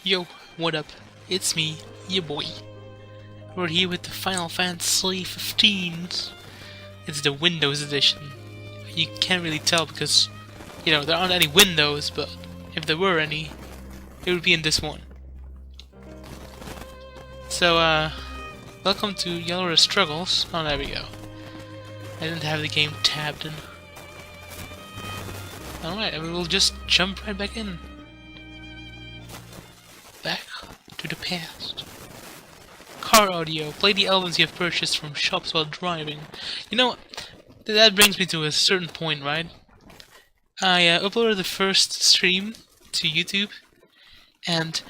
Yo, what up? It's me, your boy. We're here with the Final Fantasy 15. It's the Windows edition. You can't really tell because, you know, there aren't any windows, but if there were any, it would be in this one. So, welcome to Yalorda Struggles. Oh, there we go. I didn't have the game tabbed in. Alright, and we will just jump right back in. Back to the past. Car audio. Play the albums you have purchased from shops while driving. You know, that brings me to a certain point, right? I uploaded the first stream to YouTube, and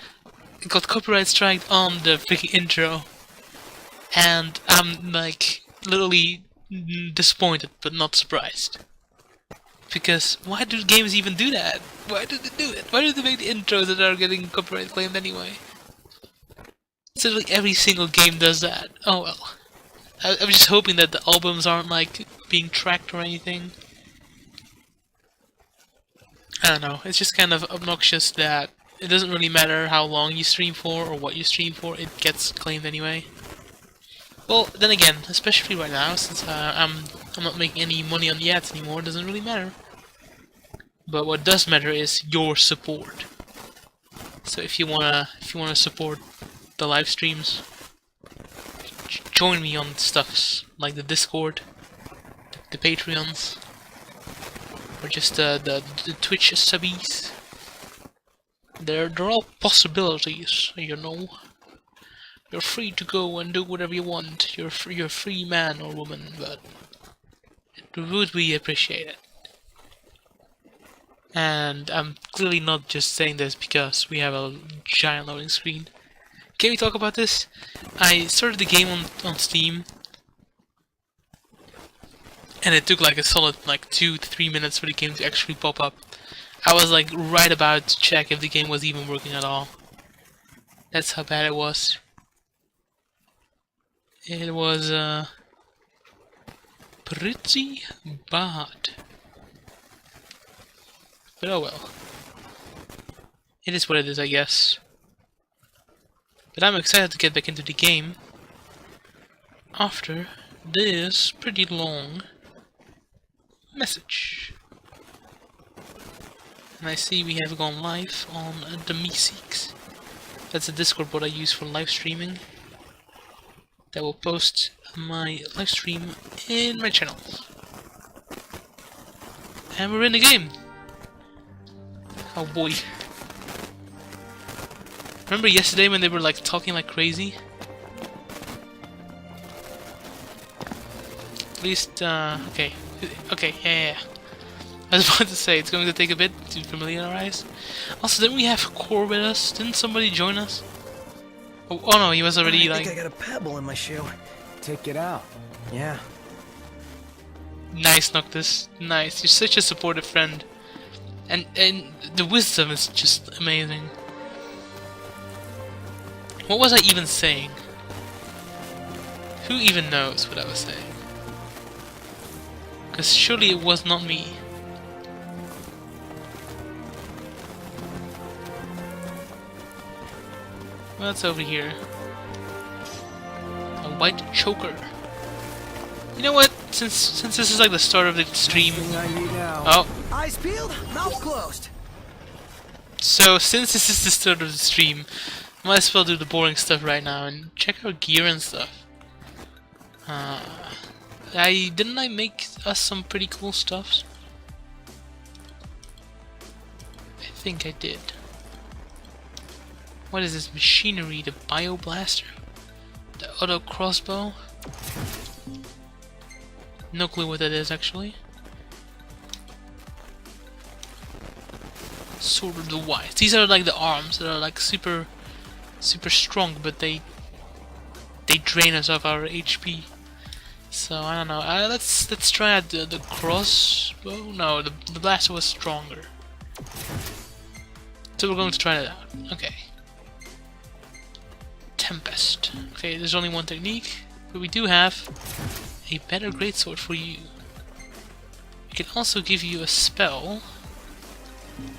it got copyright striked on the freaking intro. And I'm like, literally disappointed, but not surprised. Because why do games even do that? Why do they do it? Why do they make the intros that are getting copyright claimed anyway? So like every single game does that. Oh well. I'm just hoping that the albums aren't like being tracked or anything. I don't know. It's just kind of obnoxious that it doesn't really matter how long you stream for or what you stream for. It gets claimed anyway. Well, then again, especially right now, since I'm not making any money on the ads anymore, it doesn't really matter. But what does matter is your support. So if you wanna support the live streams, join me on stuffs like the Discord, the Patreons, or just the Twitch subbies. They're all possibilities, you know. You're free to go and do whatever you want. You're a free man or woman, but it would be appreciated. And I'm clearly not just saying this because we have a giant loading screen. Can we talk about this? I started the game on Steam, and it took like a solid 2 to 3 minutes for the game to actually pop up. I was like right about to check if the game was even working at all. That's how bad it was. It was pretty bad. But oh well. It is what it is, I guess. But I'm excited to get back into the game after this pretty long message. And I see we have gone live on the Me6. That's a Discord bot I use for live streaming. That will post my live stream in my channel. And we're in the game. Oh boy. Remember yesterday when they were like talking like crazy? At least, okay. Okay, yeah. I was about to say, it's going to take a bit to familiarize. Also, didn't we have Core with us? Didn't somebody join us? Oh no, he was already like... I think I got a pebble in my shoe. Take it out. Yeah. Nice, Noctis. Nice. You're such a supportive friend. And the wisdom is just amazing. What was I even saying? Who even knows what I was saying? Because surely it was not me. What's over here? A white choker. You know what? Since this is like the start of the stream. Oh. Eyes peeled, mouth closed. So since this is the start of the stream, might as well do the boring stuff right now and check our gear and stuff. Didn't I make us some pretty cool stuff? I think I did. What is this machinery? The bio blaster? The auto crossbow? No clue what that is actually. Sword of the Wise. These are like the arms that are like super strong, but they drain us of our HP. So I don't know. Let's try out the crossbow. No, the blaster was stronger. So we're going to try that out. Okay. Tempest. Okay, there's only one technique, but we do have a better greatsword for you. We can also give you a spell,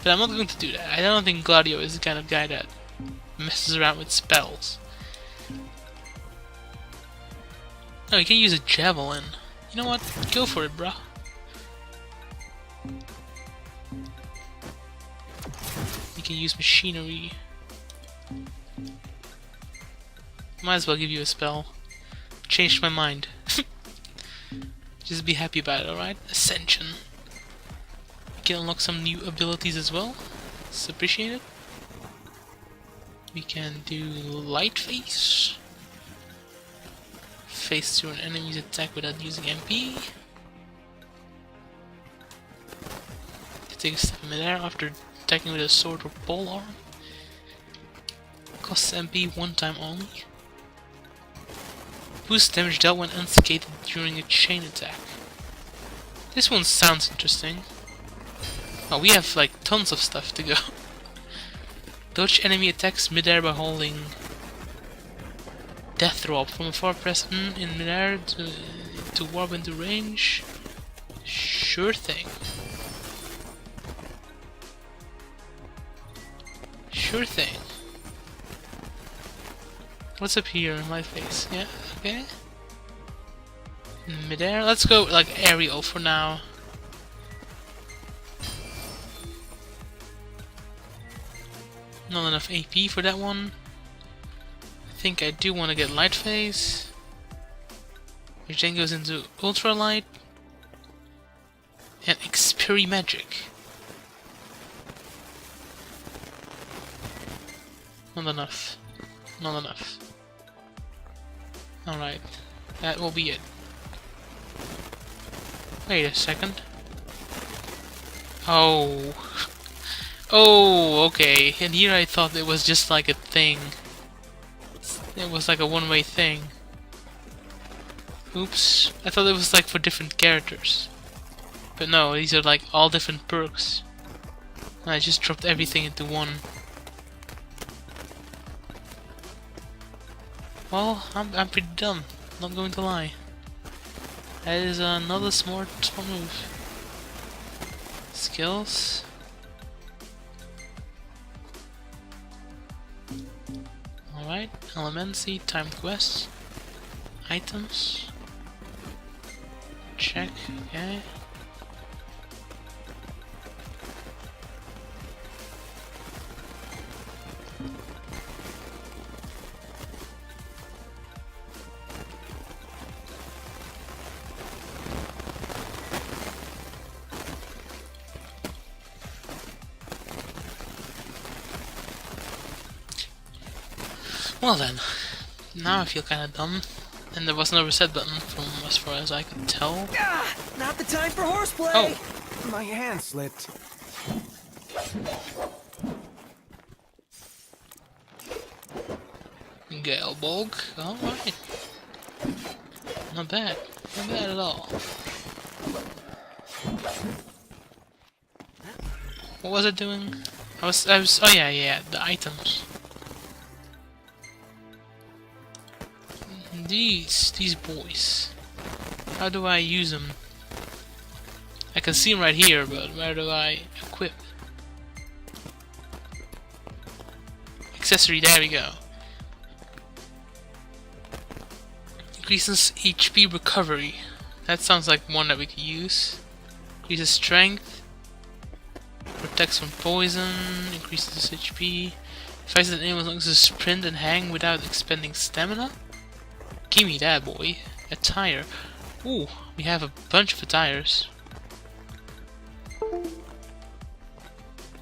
but I'm not going to do that. I don't think Gladio is the kind of guy that messes around with spells. No, you can use a javelin. You know what? Go for it, bruh. You can use machinery. Might as well give you a spell. Changed my mind. Just be happy about it, alright? Ascension. You can unlock some new abilities as well. It's appreciated. We can do light face. Face through an enemy's attack without using MP. Take a step in midair after attacking with a sword or pole arm. Costs MP one time only. Boost damage dealt when unscathed during a chain attack. This one sounds interesting. Oh, we have like tons of stuff to go. Dodge enemy attacks midair by holding Death Drop. From afar, press in midair to warp into range. Sure thing. Sure thing. What's up here in my face? Yeah, okay. Midair. Let's go like aerial for now. Not enough AP for that one. I think I do want to get light phase, which then goes into ultralight and Experi Magic. Not enough. Not enough. Alright, that will be it. Wait a second. Oh. Oh, okay. And here I thought it was just like a thing. It was like a one-way thing. Oops. I thought it was like for different characters. But no, these are like all different perks. And I just dropped everything into one. Well, I'm pretty dumb. Not going to lie. That is another smart move. Skills. Alright, Elemency, timed quests. Items. Check, okay. Well then, now I feel kinda dumb, and there was no reset button from as far as I could tell. Ah, not the time for horseplay! Oh. My hand slipped. Galebolg, alright. Not bad. Not bad at all. What was it doing? I was, oh yeah, the items. These boys. How do I use them? I can see them right here, but where do I equip? Accessory, there we go. Increases HP recovery. That sounds like one that we could use. Increases strength. Protects from poison. Increases HP. Fights an enemy as long as sprint and hang without expending stamina. Gimme that, boy. Attire. Ooh, we have a bunch of attires.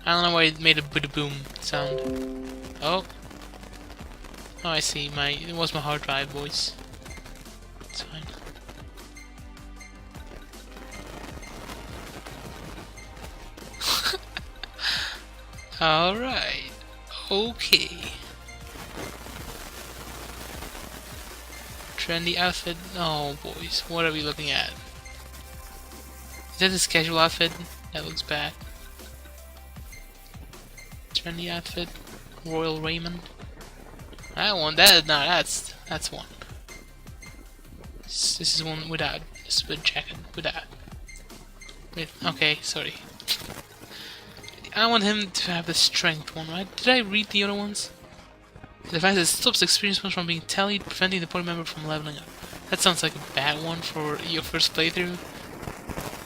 I don't know why it made a boom sound. Oh. Oh, I see. It was my hard drive, boys. It's fine. Alright. Okay. Trendy outfit. Oh, boys. What are we looking at? Is that this casual outfit? That looks bad. Trendy outfit. Royal Raymond. I want that. No, that's one. This is one without. This is with jacket. Without. Wait, okay, sorry. I want him to have the strength one, right? Did I read the other ones? The fact that it stops experience points from being tallied, preventing the party member from leveling up. That sounds like a bad one for your first playthrough.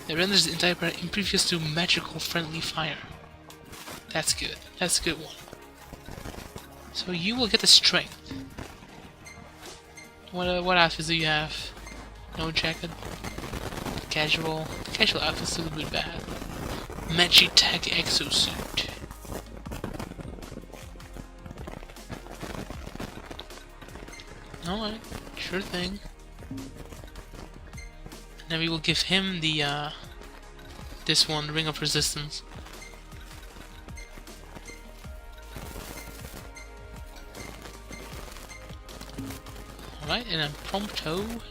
It renders the entire party impervious to magical friendly fire. That's good. That's a good one. So you will get the strength. What outfits do you have? No jacket. Casual. Casual outfit's still a bit bad. Magitech exosuit. Alright, sure thing. And then we will give him the this one, Ring of Resistance. Alright, and then Prompto.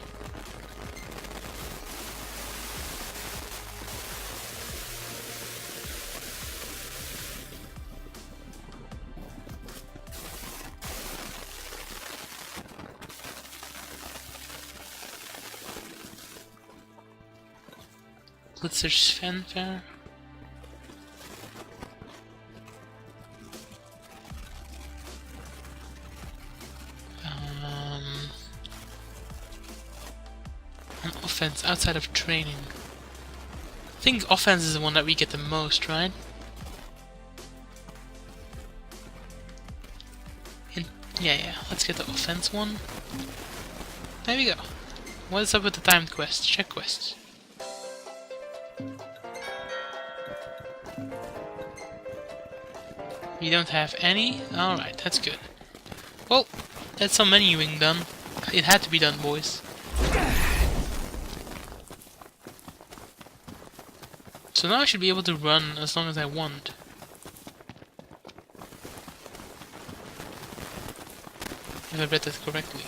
Blitzer's Fanfare. An offense outside of training. I think offense is the one that we get the most, right? Yeah, let's get the offense one. There we go. What's up with the timed quest? Check quests. We don't have any? Alright, that's good. Well, that's some menuing done. It had to be done, boys. So now I should be able to run as long as I want. If I read that correctly.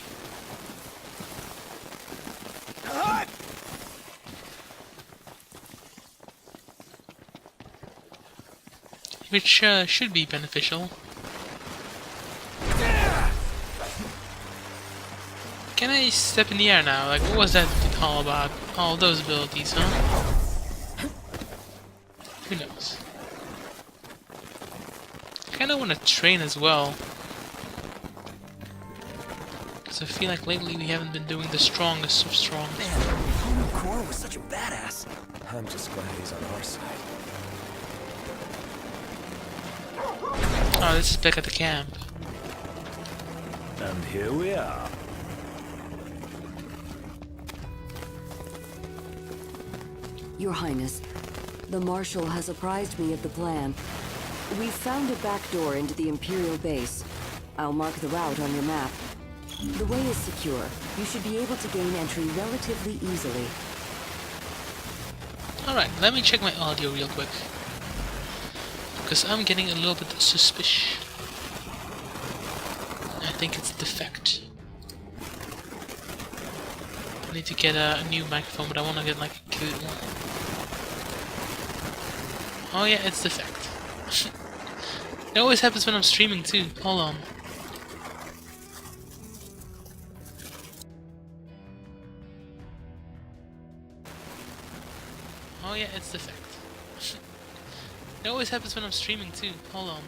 Which should be beneficial. Can I step in the air now? Like, what was that all about? All those abilities, huh? Who knows? I kinda wanna train as well. Because I feel like lately we haven't been doing the strongest of strong. Man, Homer Core was such a badass. I'm just glad he's on our side. Oh, this is back at the camp. And here we are. Your Highness, the Marshal has apprised me of the plan. We've found a back door into the Imperial base. I'll mark the route on your map. The way is secure. You should be able to gain entry relatively easily. Alright, let me check my audio real quick. Because I'm getting a little bit suspicious. I think it's defect. I need to get a new microphone, but I want to get like a good one. Oh yeah, it's defect. It always happens when I'm streaming too. Hold on. Oh yeah, it's defect. It always happens when I'm streaming too. Hold on.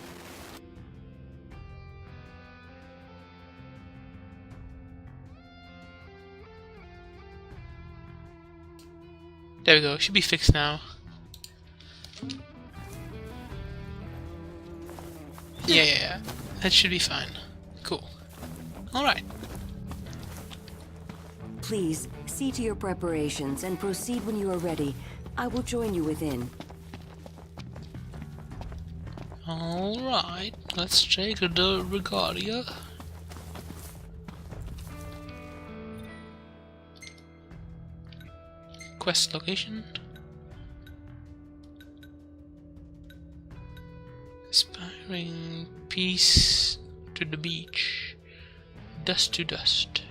There we go. Should be fixed now. Yeah. That should be fine. Cool. Alright. Please, see to your preparations and proceed when you are ready. I will join you within. Alright. Let's check the Regalia. Quest location. Aspiring peace to the beach. Dust to dust.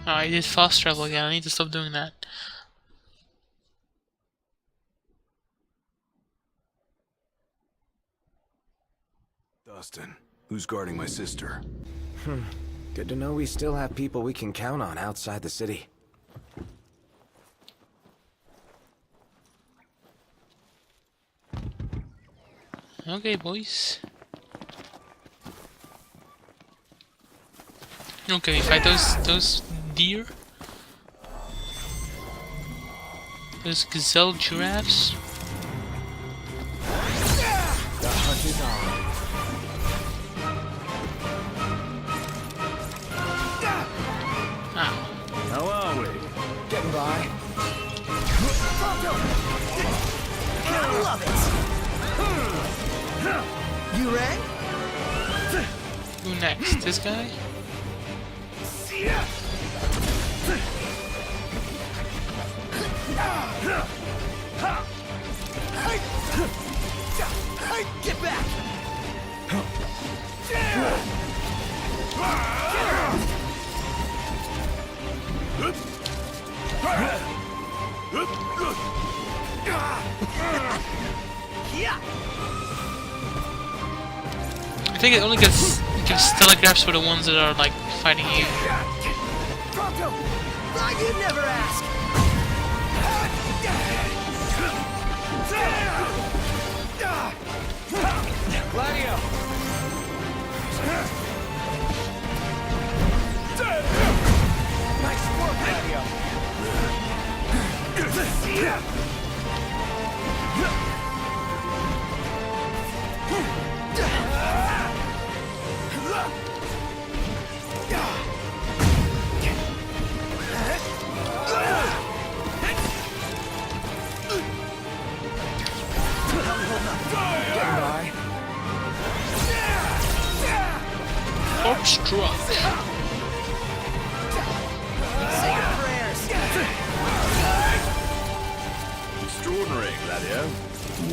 Oh, I did fast travel again. I need to stop doing that. Dustin, who's guarding my sister? Good to know we still have people we can count on outside the city. Okay, boys. Okay, we fight those deer. Those gazelle giraffes. The hunt is on. Ow. How are we? Getting by. I love it. You ready? Who next? This guy? Get back! I think it only gives telegraphs for the ones that are like fighting you. Pronto! You never ask! Gladio! Nice work, Gladio! Corpse drop. Say your prayers! Extraordinary, Gladio.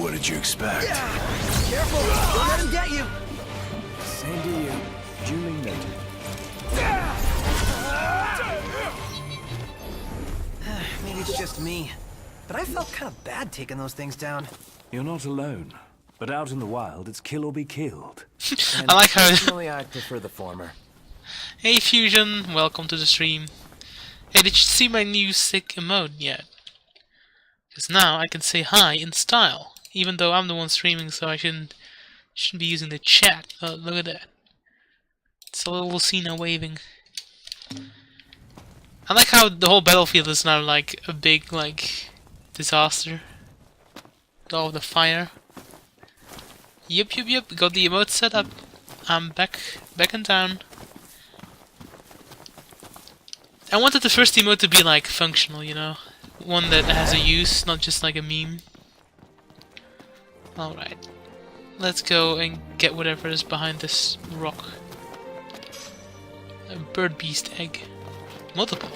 What did you expect? Careful! Don't let him get you! Same to you. Duly noted. Maybe it's just me, but I felt kind of bad taking those things down. You're not alone. But out in the wild, it's kill or be killed. I like how. Personally, I prefer the former. Hey Fusion, welcome to the stream. Hey, did you see my new sick emote yet? Because now I can say hi in style, even though I'm the one streaming, so I shouldn't be using the chat. Look at that. It's a little Cena waving. I like how the whole battlefield is now like a big like disaster. With all the fire. Yep. Got the emote set up. I'm back in town. I wanted the first emote to be like functional, you know, one that has a use, not just like a meme. All right, let's go and get whatever is behind this rock. A bird beast egg, multiple.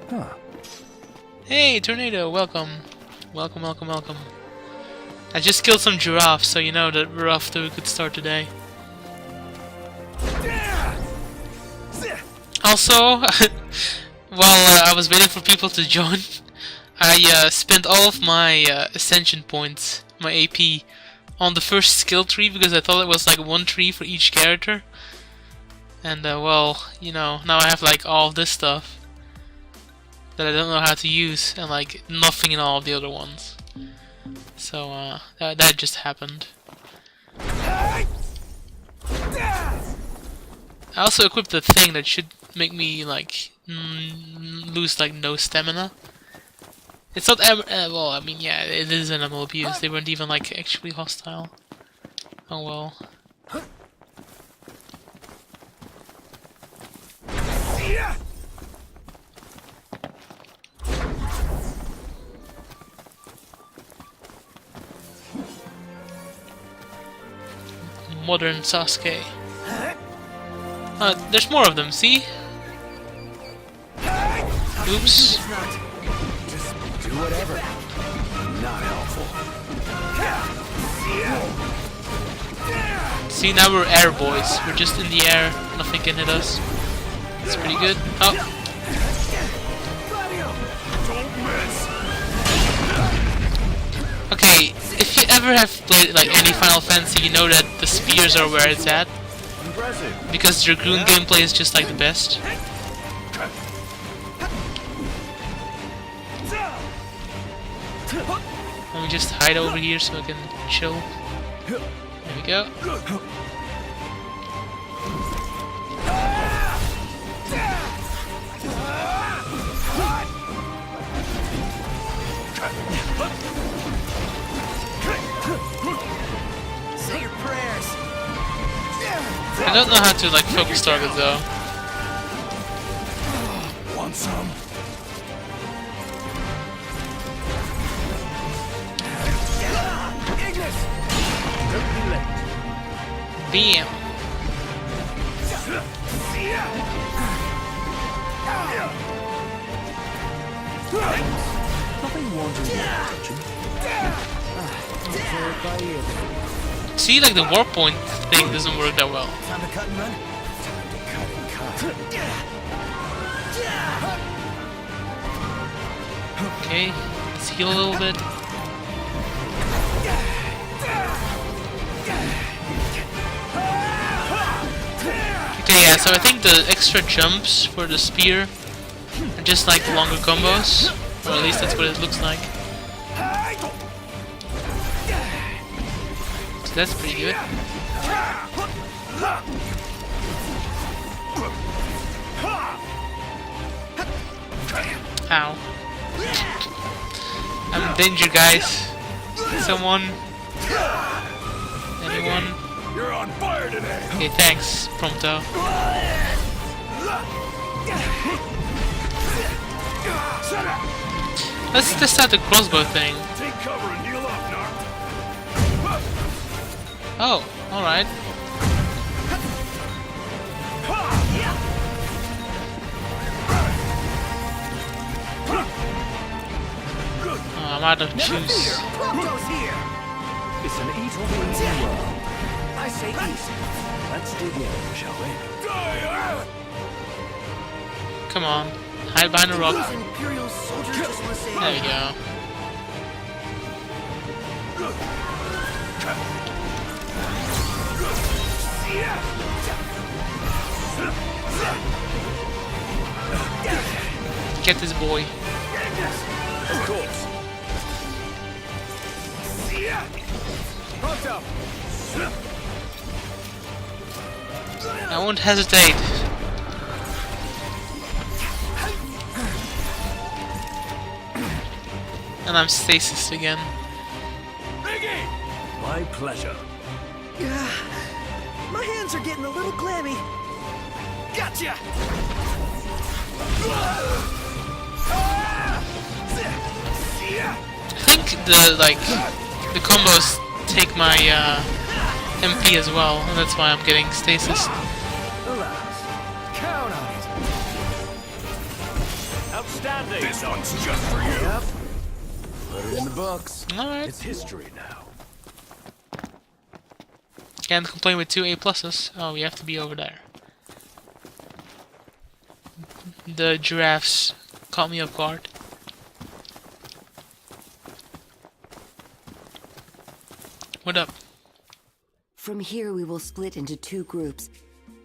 Huh. Hey, Tornado, welcome. Welcome. I just killed some giraffes, so you know that we're off to a good start today. Also, while I was waiting for people to join, I spent all of my ascension points, my AP, on the first skill tree because I thought it was like one tree for each character. And well, you know, now I have like all of this stuff that I don't know how to use, and like nothing in all of the other ones. So that just happened. I also equipped a thing that should make me like lose like no stamina. It's not well, I mean, yeah, it is animal abuse. They weren't even like actually hostile. Oh well. Modern Sasuke. There's more of them, see? Oops. Just do whatever. Not helpful. See, now we're air boys. We're just in the air, nothing can hit us. It's pretty good. Oh. Okay, if you ever have played like any Final Fantasy, you know that the spears are where it's at. Because Dragoon gameplay is just like the best. Let me just hide over here so I can chill. There we go. Say your prayers. I don't know how to like focus target though. Want some? Bam! Nothing wanting your attention. Observed by you. See, like the warp point thing doesn't work that well. Time to cut and run. Okay, let's heal a little bit. Okay, yeah, so I think the extra jumps for the spear are just like longer combos, or at least that's what it looks like. So that's pretty good. Ow. I'm in danger, guys. Someone? Anyone? You're on fire today. Okay, thanks, Prompto. Let's test out the crossbow thing. Take cover and heal up, Narp. Oh, alright. Oh, I'm out of juice. Prompto's here. It's an eat or be eaten world. I say eat. Let's dig in, shall we? Come on. Hide behind a rock. These Imperial soldiers just want to say. There we go. Get this boy. Of course. Prompto. I won't hesitate. And I'm stasis again. My pleasure. My hands are getting a little clammy. Gotcha. I think the combos take my MP as well, and that's why I'm getting stasis. Alas, count on it. Outstanding. This one's just for you. Yep. Put it in the books. Alright. It's history now. Can't complain with 2 A+. Oh, we have to be over there. The giraffes caught me off guard. What up? From here, we will split into 2 groups.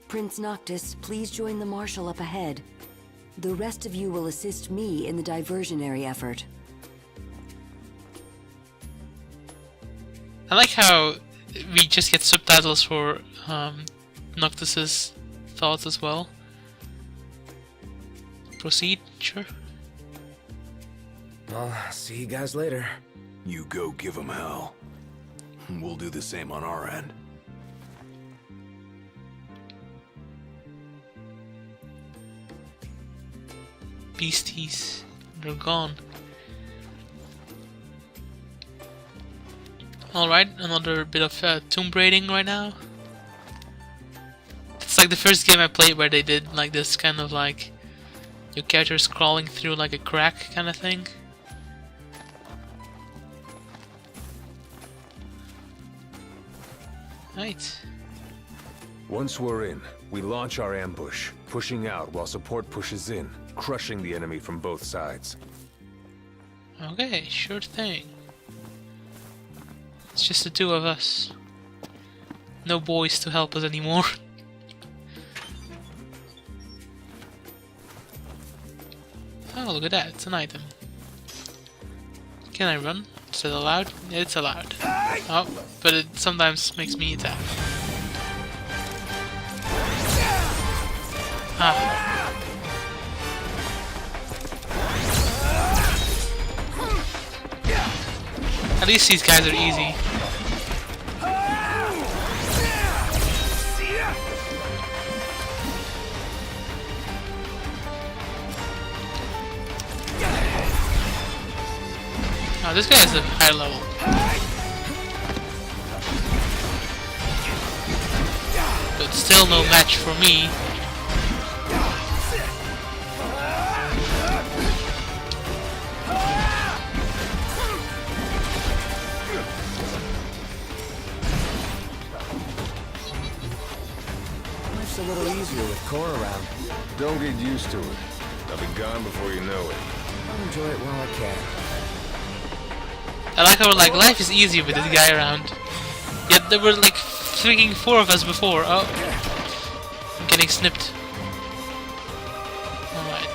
Prince Noctis, please join the Marshal up ahead. The rest of you will assist me in the diversionary effort. I like how we just get subtitles for Noctis's thoughts as well. Proceed, sure. I'll see you guys later. You go give him hell. We'll do the same on our end. Beasties, they're gone. Alright, another bit of tomb raiding right now. It's like the first game I played where they did like this kind of like your character's crawling through like a crack kind of thing. Right. Once we're in, we launch our ambush, pushing out while support pushes in, crushing the enemy from both sides. Okay, sure thing. It's just the 2 of us. No boys to help us anymore. Oh, look at that, it's an item. Can I run? Is it allowed? It's allowed. Oh, but it sometimes makes me attack. Ah. At least these guys are easy. Oh, this guy is a higher level. But still no match for me. Life's a little easier with Core around. Don't get used to it. I'll be gone before you know it. I'll enjoy it while I can. I like how like life is easier with this guy around. Yet there were like freaking 4 of us before. Oh, I'm getting snipped. Alright.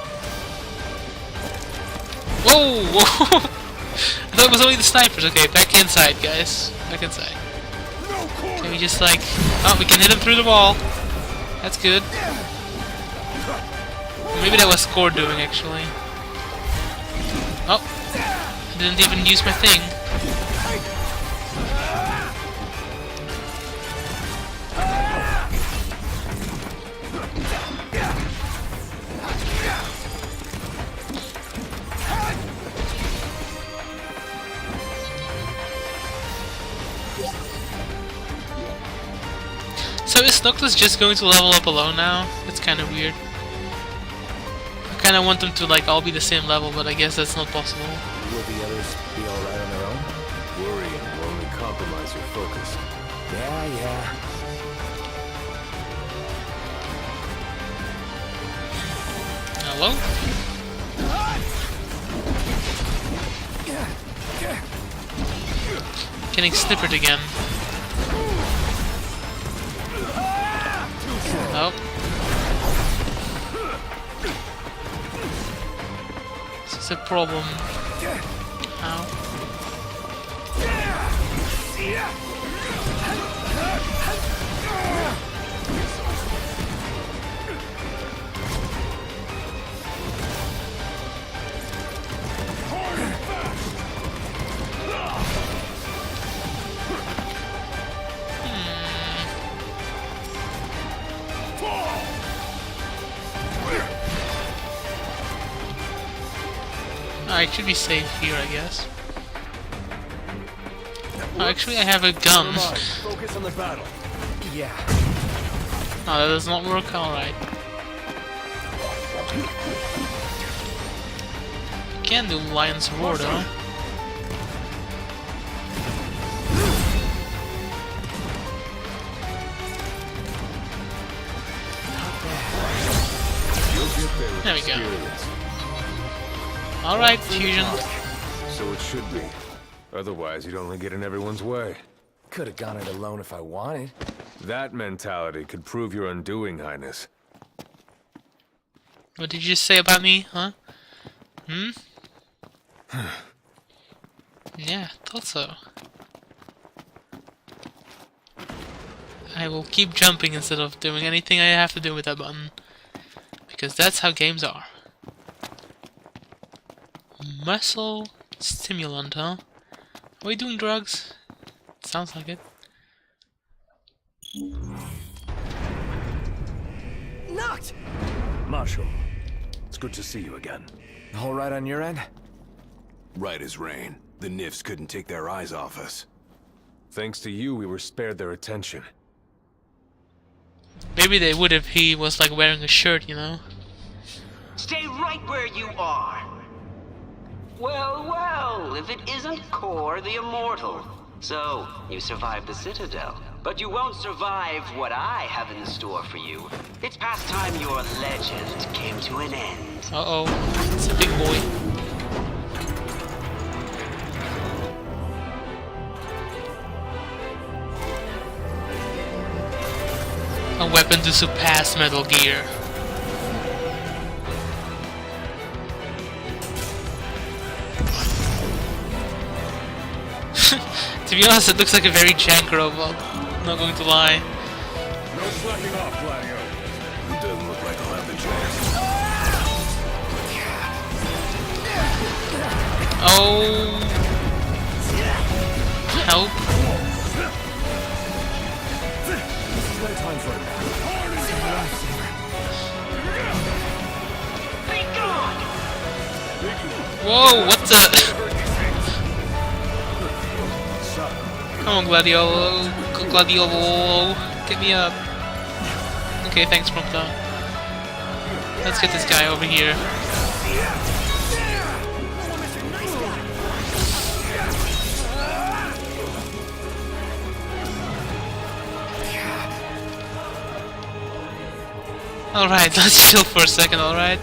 Whoa! Whoa! I thought it was only the snipers. Okay, back inside, guys. Back inside. Can we just like... Oh, we can hit him through the wall. That's good. Maybe that was Score doing, actually. Oh. I didn't even use my thing. So is Noctis just going to level up alone now? That's kind of weird. I kind of want them to like all be the same level, but I guess that's not possible. Will the others be alright on their own? Worrying will only compromise your focus. Yeah. Hello? Getting snippered again. Oh. This is a problem. Ow. I should be safe here, I guess. Oh, actually, I have a gun. Focus on the battle. Yeah. Oh, that does not work. Alright. Can do Lion's Roar, though. There we go. Alright, Fusion. So it should be. Otherwise, you'd only get in everyone's way. Could have gone it alone if I wanted. That mentality could prove your undoing, Highness. What did you say about me, huh? Hmm? Yeah, thought so. I will keep jumping instead of doing anything I have to do with that button. Because that's how games are. Muscle stimulant, huh? Are we doing drugs? Sounds like it. Knocked! Marshal, it's good to see you again. All right on your end? Right as rain. The Nifs couldn't take their eyes off us. Thanks to you, we were spared their attention. Maybe they would if he was like wearing a shirt, you know? Stay right where you are. Well, if it isn't Core the Immortal. So, you survived the Citadel. But you won't survive what I have in store for you. It's past time your legend came to an end. Uh-oh. It's a big boy. A weapon to surpass Metal Gear. To be honest, it looks like a very jank robot. Not going to lie. No slacking off, Gladio. It doesn't look like I'll have the chance. Oh. Help. No time for it. Whoa, what the? Come on, Gladiolo. Gladiolo. Get me up. Okay, thanks, Prompto. Let's get this guy over here. Alright, let's chill for a second, alright?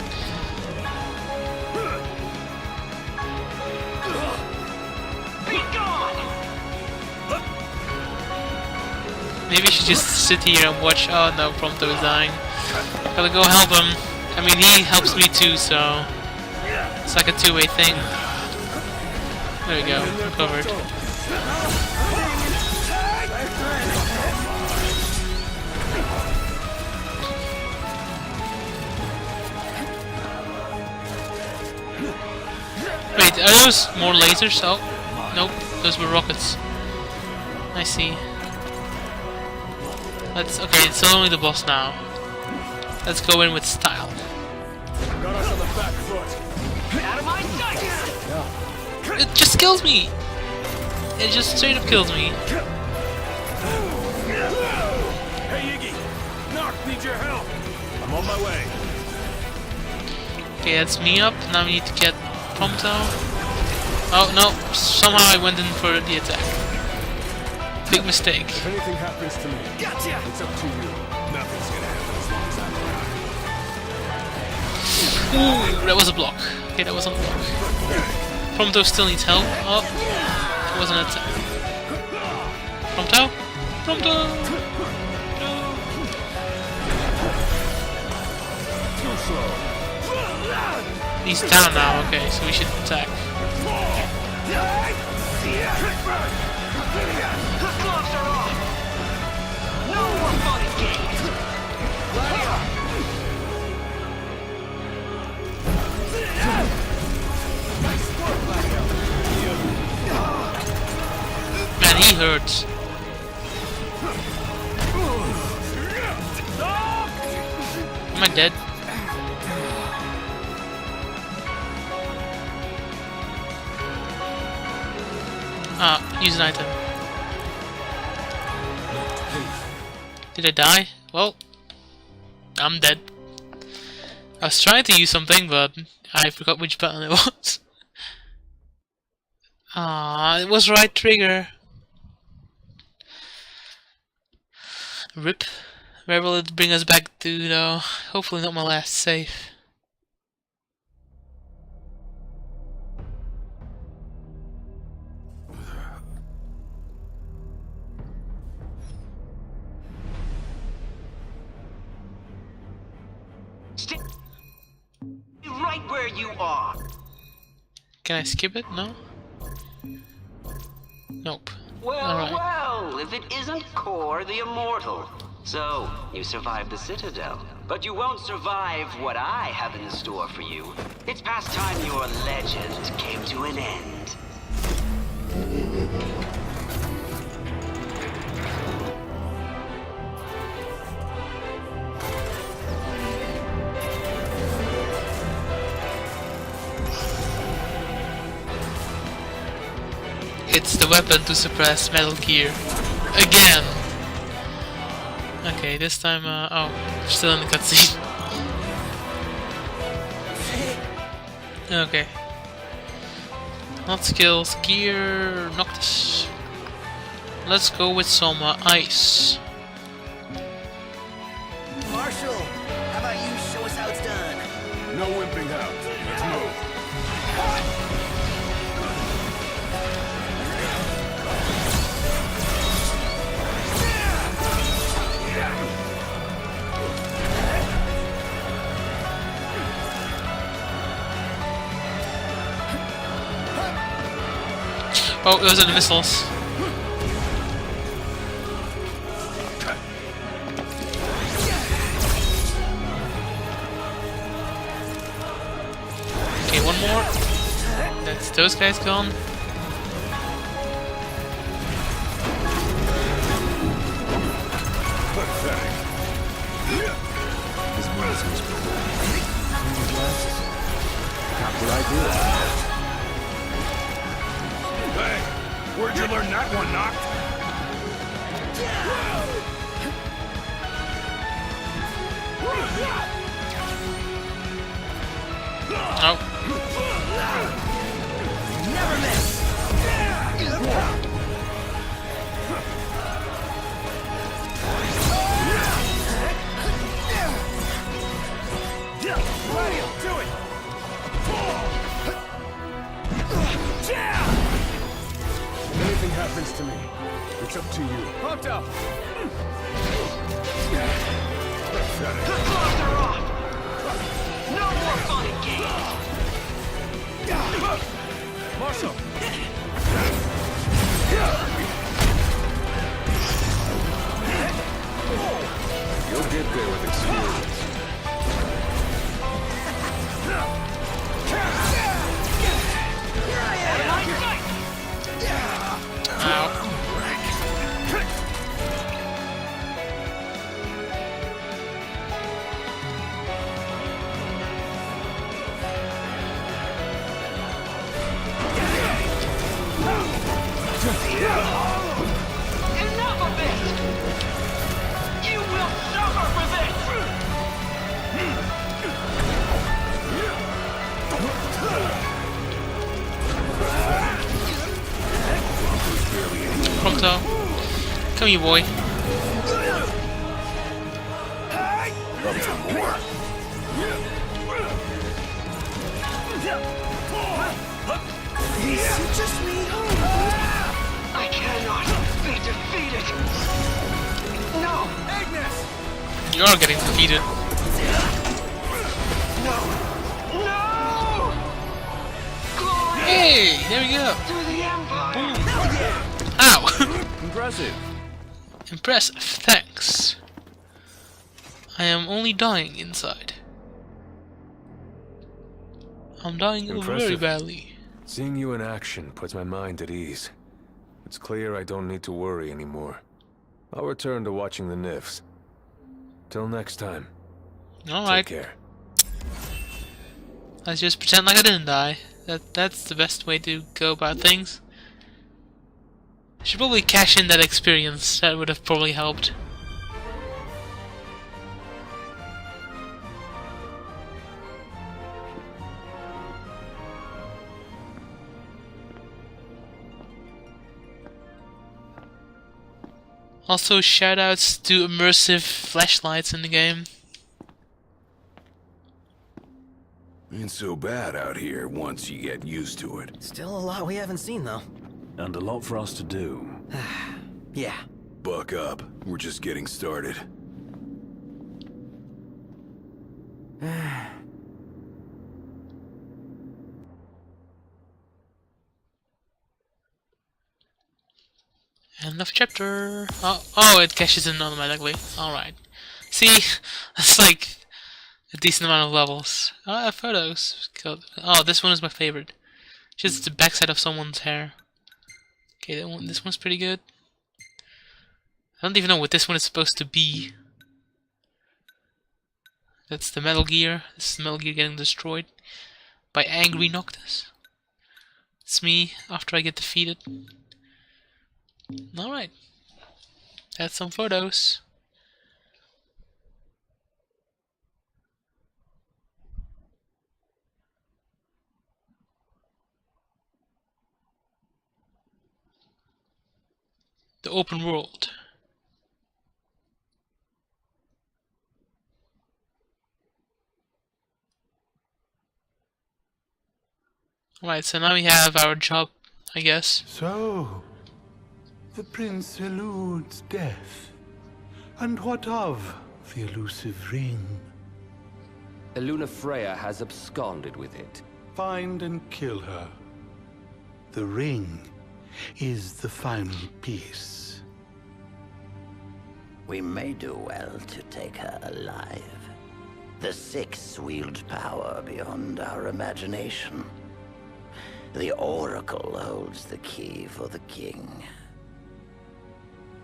Maybe I should just sit here and watch. Oh no, Prompto is dying. Gotta go help him. I mean, he helps me too, so it's like a two-way thing. There we go, I'm covered. Wait, are those more lasers? Oh, nope, those were rockets. I see. Okay, it's only the boss now. Let's go in with style. Got us on the back foot. Out of my sight! It just kills me! It just straight up kills me. Hey, Iggy. Knock needs your help. I'm on my way. Okay, that's me up. Now we need to get Prompto. Oh no, somehow I went in for the attack. Big mistake. If anything happens to me, Gotcha! it's up to you. Nothing's gonna happen as long as I'm around. Ooh, that was a block. Okay, that wasn't a block. Prompto still needs help. Oh, it was an attack. Prompto? Prompto! No. He's down now, okay, so we should attack. Gloves are off! No more fun and games! Man, he hurts. Am I dead? Ah, use an item. Did I die? Well, I'm dead. I was trying to use something, but I forgot which button it was. Ah, it was right trigger. RIP. Where will it bring us back to, though? Hopefully not my last save. Stay right where you are! Can I skip it? No? Nope. Well, Alright. well, if it isn't Core the Immortal. So, you survived the Citadel. But you won't survive what I have in store for you. It's past time your legend came to an end. It's the weapon to suppress Metal Gear. Again! Okay, this time, oh, still in the cutscene. Okay. Not skills, gear, Noctis. Let's go with some ice. Marshall, how about you show us how it's done? No wimping out. Let's move. Oh, those are the missiles. Okay, one more. That's those guys gone. This medicine's not what I do. Hey, where'd you learn that one, Knock? Oh. Never miss. Do it! If anything happens to me, it's up to you. Pumped up. The gloves are off! No more fun and games! Marshal. You'll get there with experience. Enough of this! You will suffer for this! Proctor. Come here, boy. I cannot be defeated! No! Agnes. You are getting defeated. No! Glory Hey, there we go. to the Empire! Ow! Impressive. Impressive, thanks. I am only dying inside. I'm dying very Impressive. badly. Seeing you in action puts my mind at ease. It's clear I don't need to worry anymore. I'll return to watching the NIFs. Till next time. Alright, Take care. let's just pretend like I didn't die. That's the best way to go about things. I should probably cash in that experience. That would have probably helped. Also, shoutouts to immersive flashlights in the game. Ain't so bad out here once you get used to it. Still a lot we haven't seen, though. And a lot for us to do. Yeah. Buck up. We're just getting started. End of chapter. Oh, it caches in automatically. Alright. See, that's like a decent amount of levels. Oh, I have photos. Oh, this one is my favorite. Just the backside of someone's hair. Okay, this one's pretty good. I don't even know what this one is supposed to be. That's the Metal Gear. This is Metal Gear getting destroyed by Angry Noctis. It's me after I get defeated. Alright. That's some photos. The open world. Alright, so now we have our job, I guess. So, the prince eludes death. And what of the elusive ring? Eluna Freya has absconded with it. Find and kill her. The ring is the final piece. We may do well to take her alive. The Six wield power beyond our imagination. The Oracle holds the key for the king.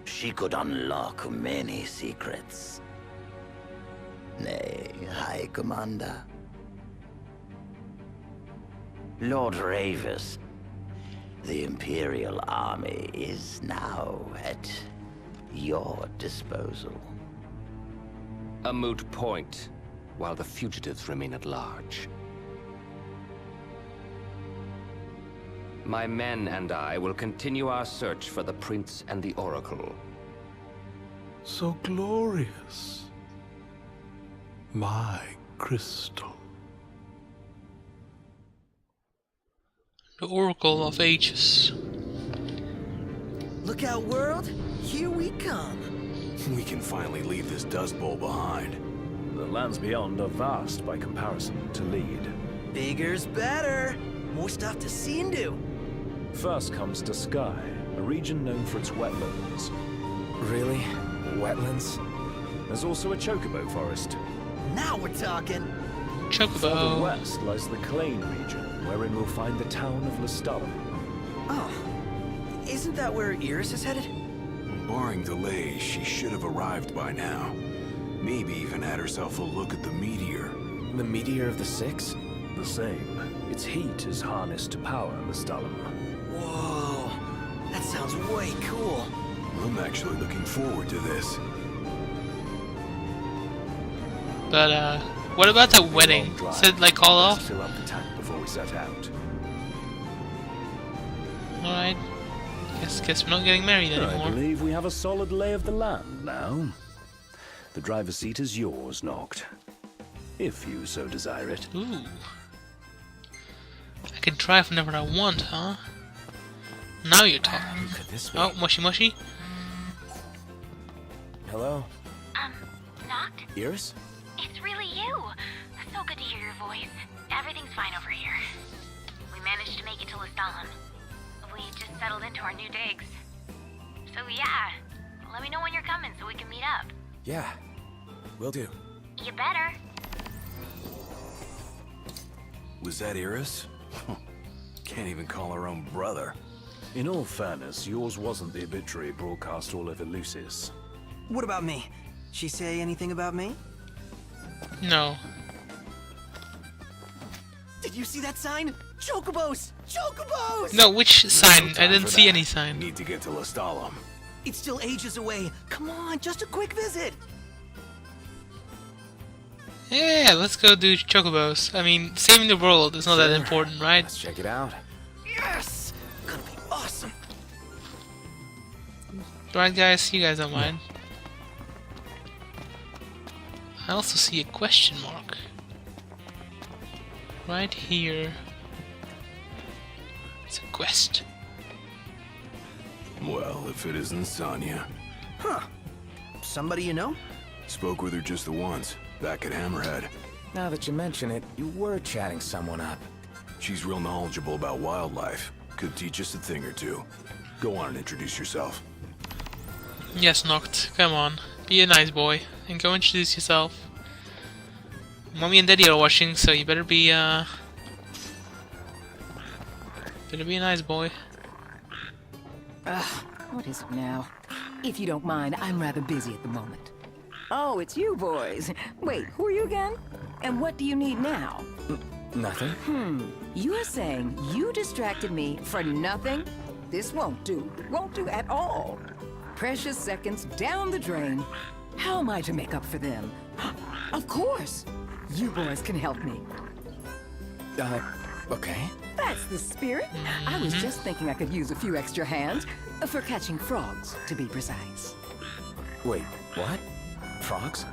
She could unlock many secrets. Nay, High Commander. Lord Ravis, the Imperial Army is now at your disposal. A moot point, while the fugitives remain at large. My men and I will continue our search for the Prince and the Oracle. So glorious. My crystal. The Oracle of Ages. Look out, world! Here we come! We can finally leave this Dust Bowl behind. The lands beyond are vast by comparison to Lead. Bigger's better! More stuff to see and do! First comes to Sky, a region known for its wetlands. Really? Wetlands? There's also a chocobo forest. Now we're talking! Further Chocobo. west lies the Clane region, wherein we'll find the town of Lestalem. Oh. Isn't that where Iris is headed? Barring delays, she should have arrived by now. Maybe even had herself a look at the meteor. The meteor of the Six? The same. Its heat is harnessed to power Lestalem. Whoa. That sounds way cool. I'm actually looking forward to this. But, what about the wedding? Long drive. Is it like call Let's off? fill up the tank before we set out. Alright. Guess we're not getting married I anymore. believe we have a solid lay of the land now. The driver's seat is yours, Noct. If you so desire it. Ooh. I can drive whenever I want, huh? Now you're talking. Who could this be? Oh, mushy mushy. Hello? Noct? Iris? It's really you! So good to hear your voice. Everything's fine over here. We managed to make it to Lestalem. We just settled into our new digs. So yeah, let me know when you're coming so we can meet up. Yeah. Will do. You better. Was that Iris? Can't even call her own brother. In all fairness, yours wasn't the obituary broadcast all over Lucis. What about me? She say anything about me? No. Did you see that sign? Chocobos! Chocobos! No, which sign? I Time didn't for see that. any sign. Need to get to Lestalem. It's still ages away. Come on, just a quick visit. Yeah, let's go do chocobos. I mean, saving the world is not that important, right? Let's check it out. Yes! Gonna be awesome. Right, guys? You guys don't mind. I also see a question mark. Right here. It's a quest. Well, if it isn't Sonya. Huh. Somebody you know? Spoke with her just the once, back at Hammerhead. Now that you mention it, you were chatting someone up. She's real knowledgeable about wildlife. Could teach us a thing or two. Go on and introduce yourself. Yes, Noct. Come on. Be a nice boy. And go introduce yourself. Mommy and Daddy are watching, so you better be, better be a nice boy. What is it now? If you don't mind, I'm rather busy at the moment. Oh, it's you boys. Wait, who are you again? And what do you need now? Nothing. You're saying you distracted me for nothing? This won't do. Won't do at all. Precious seconds down the drain. How am I to make up for them? Of course. You boys can help me. Okay. That's the spirit. I was just thinking I could use a few extra hands for catching frogs, to be precise. Wait, what? Frogs?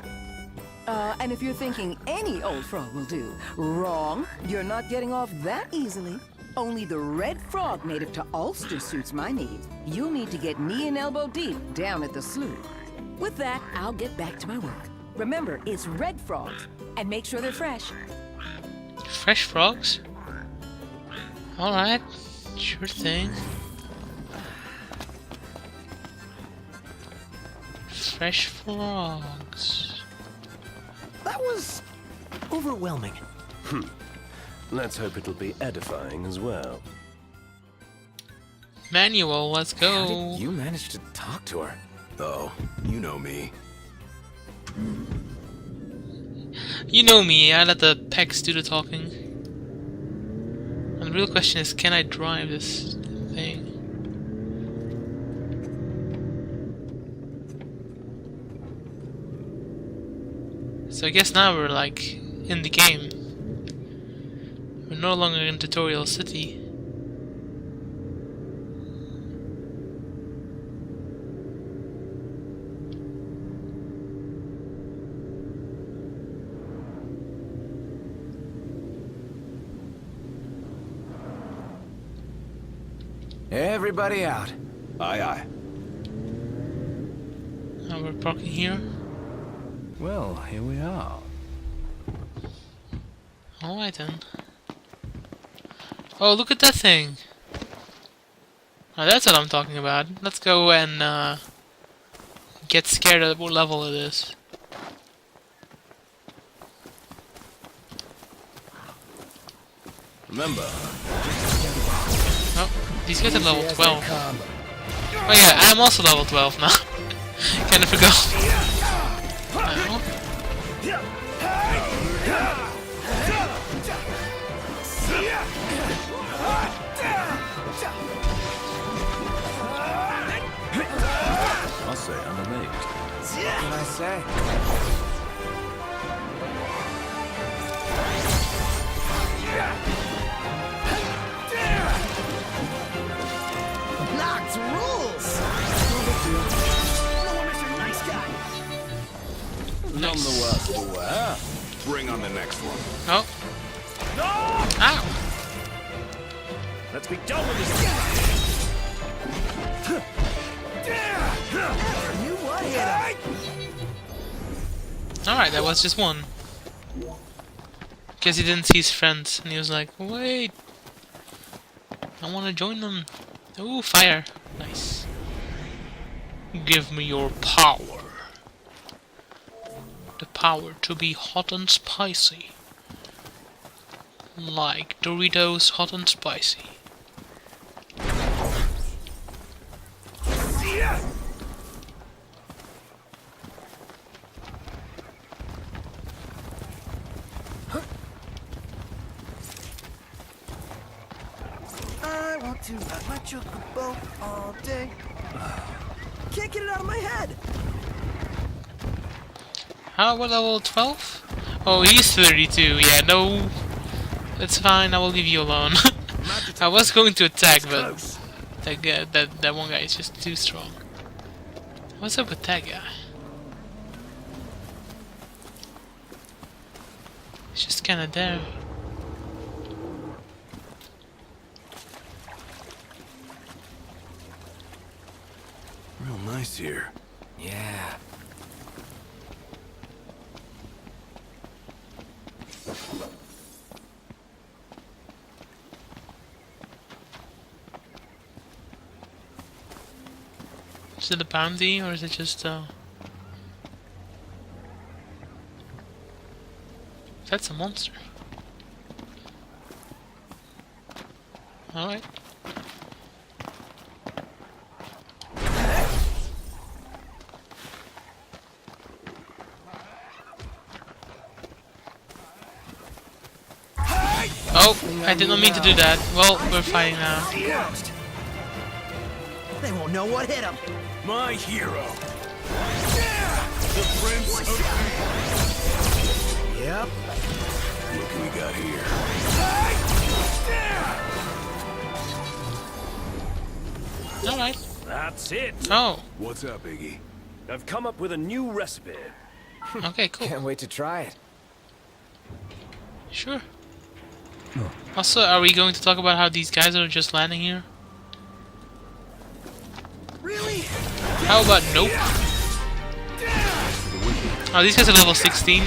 And if you're thinking any old frog will do, wrong. You're not getting off that easily. Only the red frog native to Ulster suits my needs. You'll need to get knee and elbow deep down at the slough. With that, I'll get back to my work. Remember, it's red frogs, and make sure they're fresh. Fresh frogs? Alright. Sure thing. Fresh frogs. That was overwhelming. Let's hope it'll be edifying as well. Manual, let's How go. did you manage to talk to her? Oh, you know me. You know me, I let the pecs do the talking. And the real question is, can I drive this thing? So I guess now we're like in the game. We're no longer in Tutorial City. Everybody out. Aye, aye. Now we're parking here. Well, here we are. Alright then. Oh, look at that thing! Oh, that's what I'm talking about. Let's go and get scared at what level it is. Remember, Oh, these guys are level 12. Oh yeah, I'm also level 12 now. Kind of forgot. I'll say I'm amazed. What can I say? Knocked rules! None the worse for wear. Bring on the next one. Oh. Ow! Let's be done with this. You what hit him? Alright, that was just one. Guess he didn't see his friends, and he was like, wait! I wanna join them. Ooh, fire. Nice. Give me your power. The power to be hot and spicy. Like Doritos hot and spicy. I want to ride my chocobo all day. Can't get it out of my head. How about level 12? Oh, he's 32. Yeah, no. That's fine, I will leave you alone. I was going to attack, but that guy, that one guy is just too strong. What's up with that guy? He's just kinda there. Real nice here. Yeah. Is it a bounty or is it just that's a monster. Alright. Oh, I did not mean to do that. Well, we're fighting now. They won't know what hit him. My hero. The Prince of... Yep. What can we got here? Alright. That's it. Oh, What's up, Iggy? I've come up with a new recipe. okay, cool. Can't wait to try it. Sure. Also, are we going to talk about how these guys are just landing here? Really? How about nope? Oh, these guys are level 16.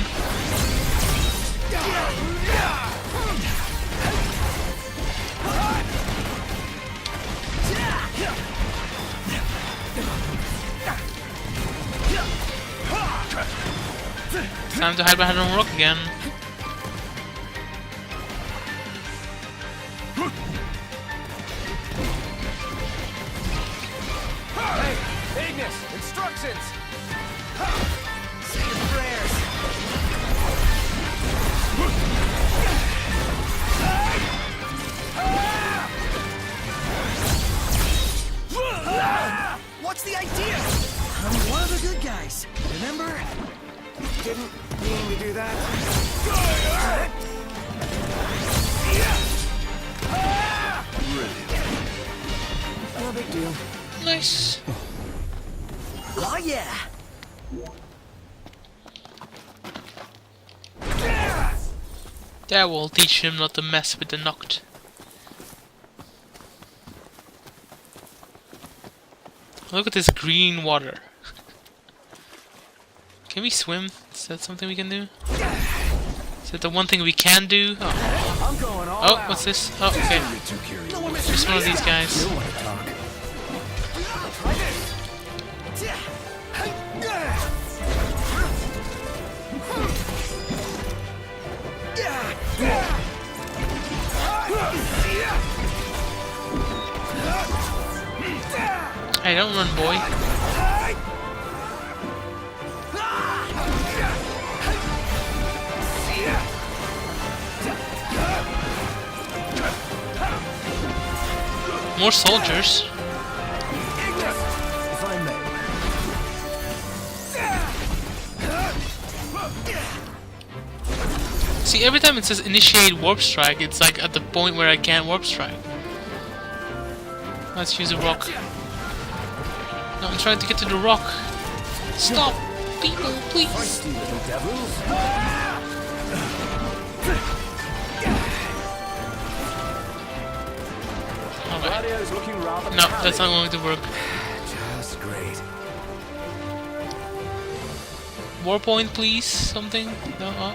Time to hide behind a rock again. Hey, Ignis, instructions! Say your prayers. What's the idea? I'm one of the good guys, remember? Didn't mean to do that. No big deal. Nice. Oh yeah! That will teach him not to mess with the Noct. Look at this green water. Can we swim? Is that something we can do? Is that the one thing we can do? Oh, what's this? Oh, okay. Just one of these guys. Hey, don't run, boy. More soldiers. If I may. See, every time it says initiate warp strike, it's like at the point where I can't warp strike. Let's use a rock. No, I'm trying to get to the rock. Stop, people, please. Okay. No, that's not going to work. Just great. War point, please. Something. No. Oh.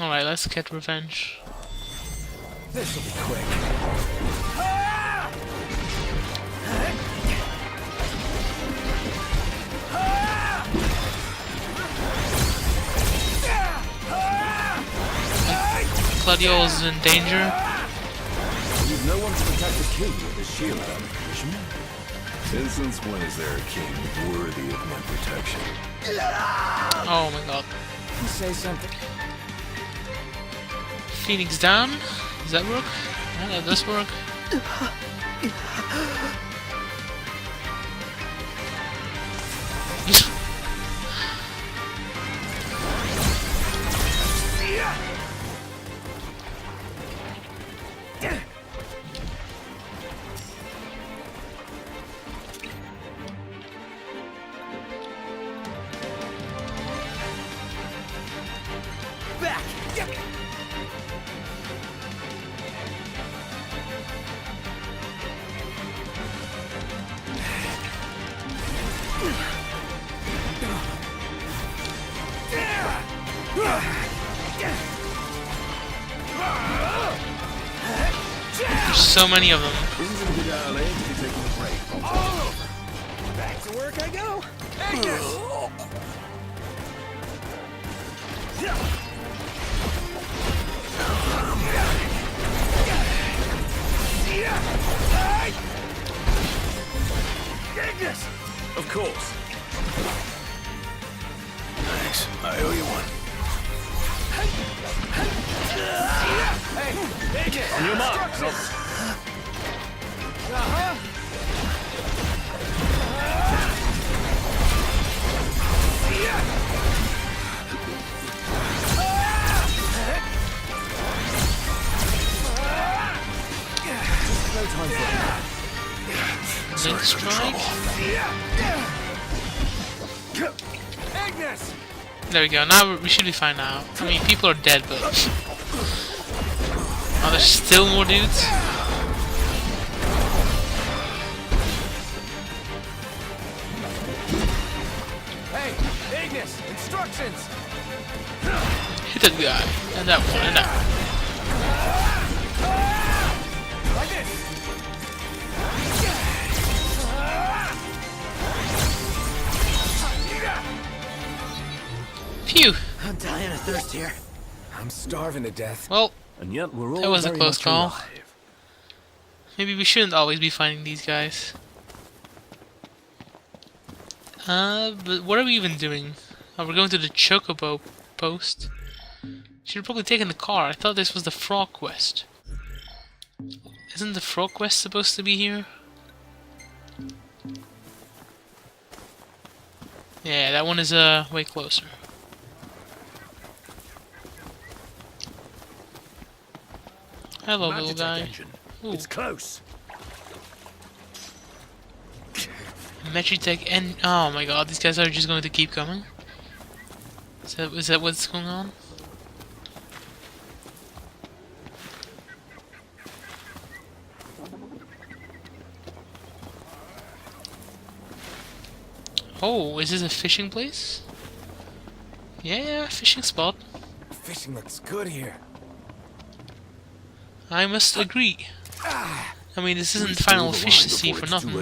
Alright, let's get revenge. This'll be quick. Claudio's in danger. You've no one to protect the king with his shield on vision. And since when is there a king worthy of my protection? Oh my god. You say something. Phoenix down. Does that work? Yeah, that does work. Back! There's so many of them. Back to work I go! Agnes! Agnes! Of course. Thanks. I owe you one. Hey, Agnes! On your mark. No time for that. Link strike. Agnes! There we go. Now we should be fine now. I mean, people are dead, but oh, there's still more dudes. Hey, Agnes! Instructions! Hit that guy and that one and that one. Like this! Phew! I'm dying of thirst here. I'm starving to death. Well, And yet we're all that was a very close much call. alive. Maybe we shouldn't always be finding these guys. But what are we even doing? Oh, we're going to the Chocobo post. Should have probably taken the car. I thought this was the Frog Quest. Isn't the Frog Quest supposed to be here? Yeah, that one is way closer. Hello, little guy. Ooh. It's close. Magitech and oh my god, these guys are just going to keep coming. Is that what's going on? Oh, is this a fishing place? Yeah, fishing spot. Fishing looks good here. I must agree. I mean, this isn't the final fish to see for nothing.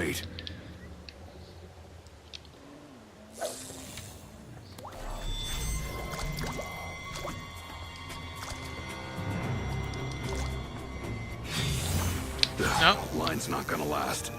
No. Line's not gonna last.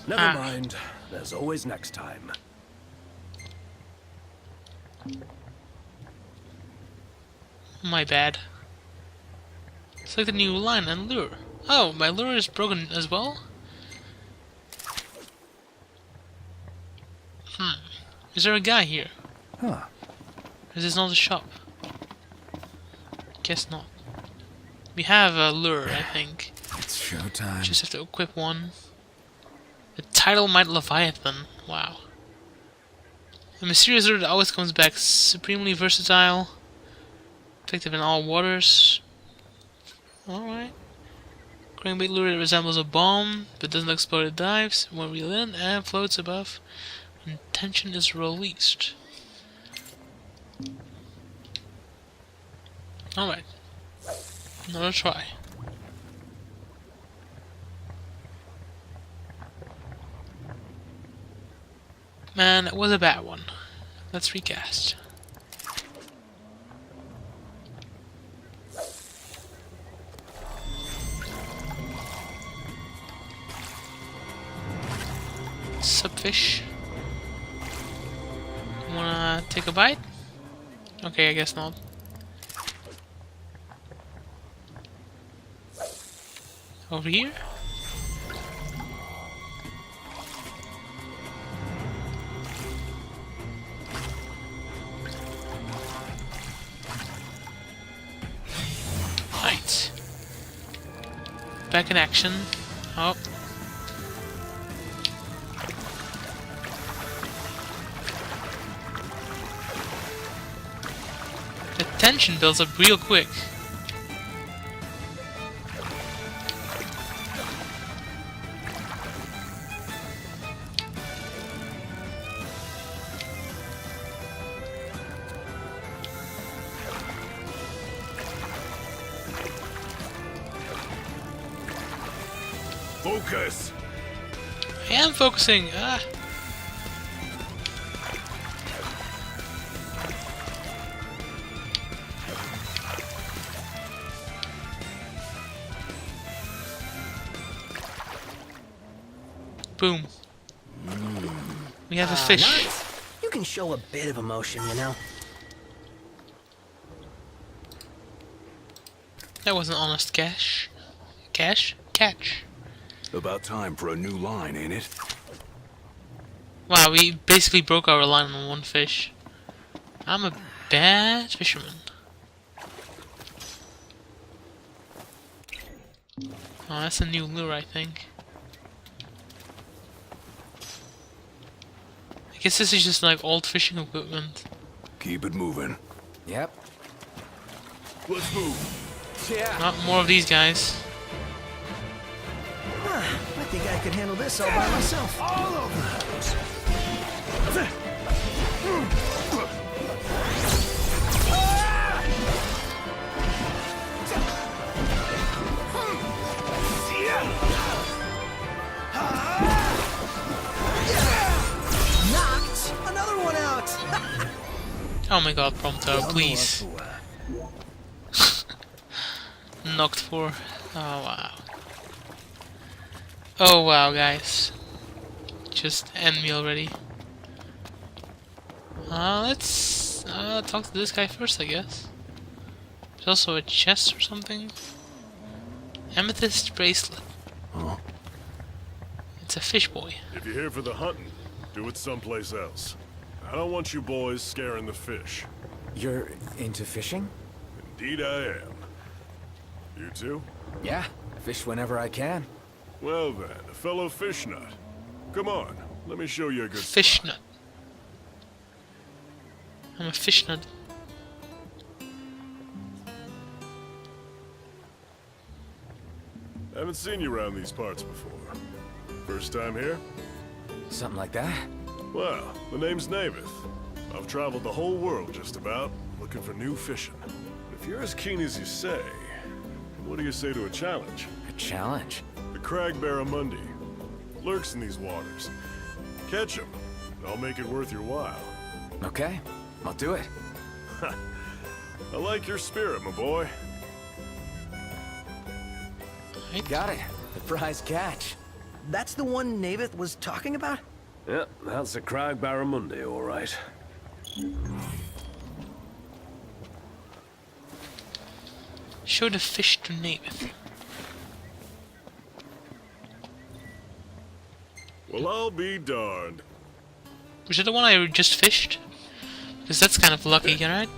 Never mind. There's always next time. My bad. Select the new line and lure. Oh, my lure is broken as well? Is there a guy here? Huh. Is this not a shop? Guess not. We have a lure, I think. It's showtime. Just have to equip one. The tidal might Leviathan. Wow. A mysterious lure that always comes back. Supremely versatile. Effective in all waters. Alright. Crankbait lure that resembles a bomb, but doesn't explode, it dives when reeled in and floats above when tension is released. Alright. Another try. Man, it was a bad one. Let's recast. Subfish. Wanna take a bite? Okay, I guess not. Over here? Right. Back in action. Oh. The tension builds up real quick. Focus! I am focusing. Ah. Boom. We have a fish. Nice. You can show a bit of emotion, you know. That was an honest catch. Catch. About time for a new line, ain't it? Wow, we basically broke our line on one fish. I'm a bad fisherman. Oh, that's a new lure, I think. I guess this is just like old fishing equipment. Keep it moving. Yep. Let's move. Yeah. Not more of these guys. I think I could handle this all by myself. All of those. Knocked another one out. Oh my god, Prompto, please. Knocked for. Oh wow. Oh wow, guys. Just end me already. Let's talk to this guy first, I guess. There's also a chest or something. Amethyst bracelet. Oh. It's a fish boy. If you're here for the hunting, do it someplace else. I don't want you boys scaring the fish. You're into fishing? Indeed I am. You too? Yeah, fish whenever I can. Well then, a fellow fish nut. Come on, let me show you a good fish nut. I'm a fish nut. Haven't seen you around these parts before. First time here? Something like that? Well, the name's Navith. I've traveled the whole world just about, looking for new fishing. If you're as keen as you say, what do you say to a challenge? A challenge? The Crag Barramundi. Lurks in these waters. Catch him, and I'll make it worth your while. Okay, I'll do it. I like your spirit, my boy. Got it. The prize catch. That's the one Navith was talking about? Yep, that's the Crag Barramundi, all right. Show the fish to Navith. Well, I'll be darned. Was it the one I just fished? Because that's kind of lucky, right?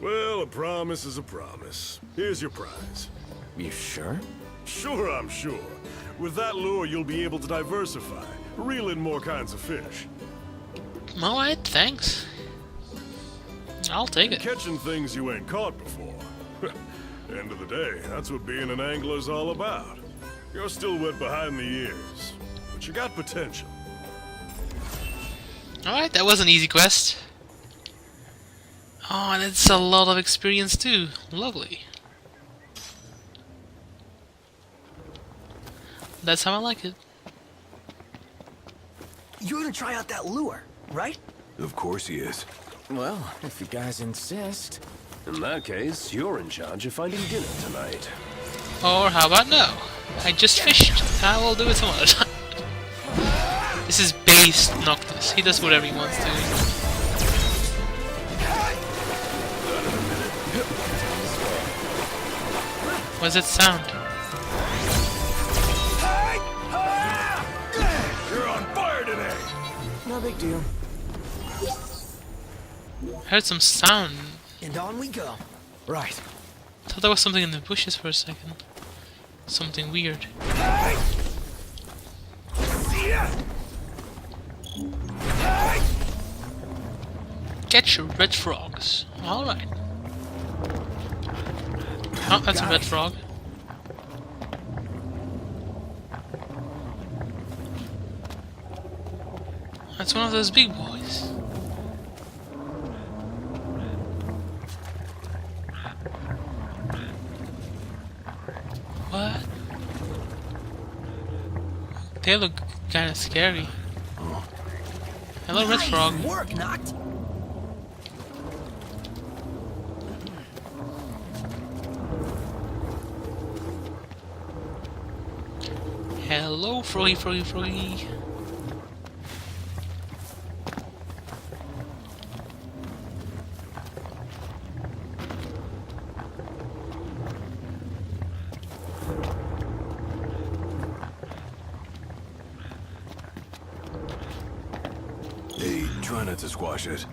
Well, a promise is a promise. Here's your prize. You sure? Sure, I'm sure. With that lure, you'll be able to diversify, reel in more kinds of fish. Alright, thanks. I'll take it. Catching things you ain't caught before. End of the day, that's what being an angler's all about. You're still wet behind the ears, but you got potential. Alright, that was an easy quest. Oh, and it's a lot of experience too. Lovely. That's how I like it. You're gonna try out that lure, right? Of course he is. Well, if you guys insist. In that case, you're in charge of finding dinner tonight. Or how about no? I just fished. I will do it some other time. This is base Noctis. He does whatever he wants to. What's that sound? You're on fire today! No big deal. I heard some sound. And on we go. Right. I thought there was something in the bushes for a second. Something weird. Catch red frogs. Alright. Oh, that's a red frog. That's one of those big boys. What? They look kind of scary. Hello, red frog. Work, Knocked. Hello, froggy, froggy, froggy. Hey, try not to squash it.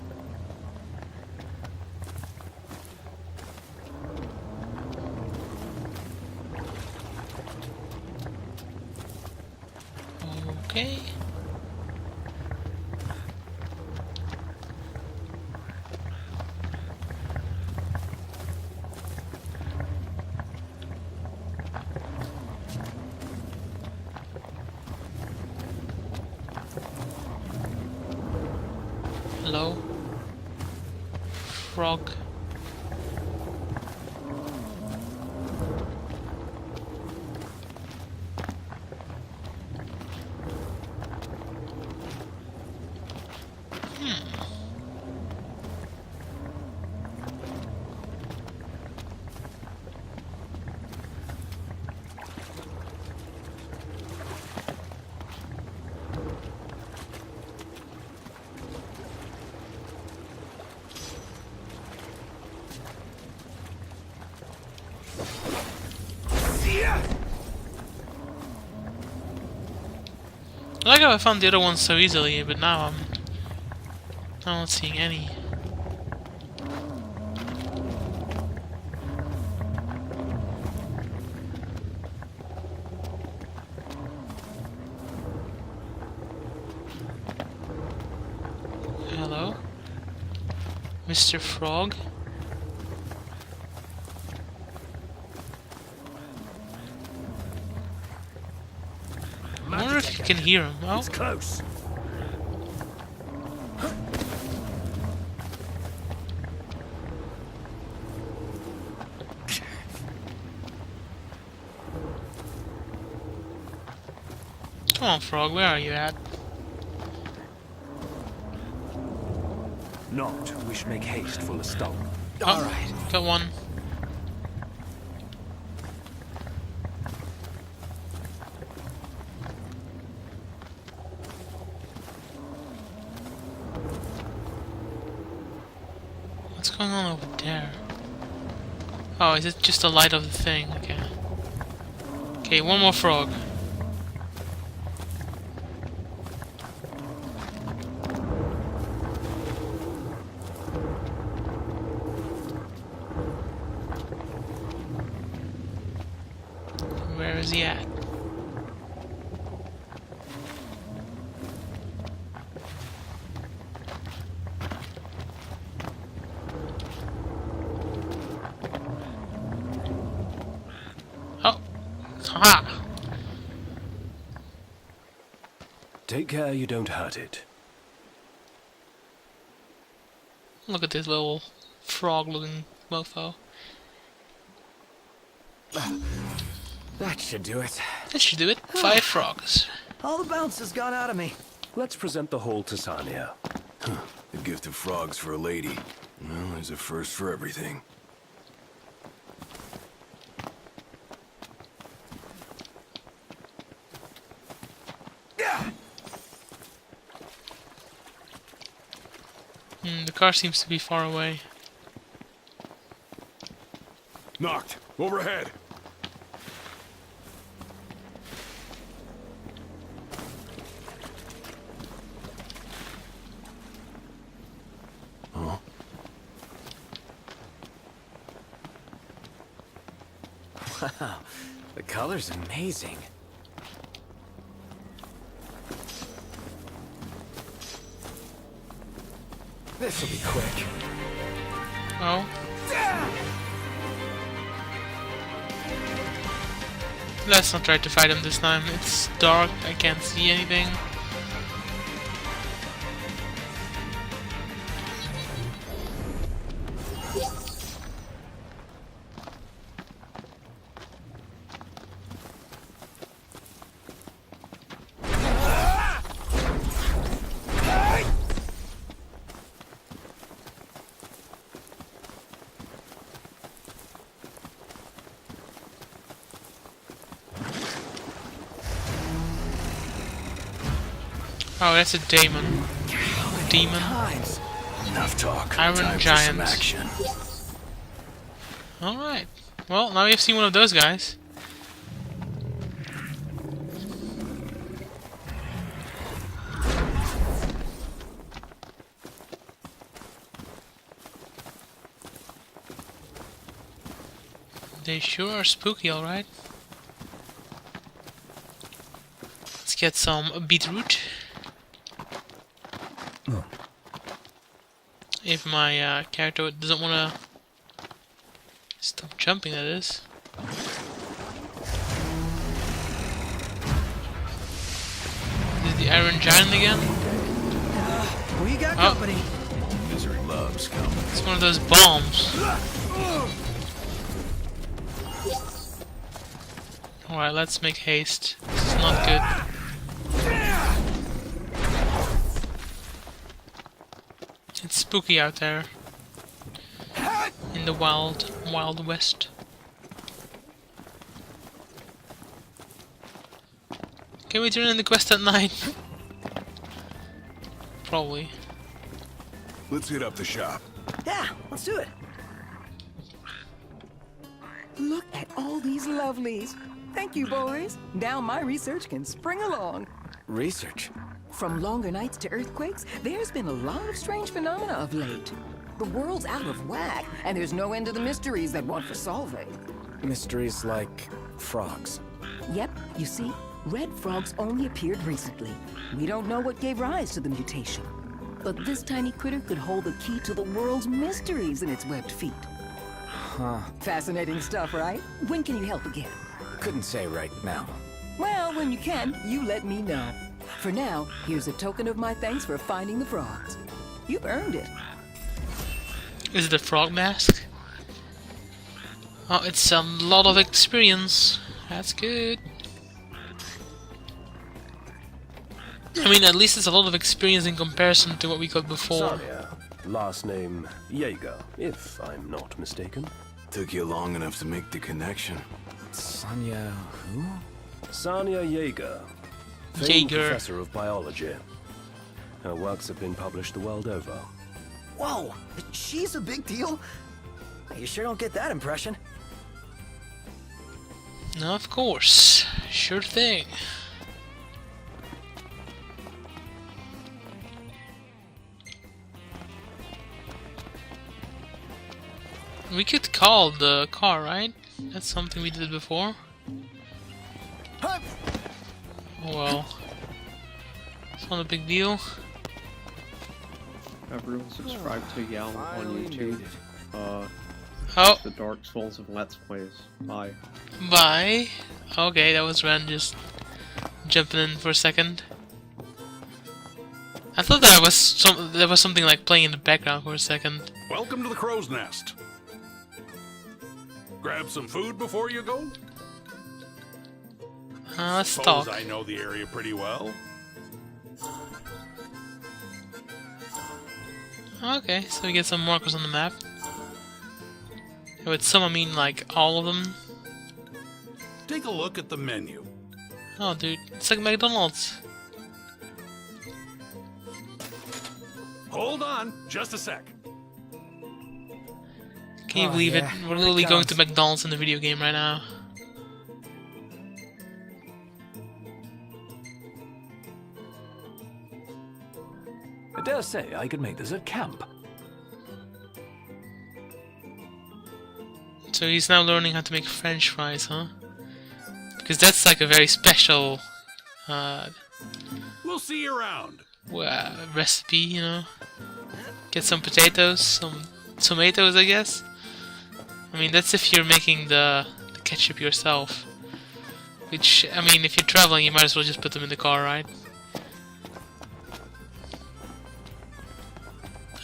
Okay. Hello. frog. I like how I found the other ones so easily, but now I'm not seeing any. Hello? Mr. Frog? I wonder if you can hear him. Oh. It's close. Come on, Frog, where are you at? Not. We should make haste for Lestat. All right, got one. What's going on over there? Oh, is it just the light of the thing? Okay. Okay, one more frog. Where is he at? Oh! Ha! Take care you don't hurt it. Look at this little frog-looking mofo. That should do it. That should do it. 5 frogs. All the bounce has gone out of me. Let's present the whole to Sanya. The gift of frogs for a lady. Well, there's a first for everything. The car seems to be far away. Knocked. Overhead. Huh? Wow, the color's amazing. This'll be quick. Oh. Let's not try to fight him this time. It's dark, I can't see anything. Oh, that's a demon. Demon. Enough talk. Iron Time giant. for some action. Alright. Well, now we have seen one of those guys. They sure are spooky, alright. Let's get some beetroot. If my character doesn't want to stop jumping, that is. Is it the Iron Giant again? We got company. wizard loves coming. It's one of those bombs. Alright, let's make haste. This is not good. It's spooky out there. In the wild, wild west. Can we turn in the quest at night? Probably. Let's hit up the shop. Yeah, let's do it. Look at all these lovelies. Thank you, boys. Now my research can spring along. Research? From longer nights to earthquakes, there's been a lot of strange phenomena of late. The world's out of whack, and there's no end to the mysteries that want for solving. Mysteries like frogs. Yep, you see, red frogs only appeared recently. We don't know what gave rise to the mutation. But this tiny critter could hold the key to the world's mysteries in its webbed feet. Huh. Fascinating stuff, right? When can you help again? Couldn't say right now. Well, when you can, you let me know. For now, here's a token of my thanks for finding the frogs. You've earned it. Is it a frog mask? Oh, it's a lot of experience. That's good. I mean, at least it's a lot of experience in comparison to what we got before. Sonia, last name Jaeger, if I'm not mistaken. Took you long enough to make the connection. Sonia who? Sonia Jaeger, famed Jaeger. professor of biology. Her works have been published the world over. Whoa, she's a big deal? You sure don't get that impression. No, of course. Sure thing. We could call the car, right? That's something we did before. Oh well. It's not a big deal. Everyone subscribe to Yal on YouTube. Oh. The Dark Souls of Let's Plays. Bye. Bye. Okay, that was Ren just jumping in for a second. I thought there was something like playing in the background for a second. Welcome to the Crow's Nest. Grab some food before you go? Let's Suppose talk. I know the area pretty well. Okay, so we get some markers on the map. With some, I mean like all of them. Take a look at the menu. Oh, dude, it's like McDonald's. Hold on, just a sec. Can you Oh, believe yeah. it? We're Here it literally going comes. to McDonald's in the video game right now. I dare say I could make this a camp. So he's now learning how to make French fries, huh? Because that's like a very special We'll see you around. recipe, you know? Get some potatoes, some tomatoes, I guess? I mean, that's if you're making the ketchup yourself. Which, I mean, if you're traveling, you might as well just put them in the car, right?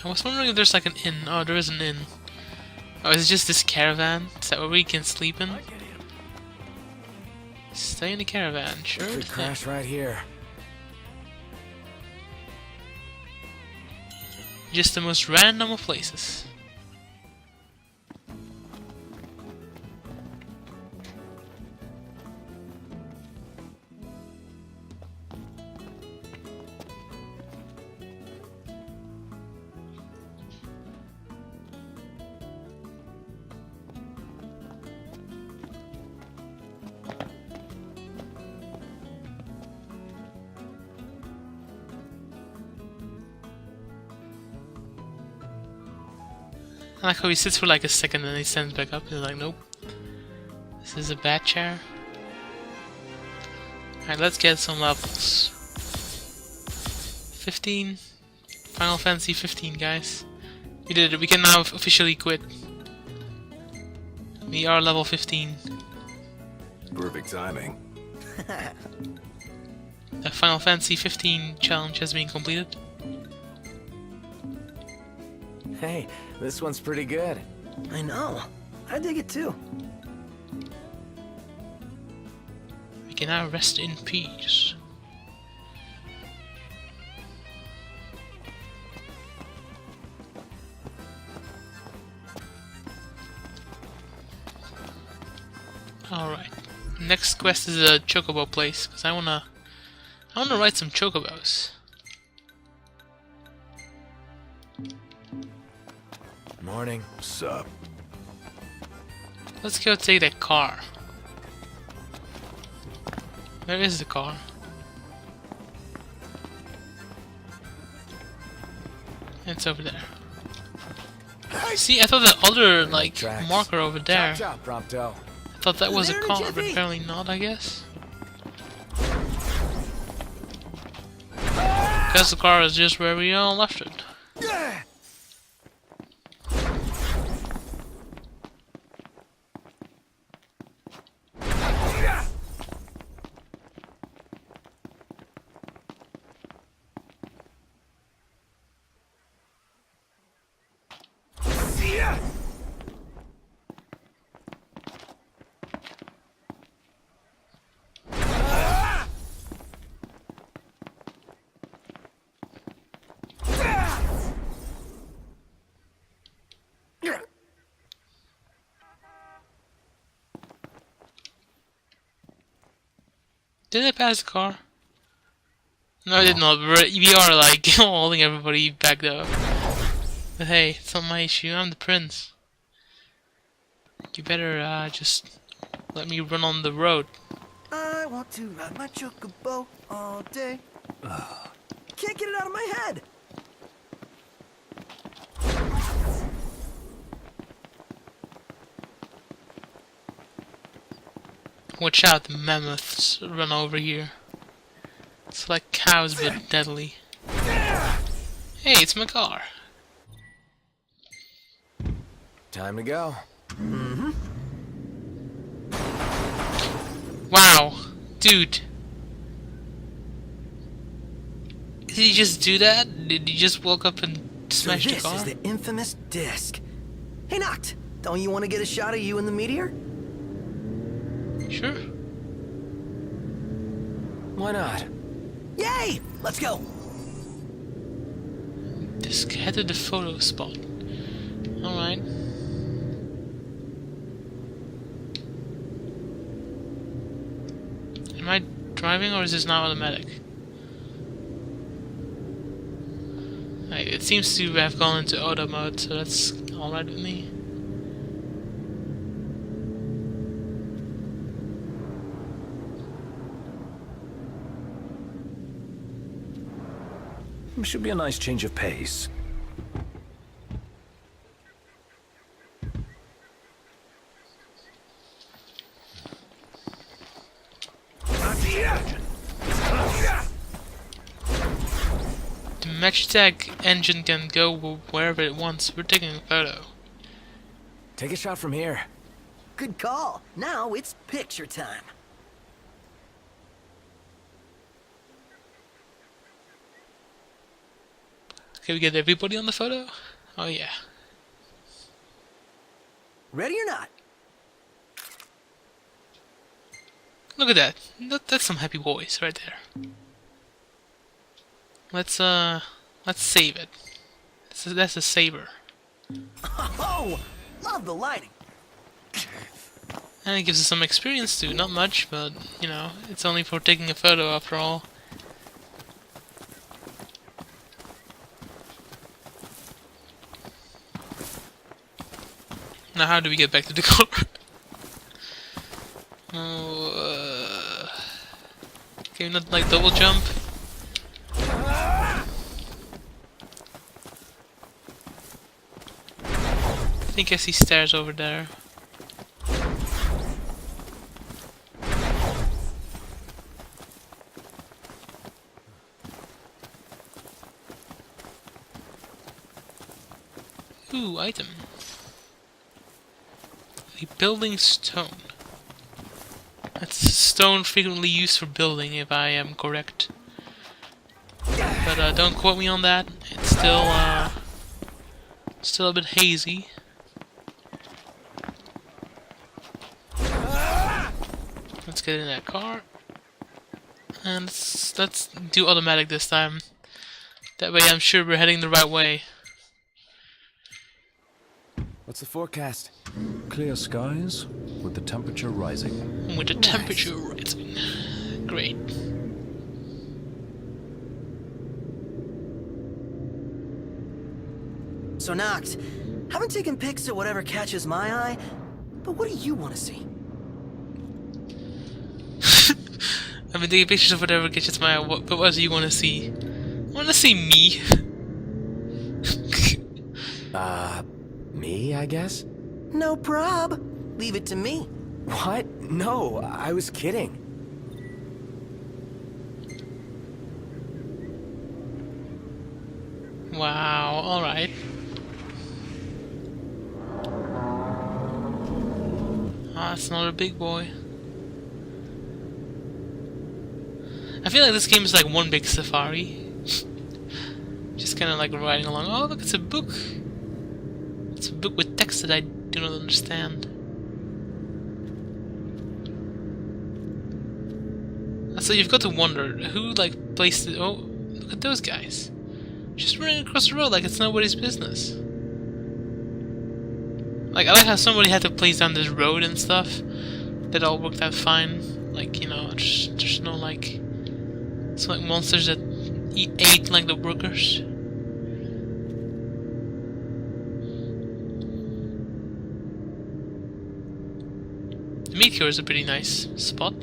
I was wondering if there's like an inn. Oh, there is an inn. Oh, is it just this caravan? Is that where we can sleep in? Stay in the caravan, sure. Could thing. crash right here. Just the most random of places. I like how he sits for like a second and then he stands back up and he's like, nope. This is a bad chair. Alright, let's get some levels. 15. Final Fantasy 15, guys. We did it. We can now officially quit. We are level 15. Perfect timing. The Final Fantasy 15 challenge has been completed. Hey, this one's pretty good. I know. I dig it too. We can now rest in peace. Alright. Next quest is a chocobo place, because I wanna ride some chocobos. Morning. Sup? Let's go take that car. Where is the car? It's over there. See, I thought the other like marker over there. Chop, chop, Prompto. I thought that was a car, but apparently not, I guess. Because the car is just where we left it. Did I pass the car? No, I did not. We are like holding everybody back though. But hey, it's not my issue. I'm the prince. You better just let me run on the road. I want to ride my chocobo all day. Can't get it out of my head. Watch out, the mammoths run over here. It's like cows but deadly. Hey, it's my car. Time to go. Wow, dude. Did he just do that? Did he just walk up and smash the car? This is the infamous disc. Hey, Noct, don't you want to get a shot of you in the meteor? Sure. Why not? Yay! Let's go. Just head to the photo spot. Alright. Am I driving or is this not automatic? Right, it seems to have gone into auto mode, so that's alright with me. Should be a nice change of pace. The Magitech engine can go wherever it wants. We're taking a photo. Take a shot from here. Good call. Now it's picture time. Can we get everybody on the photo? Oh yeah. Ready or not? Look at that. That's some happy boys right there. Let's save it. That's a saver. Oh, love the lighting. And it gives us some experience too. Not much, but you know, it's only for taking a photo after all. Now how do we get back to the car? Oh, can we not like double jump? I think I see stairs over there. Ooh, item. A building stone. That's stone frequently used for building, if I am correct. But don't quote me on that. It's Still a bit hazy. Let's get in that car. And let's do automatic this time. That way I'm sure we're heading the right way. What's the forecast? Clear skies, with the temperature rising. With the temperature rising. Great. So Noct, haven't taken pics of whatever catches my eye, but what do you want to see? I've been taking pictures of whatever catches my eye, but what do you want to see? I want to see me. Me, I guess? No prob. Leave it to me. What? No, I was kidding. Wow, alright. Ah, it's another big boy. I feel like this game is like one big safari. Just kind of like riding along. Oh, look, it's a book. It's a book with text that I do not understand. So you've got to wonder who like placed it. Oh, look at those guys. Just running across the road like it's nobody's business. Like, I like how somebody had to place down this road and stuff. That all worked out fine. Like, you know, there's no like... It's like monsters that ate like the workers. The meteor is a pretty nice spot.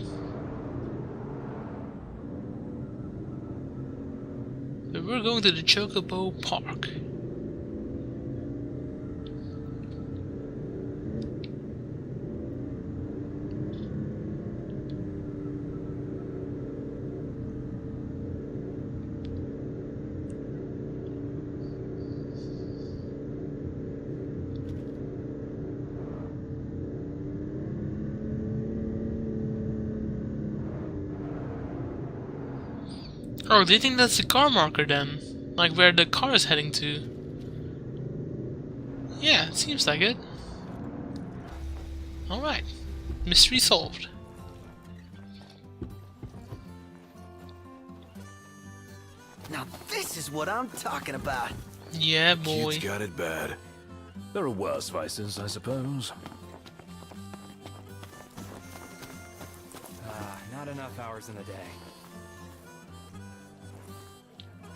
But we're going to the Chocobo Park. Oh, do you think that's the car marker then? Like where the car is heading to? Yeah, it seems like it. Alright. Mystery solved. Now this is what I'm talking about. Yeah, boy. Kid's got it bad. There are worse vices, I suppose. Not enough hours in the day.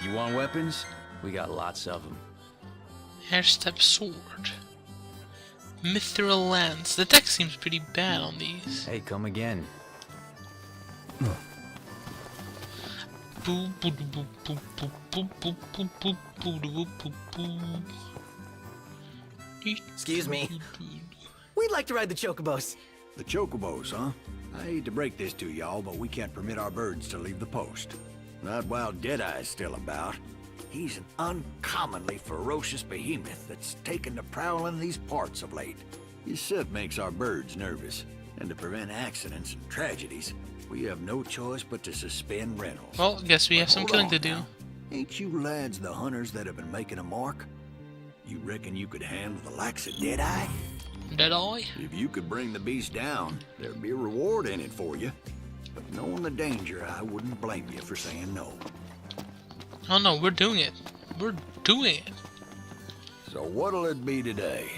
You want weapons? We got lots of them. Hairstep sword. Mithril lance. The text seems pretty bad on these. Hey, come again. Excuse me. We'd like to ride the chocobos. The chocobos, huh? I hate to break this to y'all, but we can't permit our birds to leave the post. Not while Deadeye's still about. He's an uncommonly ferocious behemoth that's taken to prowling these parts of late. His scent makes our birds nervous, and to prevent accidents and tragedies, we have no choice but to suspend rentals. Well, guess we have some killing to do. Now. Ain't you lads the hunters that have been making a mark? You reckon you could handle the likes of Deadeye? Deadeye? If you could bring the beast down, there'd be a reward in it for you. But knowing the danger, I wouldn't blame you for saying no. Oh no, we're doing it. We're doing it. So what'll it be today?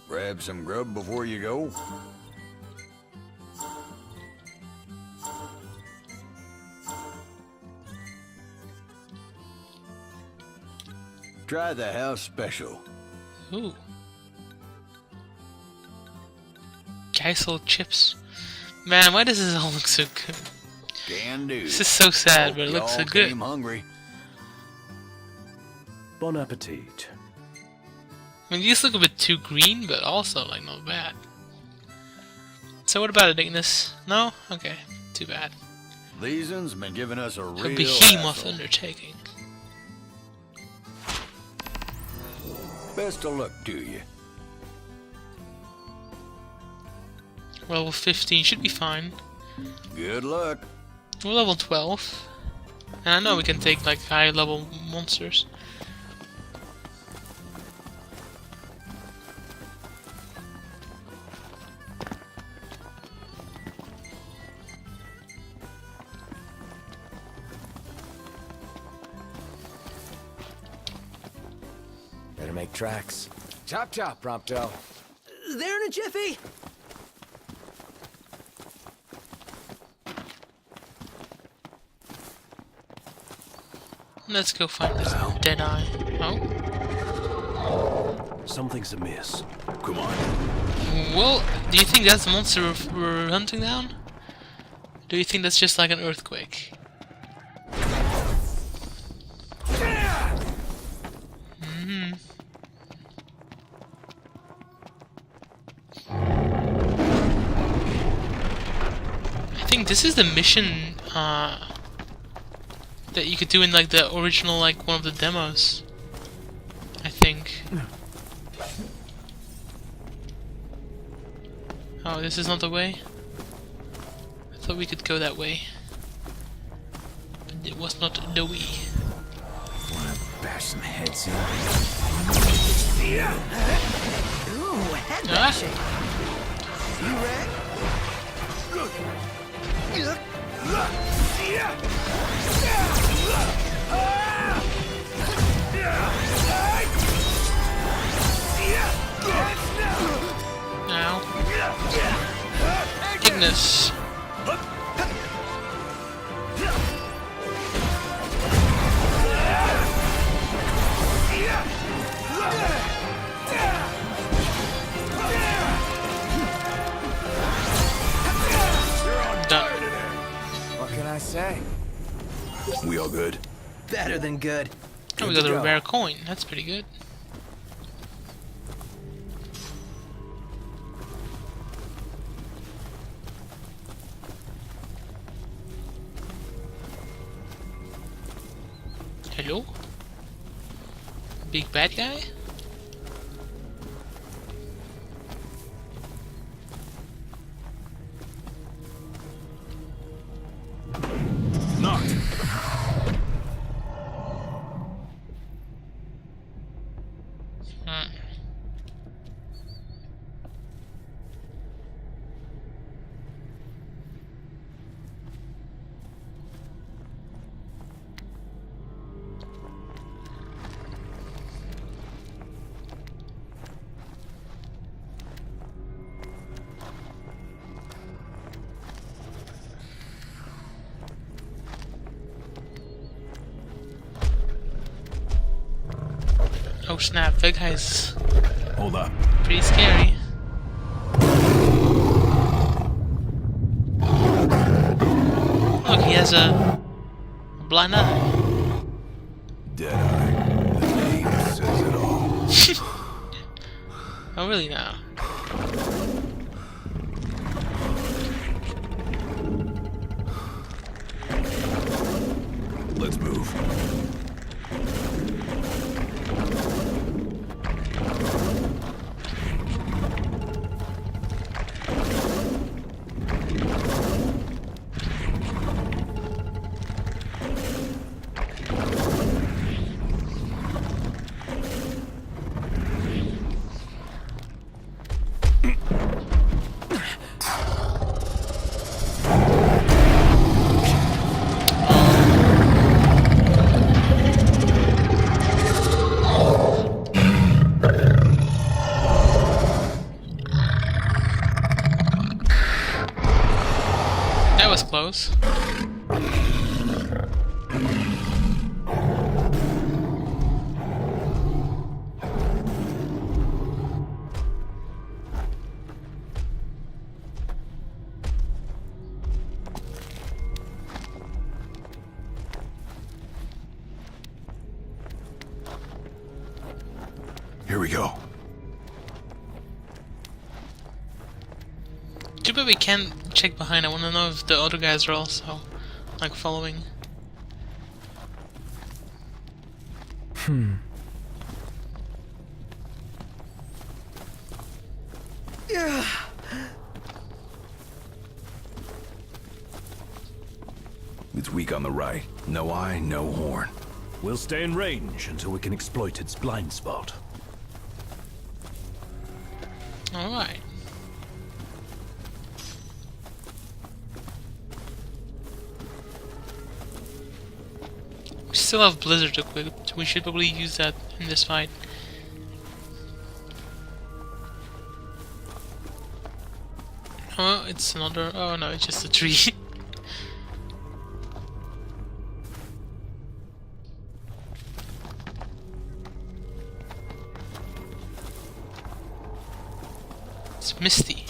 Grab some grub before you go? Try the house special. Ooh. Geisel chips. Man, why does this all look so good? Can do. This is so sad, but it looks so good. Hungry. Bon appetit. I mean, these look a bit too green, but also, like, not bad. So what about it, Ignis? No? Okay. Too bad. These one's been giving us a real behemoth hassle. undertaking. Best of luck to you. Level 15 should be fine. Good luck. We're level 12. And I know we can take, like, high level monsters. Better make tracks. Chop chop, Prompto. There in a jiffy! Let's go find this dead eye. Oh? Something's amiss. Come on. Well, do you think that's the monster we're hunting down? Do you think that's just like an earthquake? Mm-hmm. I think this is the mission that you could do in like the original, like one of the demos. I think. Oh, this is not the way? I thought we could go that way. But it was not the way. Wanna bash some heads in? Ooh, head Ah. bashing. You ready? Ow. Ignis. Done. What can I say? We all good? Better than good. Oh, we got a rare coin. That's pretty good. Hello? Big bad guy? Knocked. Oh snap, that guy's Hold up. pretty scary. Look, he has a blind eye. Deadeye. The name says it all. Oh really now? Let's move. That was close. Here we go. Too bad we can't check behind. I want to know if the other guys are also like following. Yeah. It's weak on the right. No eye, no horn. We'll stay in range until we can exploit its blind spot. Alright. We still have Blizzard equipped. We should probably use that in this fight. Oh, it's another... Oh no, it's just a tree. It's misty.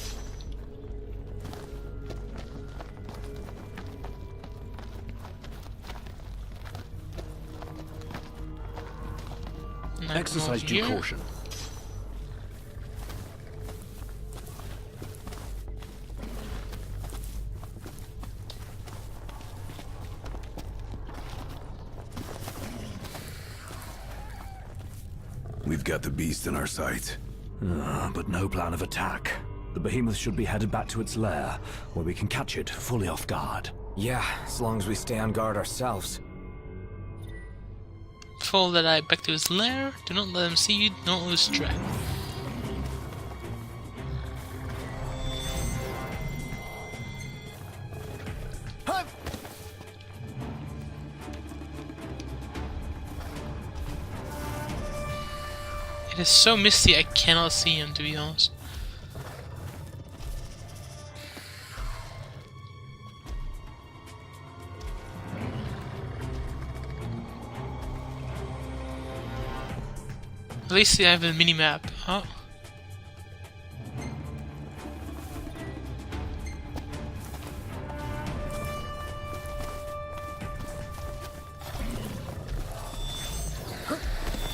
Exercise due caution. We've got the beast in our sights. But no plan of attack. The behemoth should be headed back to its lair, where we can catch it fully off guard. Yeah, as long as we stay on guard ourselves. Follow that eye back to his lair. Do not let him see you. Don't lose track. It is so misty I cannot see him, to be honest. At least I have a mini map. Oh.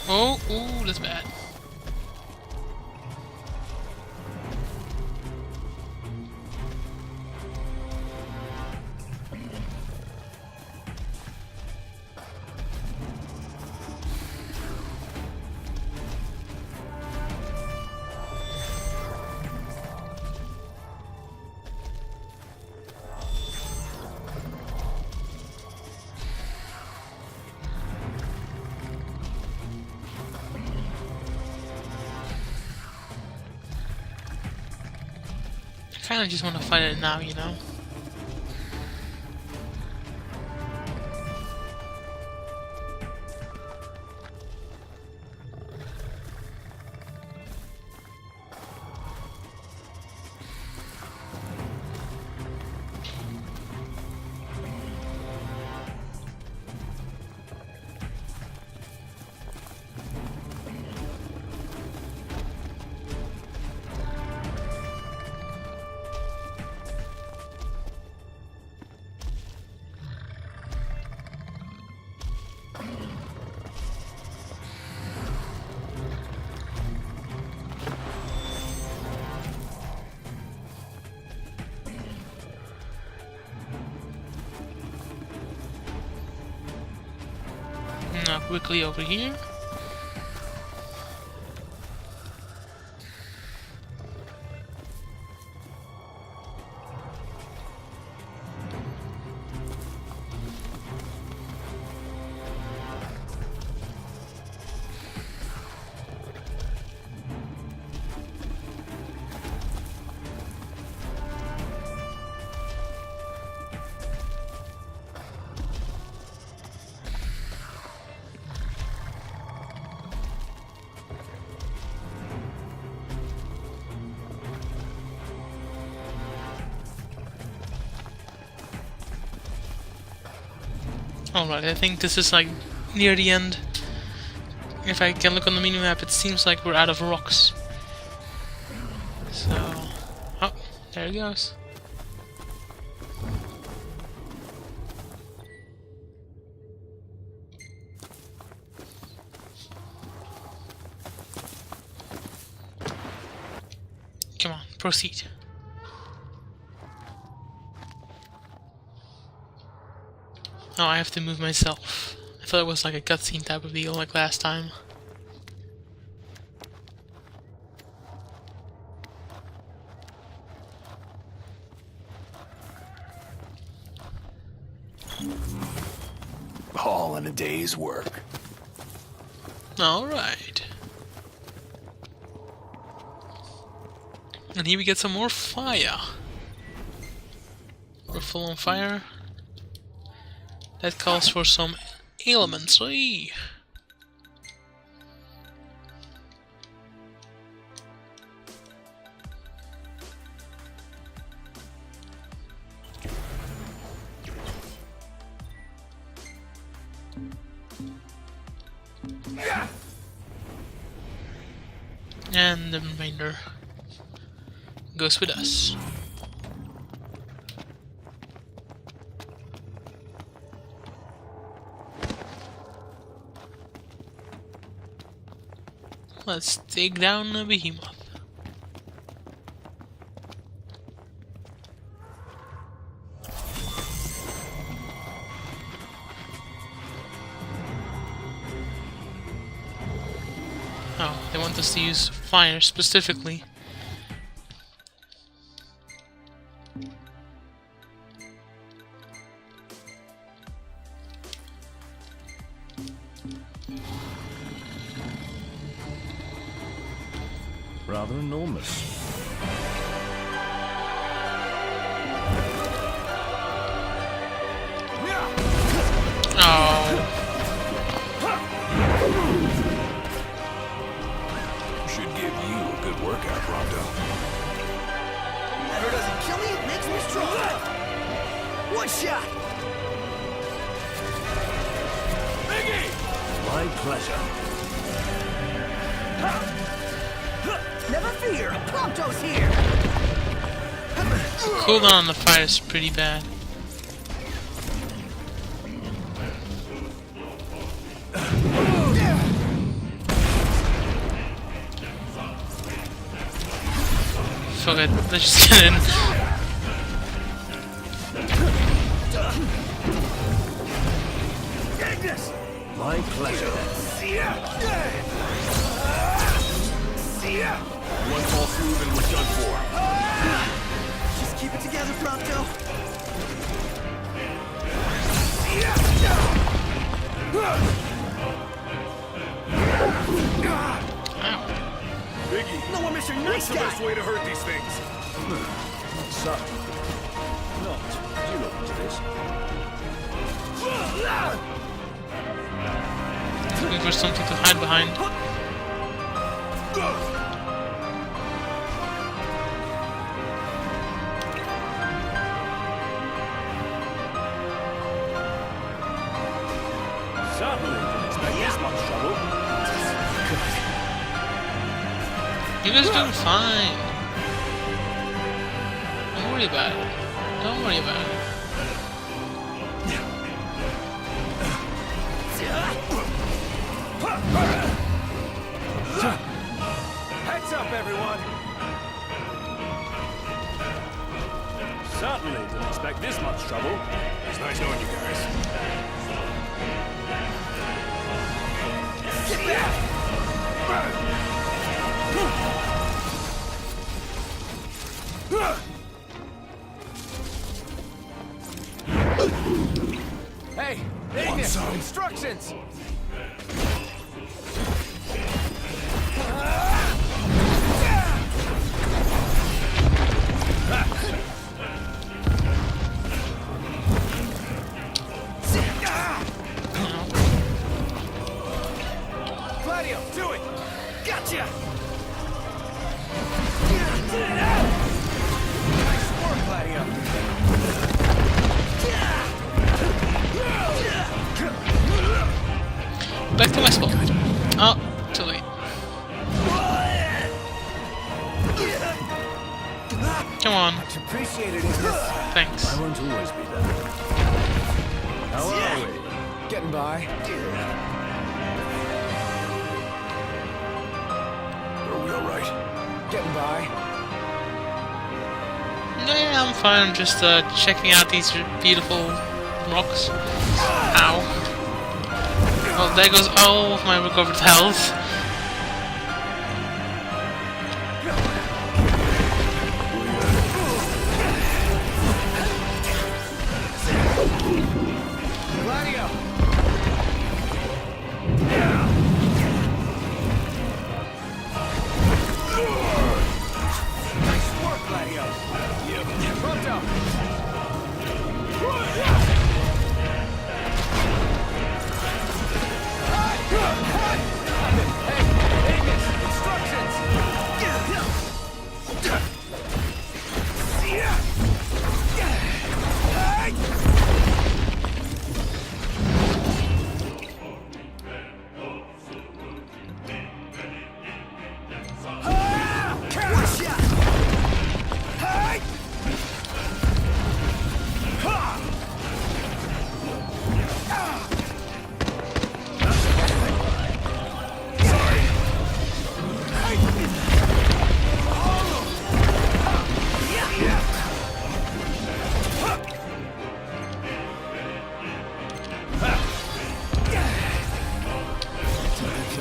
Oh, ooh, that's bad. I kinda just want to fight it now, you know? Now quickly over here. Alright, I think this is like near the end. If I can look on the minimap, it seems like we're out of rocks. So... oh, there it goes. Come on, proceed. Oh, I have to move myself. I thought it was like a cutscene type of deal like last time. All in a day's work. Alright. And here we get some more fire. We're full on fire. That calls for some elements. Hey. And the remainder goes with us. Let's take down the behemoth. Oh, they want us to use fire specifically. Rather enormous. Oh. Should give you a good workout, Rondo. Matter doesn't kill me, it makes me stronger. One shot. My pleasure. Never fear, Prompto's here. Cooldown on the fire is pretty bad. Fuck it, let's just get in. My pleasure. One false move and we're done for. Just keep it together, Prompto. Biggie, No more Mr. what's Nice the Guy. best way to hurt these things? So, not. You look into this. Looking for something to hide behind. Certainly didn't expect this much trouble. You guys are doing fine. Don't worry about it. Don't worry about it. Heads up, everyone! Certainly didn't expect this much trouble. It's nice knowing you guys. Get back! Hey, Ignis, instructions! Gladio, do it! Gotcha! Nice work, Gladio. Back to my spot. Oh, too late. Come on. Much appreciated, Ignis. Thanks. I won't always be there. How are we? Getting by. Are we alright? Getting by. Yeah, I'm fine. I'm just checking out these beautiful rocks. Ow. Oh, there goes all of my recovered health. Gladio! Nice work, Gladio. Prompto!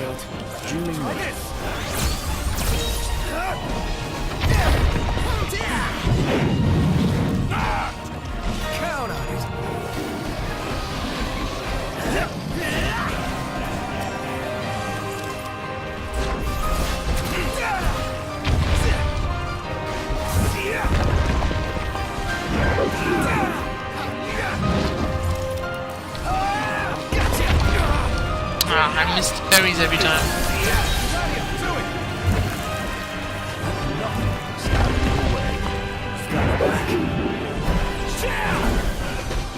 shield. Duly noted. Count on it. Ah, I missed the berries every time.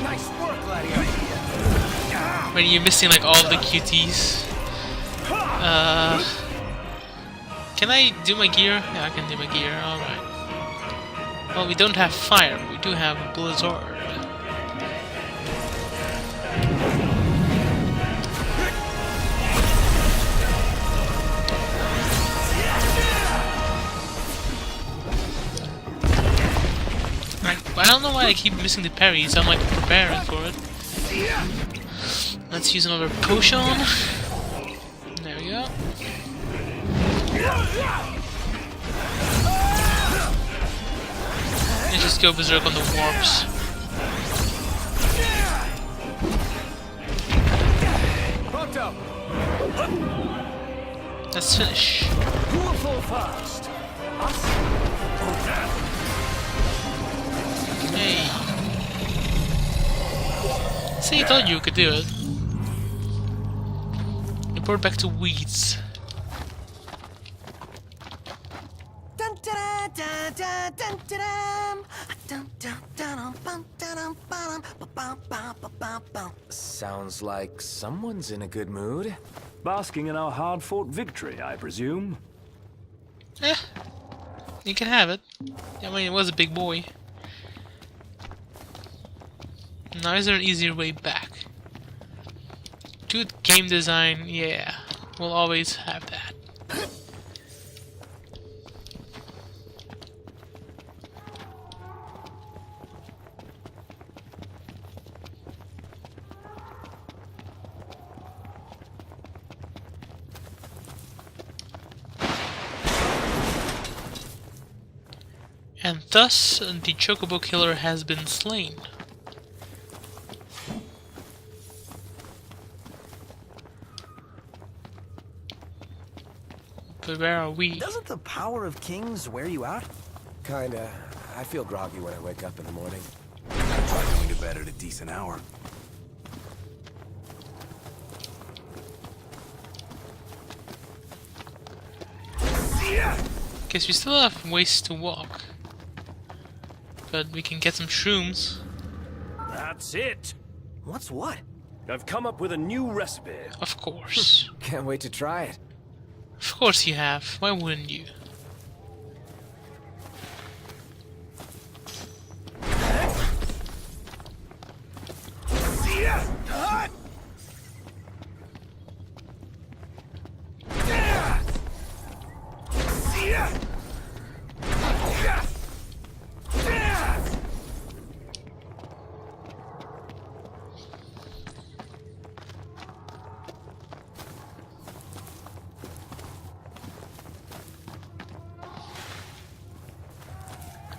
Nice work, Gladio. When you're missing like all the cuties. Can I do my gear? Yeah, I can do my gear. Alright. Well, we don't have fire, but we do have blizzard. I don't know why I keep missing the parries. I'm like preparing for it. Let's use another potion. There we go. And just go berserk on the warps. Let's finish. Who will fall first? Us? Hey. See, I told you could do it. Report back to weeds. Sounds like someone's in a good mood. Basking in our hard-fought victory, I presume. Eh, you can have it. I mean, it was a big boy. Now is there an easier way back? Good game design, yeah. We'll always have that. And thus, the Chocobo Killer has been slain. But where are we? Doesn't the power of kings wear you out? Kinda. I feel groggy when I wake up in the morning. Try going to bed at a decent hour. Guess we still have ways to walk. But we can get some shrooms. That's it. What's what? I've come up with a new recipe. Of course. Can't wait to try it. Of course you have. Why wouldn't you?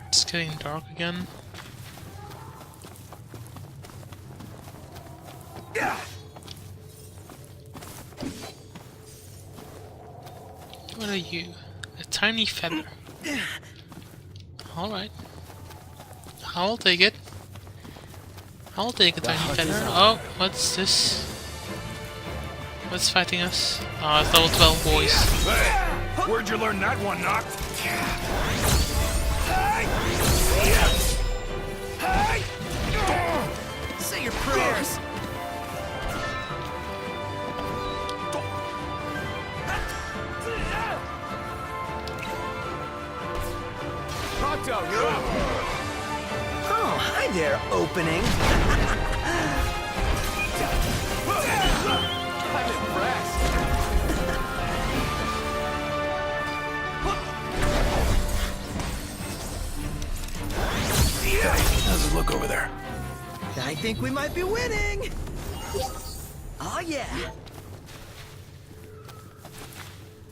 It's getting dark again. What are you? A tiny feather. Alright. I'll take it. I'll take a tiny feather. Oh, what's this? What's fighting us? Oh, it's level 12 boys. Hey! Where'd you learn that one, Noct? Say your prayers. Pronto, you're up. Oh, hi there, opening. I'm impressed. How's it look over there? I think we might be winning. Oh yeah.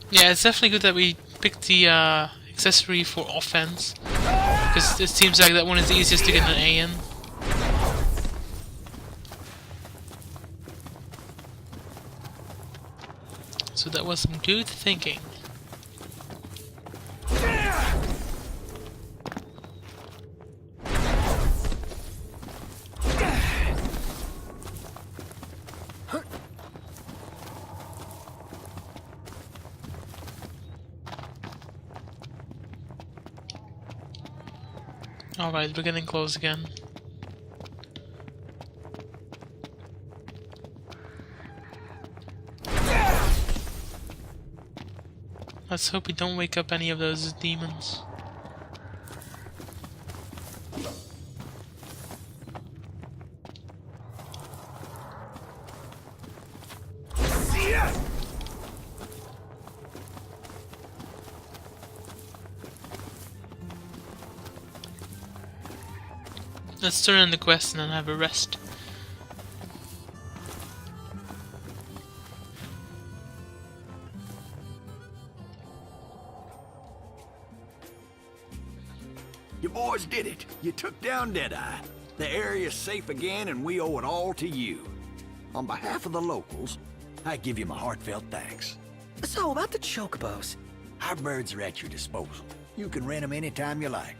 Yeah, it's definitely good that we picked the accessory for offense, because it seems like that one is the easiest to get an A in. So that was some good thinking. Alright, we're getting close again. Let's hope we don't wake up any of those demons. Let's turn in the quest and then have a rest. You boys did it. You took down Deadeye. The area's safe again, and we owe it all to you. On behalf of the locals, I give you my heartfelt thanks. So, about the chocobos. Our birds are at your disposal. You can rent them anytime you like.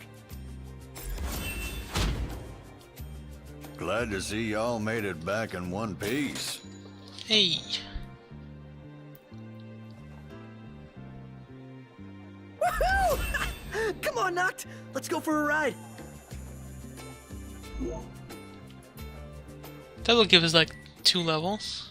Glad to see y'all made it back in one piece. Hey. Woohoo! Come on, Noct. Let's go for a ride. That'll give us like 2 levels.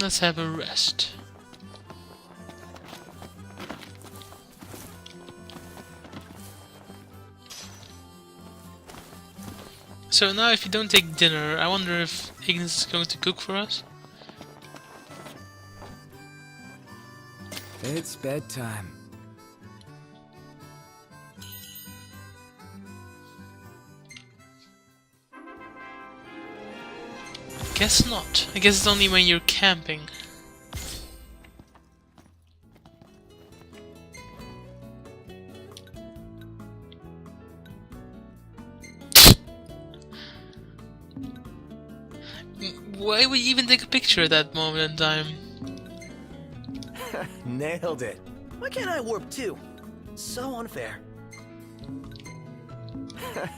Let's have a rest. So now if you don't take dinner, I wonder if Ignis is going to cook for us? It's bedtime. Guess not. I guess it's only when you're camping. Why would you even take a picture at that moment in time? Nailed it. Why can't I warp too? So unfair.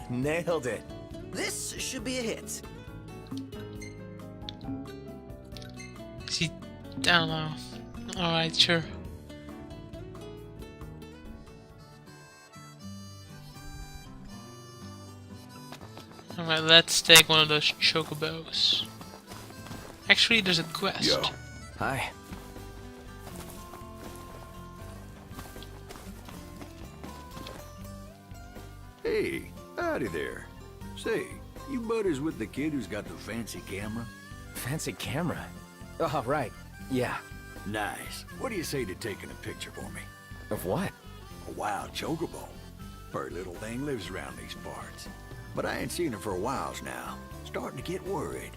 Nailed it. This should be a hit. See, I don't know. Alright, sure. Alright, let's take one of those chocobos. Actually, there's a quest. Yo. Hi. Hey, howdy there. Say, you buddies with the kid who's got the fancy camera? Fancy camera? Oh, right. Yeah. Nice. What do you say to taking a picture for me? Of what? A wild chocobo. Her little thing lives around these parts. But I ain't seen her for a while now. Starting to get worried.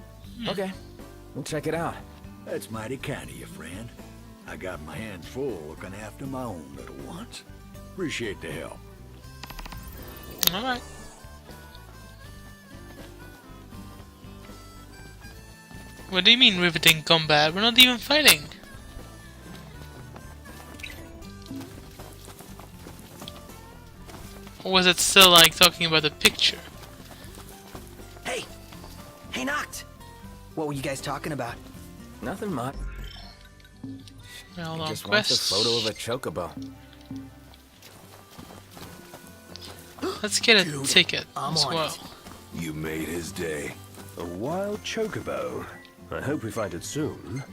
Okay. We'll check it out. That's mighty kind of you, friend. I got my hands full looking after my own little ones. Appreciate the help. Alright. What do you mean riveting combat? We're not even fighting. Or was it still like talking about the picture? Hey! Hey, Noct! What were you guys talking about? Nothing much. Well, I just want a photo of a chocobo. Let's get a ticket as well. You made his day. A wild chocobo. I hope we find it soon.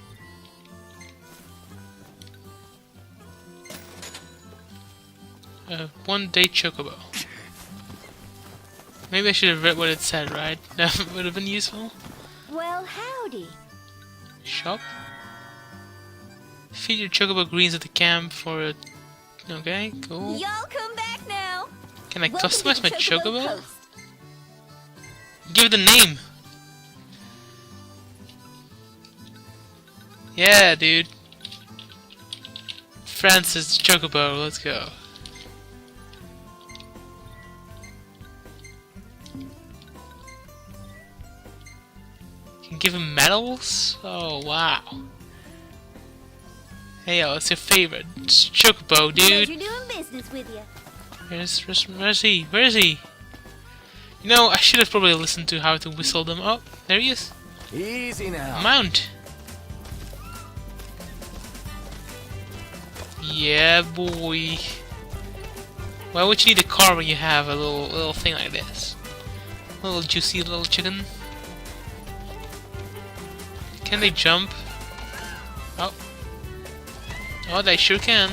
One-day chocobo. Maybe I should have read what it said, right? That would have been useful. Well, howdy. Shop? Feed your chocobo greens at the camp for a... Okay, cool. Y'all come back now. Can I Welcome to customize the my chocobo? Post. Give it a name! Yeah, dude. Francis Chocobo, let's go. Can give him medals? Oh, wow. Hey, yo, it's your favorite. It's Chocobo, dude. Pleasure doing business with you. Where's he? Where is he? You know, I should have probably listened to how to whistle them. Oh, there he is. Easy now. Mount. Yeah, boy. Why would you need a car when you have a little thing like this? A little juicy little chicken. Can they jump? Oh. Oh, they sure can.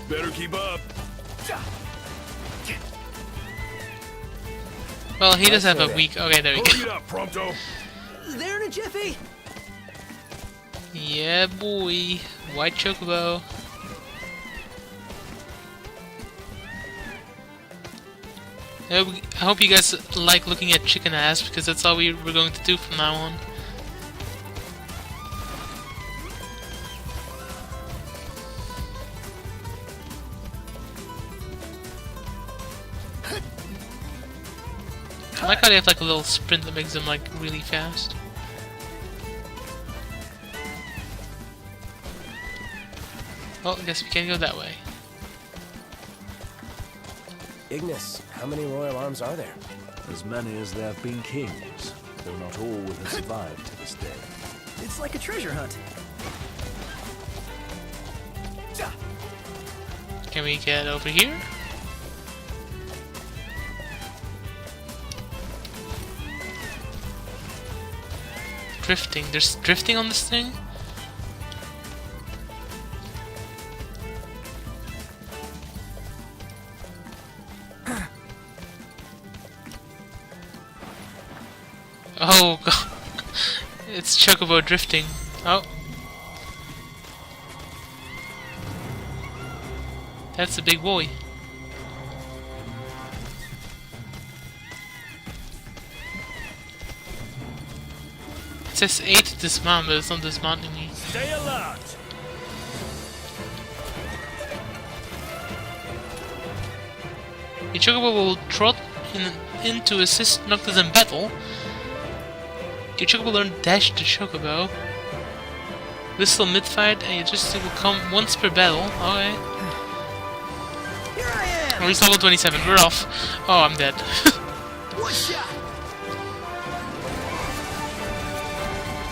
Better keep up. Well, he does have a weak... Okay, there we Hurry go. it up, Prompto. There in a jiffy. Yeah, boy. White chocobo. I hope you guys like looking at chicken ass, because that's all we're going to do from now on. I like how they have like a little sprint that makes them like really fast. Well, I guess we can't go that way. Ignis, how many royal arms are there? As many as there have been kings, though not all will have survived to this day. It's like a treasure hunt. Can we get over here? Drifting. There's drifting on this thing? Oh god. It's chocobo drifting. Oh. That's a big boy. It says 8 to dismount, but it's not dismounting me. Stay alert. The chocobo will trot in to assist Noctis in battle. Your chocobo learn dash the chocobo. Whistle mid-fight, and it just will come once per battle. Okay. Here I am. At least level 27. We're off. Oh, I'm dead. One shot.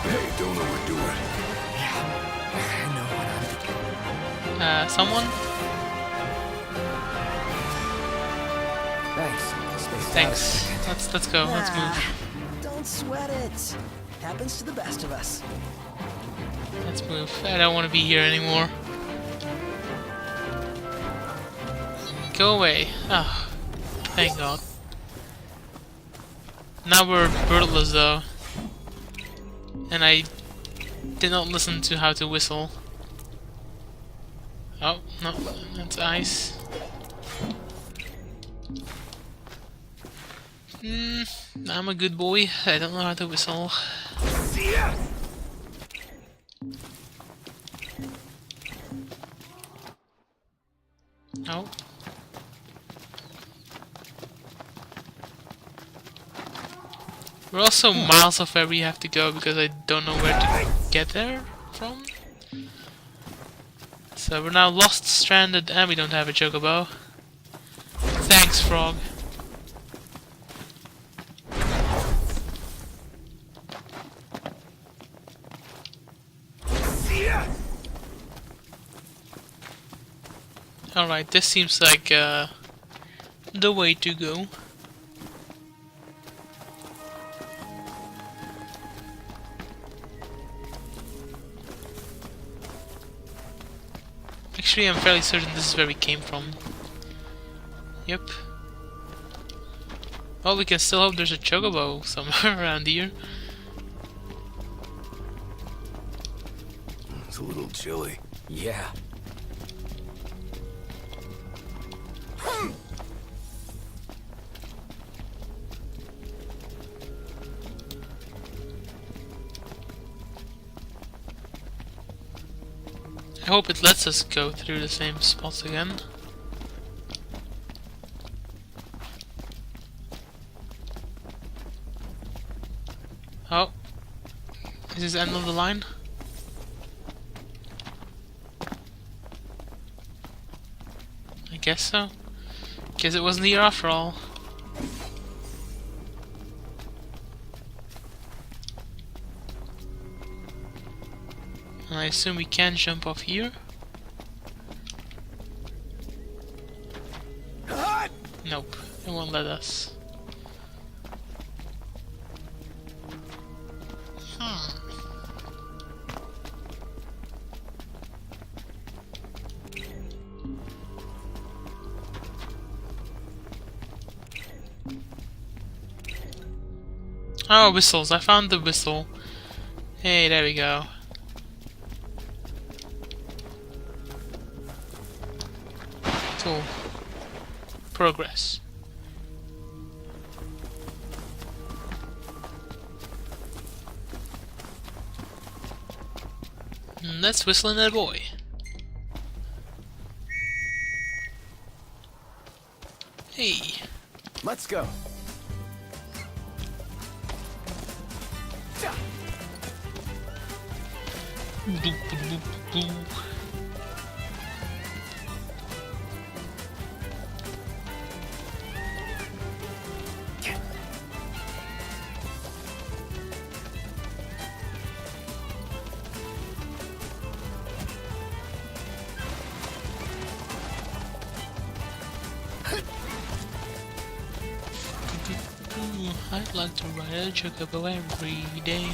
Hey, don't overdo it. I know what I'm doing. Someone? Thanks. Thanks. Let's go. Let's move. Don't sweat it. Happens to the best of us. Let's move. I don't want to be here anymore. Go away. Ah, thank God. Now we're birdless though. And I did not listen to how to whistle. Oh, no, that's ice. I'm a good boy. I don't know how to whistle. Oh. We're also miles off where we have to go because I don't know where to get there from. So we're now lost, stranded, and we don't have a chocobo. Thanks, frog. Alright, this seems like the way to go. Actually, I'm fairly certain this is where we came from. Yep. Well, we can still hope there's a chocobo somewhere around here. It's a little chilly. Yeah. I hope it lets us go through the same spots again. Oh. Is this the end of the line? I guess so. Guess it wasn't here after all. And I assume we can jump off here. Nope, it won't let us. Oh, whistles. I found the whistle. Hey, there we go. Cool. Progress. Let's whistle in that boy. Hey. Let's go. Boop, boop, boop, boop. I'd like to ride a chocobo every day.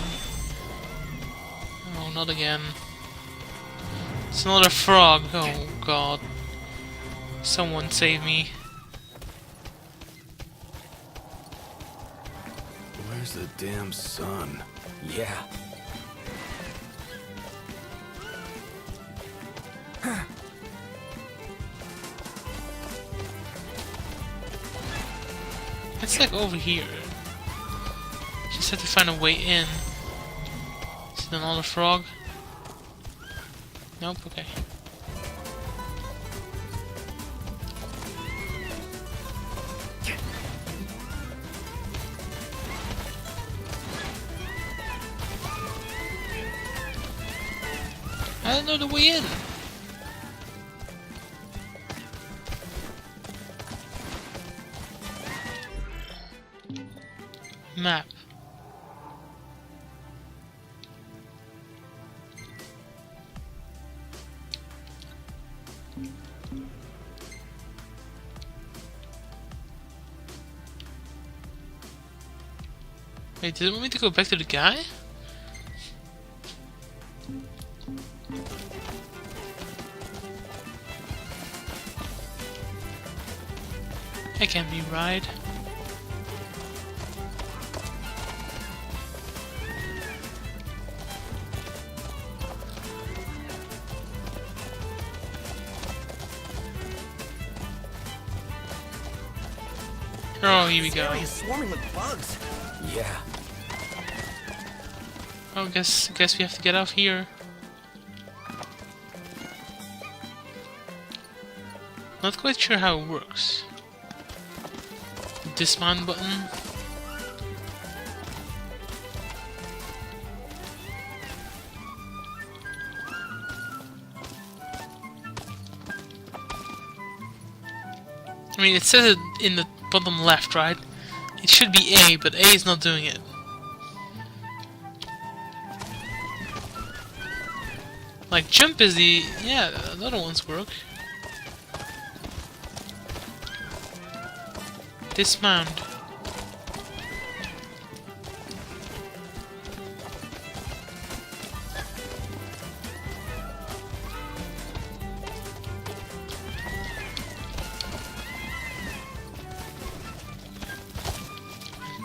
Oh, not again. It's not a frog. Oh god. Someone save me. Where's the damn sun? Yeah. It's like over here. Just have to find a way in. Is it another frog? Nope, okay. I don't know the way in. Map. Wait, did it want me to go back to the guy? That can't be right. Oh, here we go. This area is swarming with bugs. Yeah. Oh, guess we have to get off here. Not quite sure how it works. Dismount button. I mean, it says it in the bottom left, right? It should be A, but A is not doing it. Like, jump is the... yeah, the other ones work. Dismount.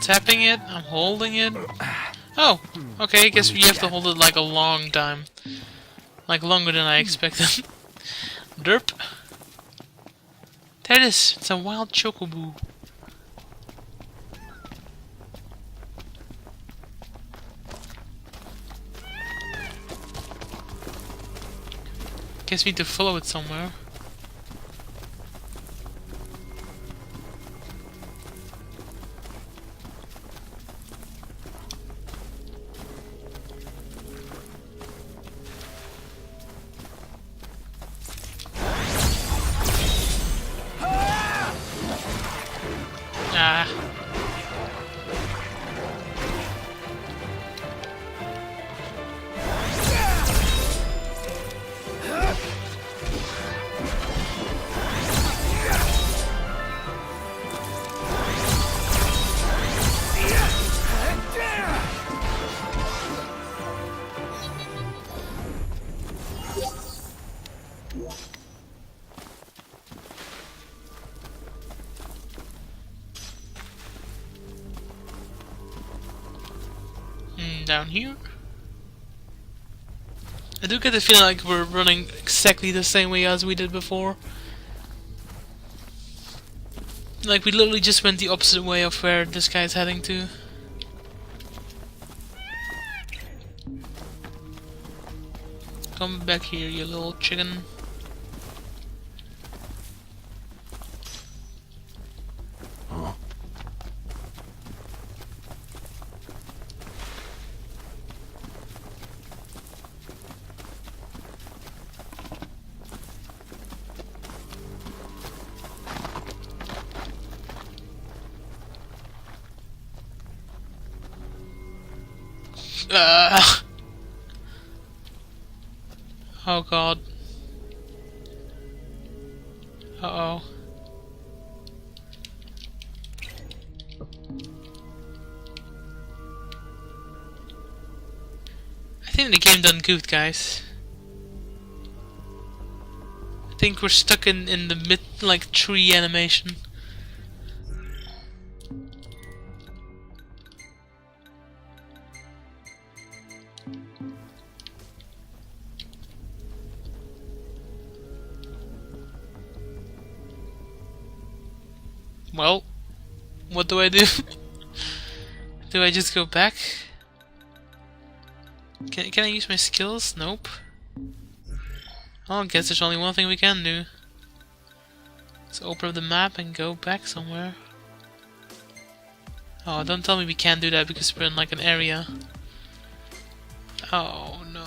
Tapping it, I'm holding it. Oh, okay, I guess we have to hold it like a long time. Like, longer than I expected. Derp. There it is. It's a wild chocobo. Guess we need to follow it somewhere. Ah. Down here. I do get the feeling like we're running exactly the same way as we did before. Like we literally just went the opposite way of where this guy's heading to. Come back here, you little chicken. Oh god. Uh-oh. I think the game done goofed, guys. I think we're stuck in the mid, like, tree animation. Well, what do I do? Do I just go back? Can I use my skills? Nope. Oh, I guess there's only one thing we can do. Let's open up the map and go back somewhere. Oh, don't tell me we can't do that because we're in like an area. Oh no.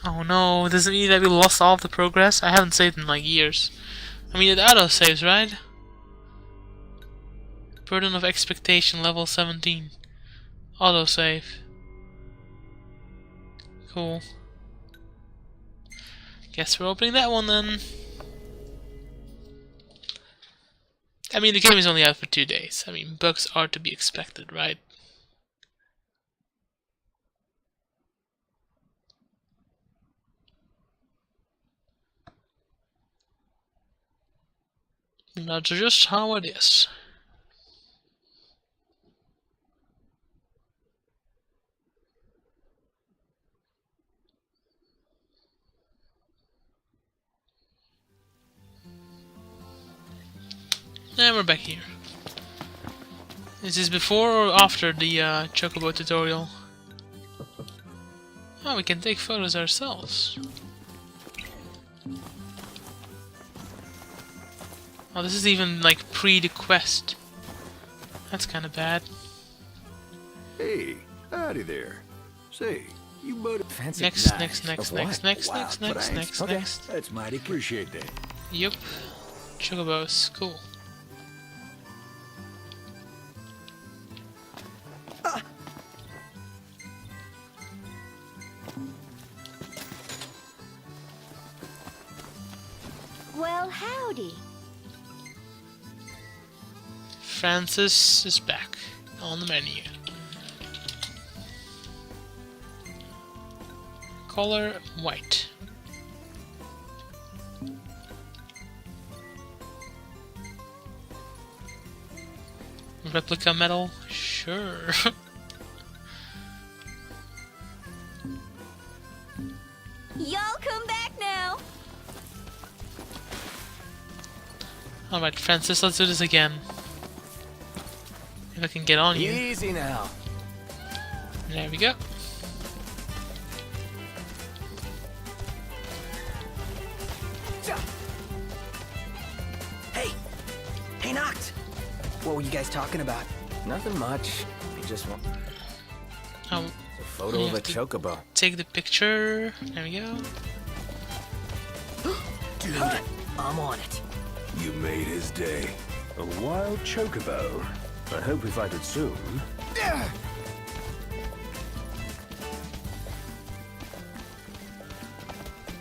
Oh no, does it mean that we lost all of the progress? I haven't saved in like years. I mean, it auto-saves, right? Burden of Expectation, level 17. Auto-save. Cool. Guess we're opening that one then. I mean, the game is only out for 2 days. I mean, bugs are to be expected, right? That's just how it is. And we're back here. Is this before or after the Chocobo tutorial? Oh, we can take photos ourselves. Oh, this is even like pre the quest. That's kind of bad. Hey, howdy there. Say, you buddy. Next, next. That's mighty. Appreciate that. Yep. Chocobos, cool. Well, howdy. Francis is back on the menu. Color white. Replica metal? Sure. Y'all come back now. Alright, Francis, let's do this again. If I can get on you. Easy now. There we go. Hey, Noct! What were you guys talking about? Nothing much. We just want Oh, a photo you of a have to chocobo. take the picture. There we go. Dude, I'm on it. You made his day. A wild chocobo. I hope we find it soon. I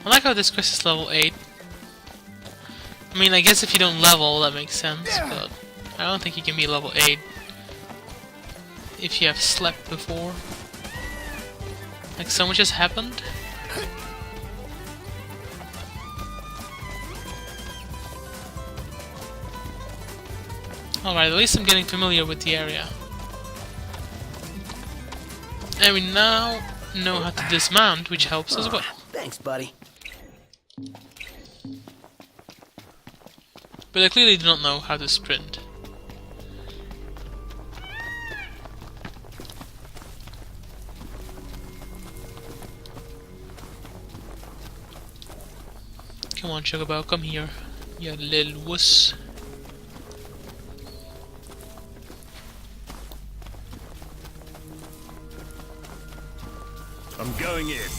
like how this quest is level 8. I mean, I guess if you don't level, that makes sense, but I don't think you can be level 8 if you have slept before. Like, so much has happened. Alright, at least I'm getting familiar with the area. And we now know how to dismount, which helps as well. Thanks, buddy. But I clearly do not know how to sprint. Come on, Chocobo, come here, you little wuss. I'm going in.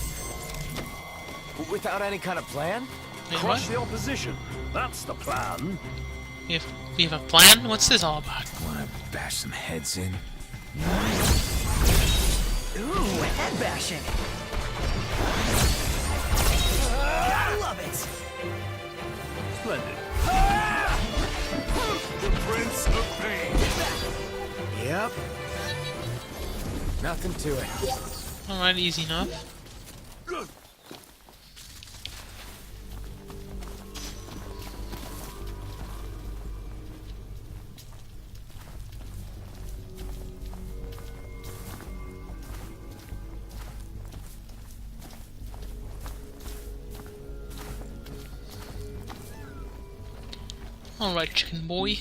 Without any kind of plan? Wait, Crush what? the opposition. That's the plan. We have a plan? What's this all about? Wanna bash some heads in? Ooh, head bashing. Gotta love it. Splendid. The Prince of Pain. Yep. Nothing to it. Alright, easy enough. Alright, chicken boy.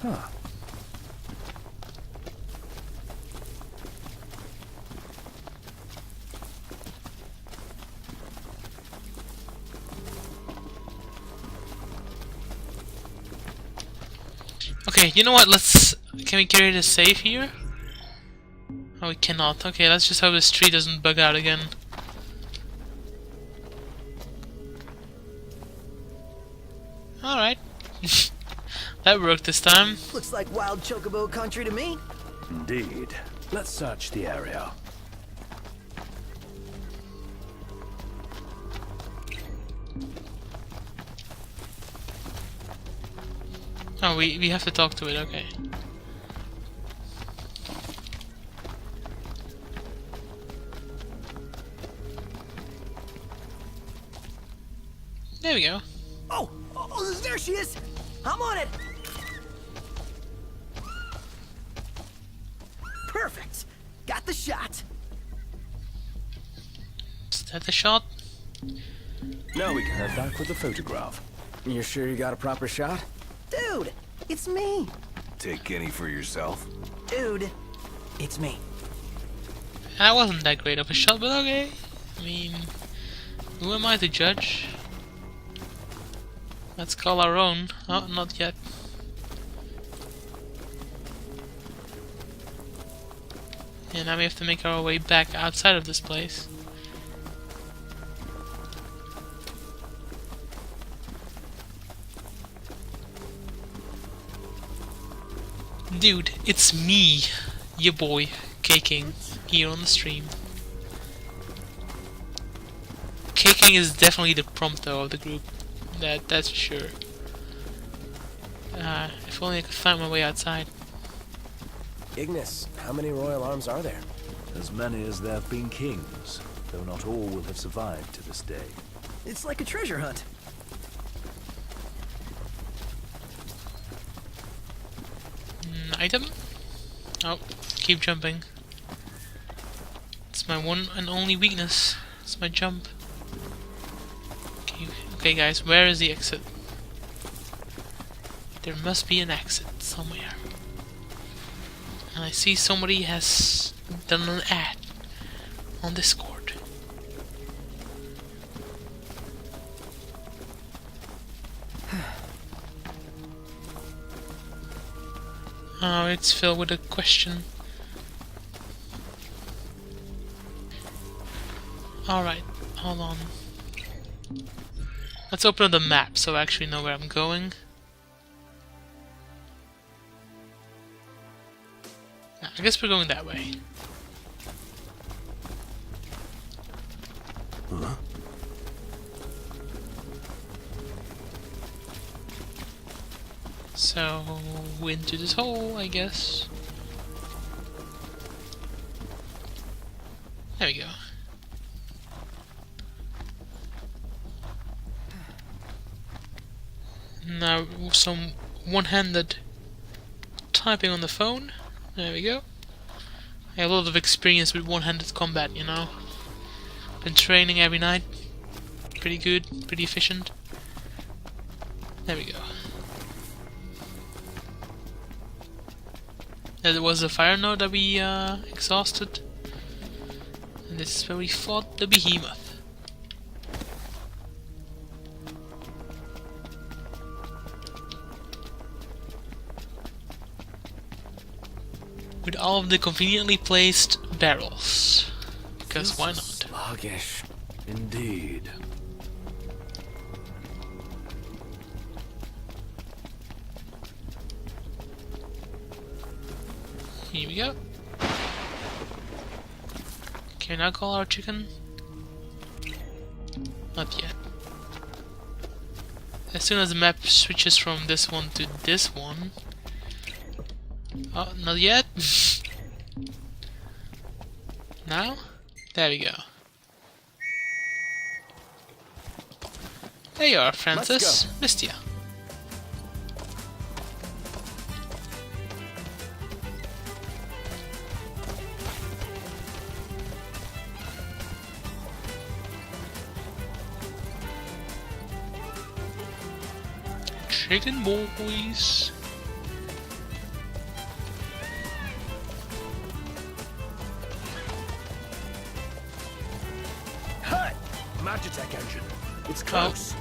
Huh. Okay, you know what? Can we create a save here? Oh, we cannot. Okay, let's just hope this tree doesn't bug out again. Alright. That worked this time. Looks like wild chocobo country to me. Indeed. Let's search the area. Oh, we have to talk to it, okay. There we go. Oh, there she is. I'm on it. Perfect. Got the shot. Is that the shot? Now we can head back with the photograph. You sure you got a proper shot? Dude, it's me. Take any for yourself? Dude, it's me. That wasn't that great of a shot, but okay. I mean, who am I to judge? Let's call our own. Oh, not yet. And now we have to make our way back outside of this place. Dude, it's me, your boy, K-King, here on the stream. K-King is definitely the prompto of the group. That's for sure. If only I could find my way outside. Ignis, how many royal arms are there? As many as there have been kings, though not all will have survived to this day. It's like a treasure hunt. Item? Oh, keep jumping. It's my one and only weakness. It's my jump. Okay guys, where is the exit? There must be an exit somewhere. And I see somebody has done an ad on Discord. Oh, it's filled with a question. Alright, hold on. Let's open up the map so I actually know where I'm going. I guess we're going that way. Huh? So, into this hole, I guess. There we go. Now, some one-handed typing on the phone. There we go. I have a lot of experience with one-handed combat, you know. Been training every night. Pretty good, pretty efficient. There we go. There was a fire node that we exhausted. And this is where we fought the behemoth. With all of the conveniently placed barrels. Because why not? Sluggish, indeed. Here we go. Can we now call our chicken? Not yet. As soon as the map switches from this one to this one. Oh, not yet. Now? There we go. There you are, Francis. Missed ya. Chicken boys. Hey! Magitech engine. It's close.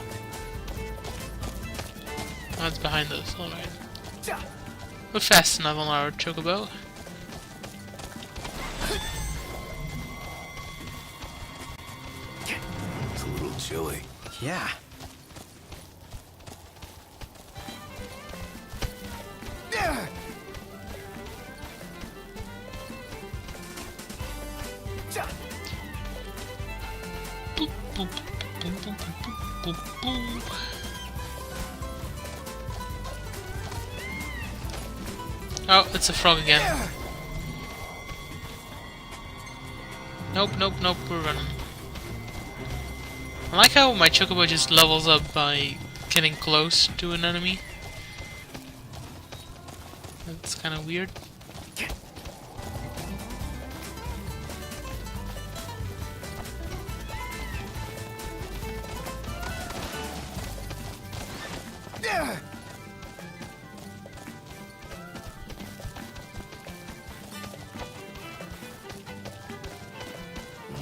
Oh, it's behind us. Alright. We're fast enough on our chocobo. It's a little chilly. Yeah. Oh, it's a frog again. Nope, nope, nope, we're running. I like how my chocobo just levels up by getting close to an enemy. That's kind of weird.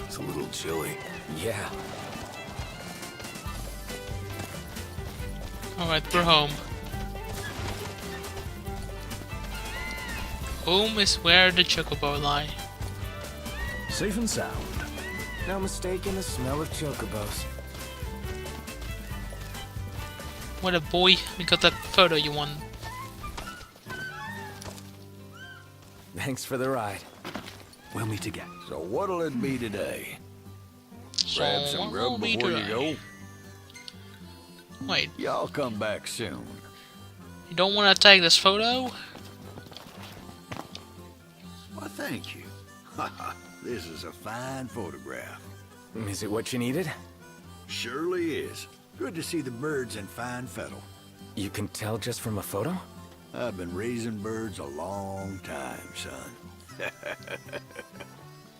It's a little chilly. Yeah. Alright, we're home. Home is where the chocobo lie. Safe and sound. No mistaking the smell of chocobos. What a boy, we got that photo you want. Thanks for the ride. We'll meet again. So what'll it be today? So Grab some grub before you go? Wait. Y'all come back soon. You don't want to take this photo? Why, thank you. Haha, this is a fine photograph. Is it what you needed? Surely is. Good to see the birds in fine fettle. You can tell just from a photo? I've been raising birds a long time, son.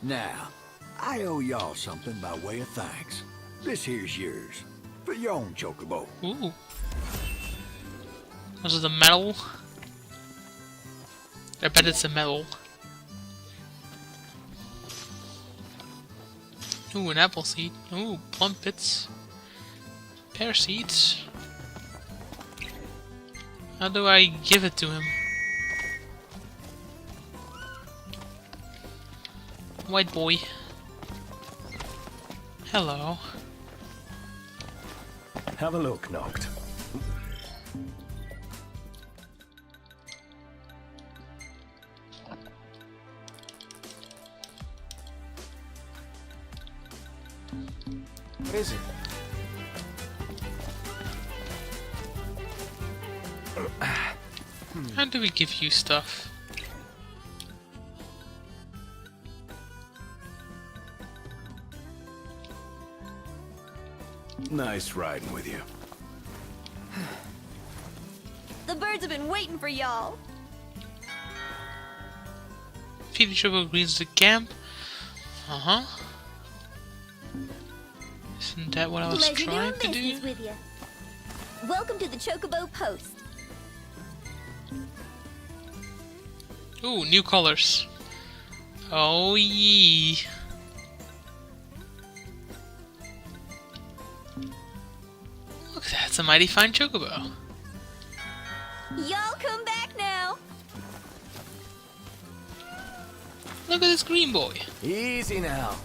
Now, I owe y'all something by way of thanks. This here's yours. For your own chocobo. Ooh. Was it a medal? I bet it's a medal. Ooh, an apple seed. Ooh, plum pits. Pear seeds. How do I give it to him? White boy. Hello. Have a look, Noct. What is it? How do we give you stuff? Nice riding with you. The birds have been waiting for y'all. Feed the chocobo greens to camp. Uh-huh. Isn't that what I was Pleasure trying to doing do? business with you. Welcome to the Chocobo Post. Ooh, new colors. Oh yee. Look, that's a mighty fine chocobo. Y'all come back now. Look at this green boy. Easy now.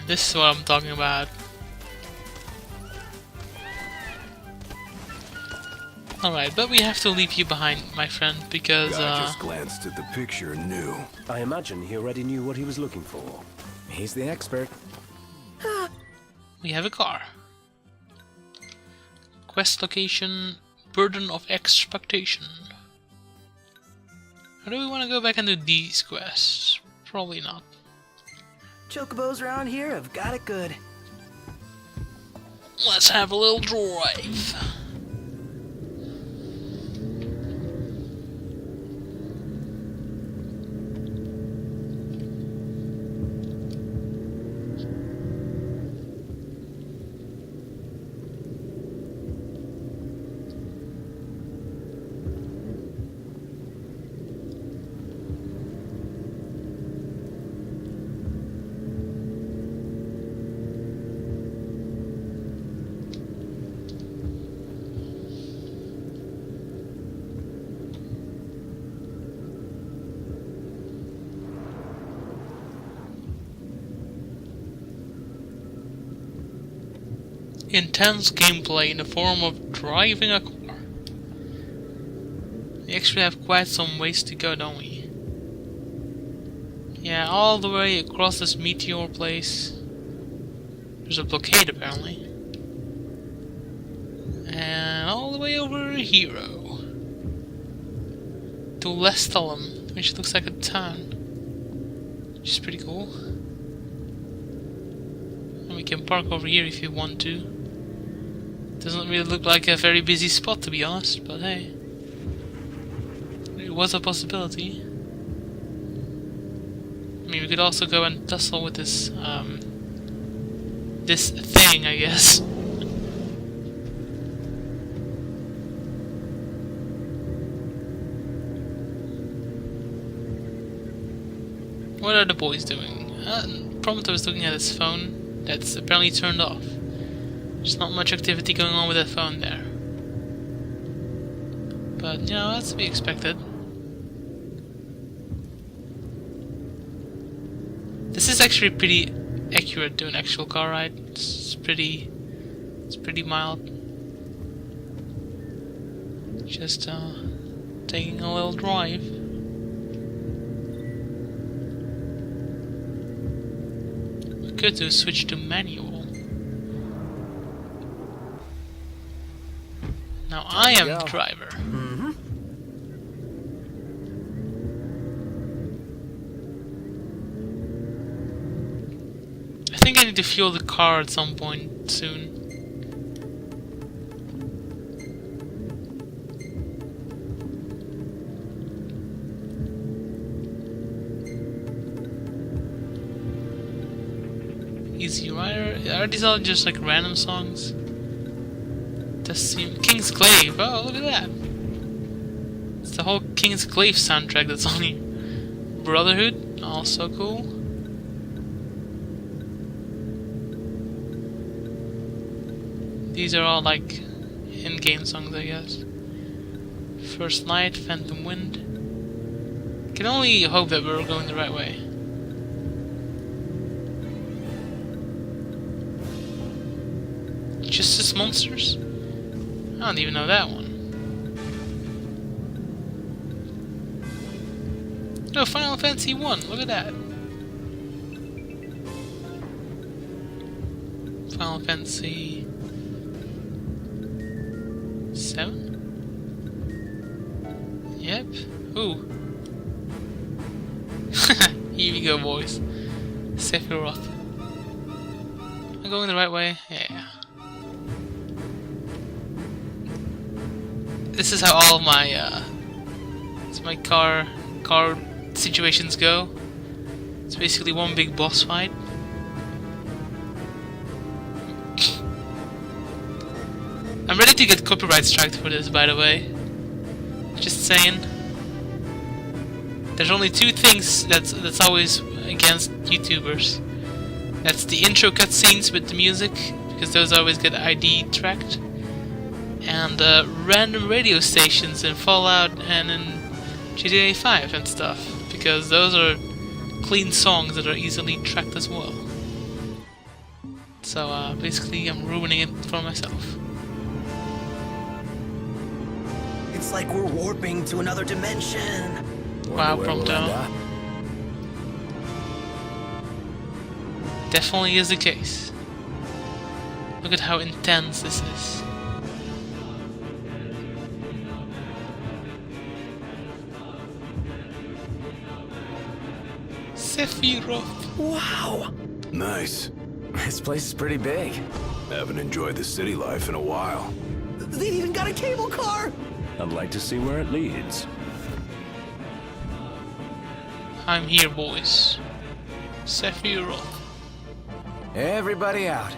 This is what I'm talking about. Alright, but we have to leave you behind, my friend, because I just glanced at the picture and knew. I imagine he already knew what he was looking for. He's the expert. we have a car. Quest location, burden of expectation. Or do we want to go back and do these quests? Probably not. Chocobos around here have got it good. Let's have a little drive. Intense gameplay in the form of driving a car. We actually have quite some ways to go, don't we? Yeah, all the way across this meteor place. There's a blockade apparently. And all the way over here to Lestalem, which looks like a town. Which is pretty cool. And we can park over here if you want to. Doesn't really look like a very busy spot, to be honest, but hey. It was a possibility. I mean, we could also go and tussle with this, this thing, I guess. What are the boys doing? Prompto is looking at his phone that's apparently turned off. There's not much activity going on with that phone there. But, you know, that's to be expected. This is actually pretty accurate to an actual car ride. It's pretty mild. Just, taking a little drive. We could do switch to manual. Now I am the driver. might need to fuel the car at some point soon. Easy Rider. Are these all just like random songs? Does seem King's Glaive. Oh, look at that! It's the whole King's Glaive soundtrack that's on here. Brotherhood, also cool. These are all like in-game songs, I guess. First Night, Phantom Wind. Can only hope that we're going the right way. Justice Monsters? I don't even know that one. Oh, Final Fantasy 1, look at that. Final Fantasy 7? Yep. Ooh. Here we go, boys. Sephiroth. Am I going the right way? Yeah. This is how all my car situations go. It's basically one big boss fight. I'm ready to get copyright striked for this, by the way. Just saying. There's only two things that's always against YouTubers. That's the intro cutscenes with the music, because those always get ID tracked. And random radio stations in Fallout and in GTA 5 and stuff, because those are clean songs that are easily tracked as well. So basically I'm ruining it for myself. It's like we're warping to another dimension. Wow, Prompto. Definitely is the case. Look at how intense this is. Sephiroth. Wow! Nice. This place is pretty big. Haven't enjoyed the city life in a while. They've even got a cable car! I'd like to see where it leads. I'm here, boys. Sephiroth. Everybody out.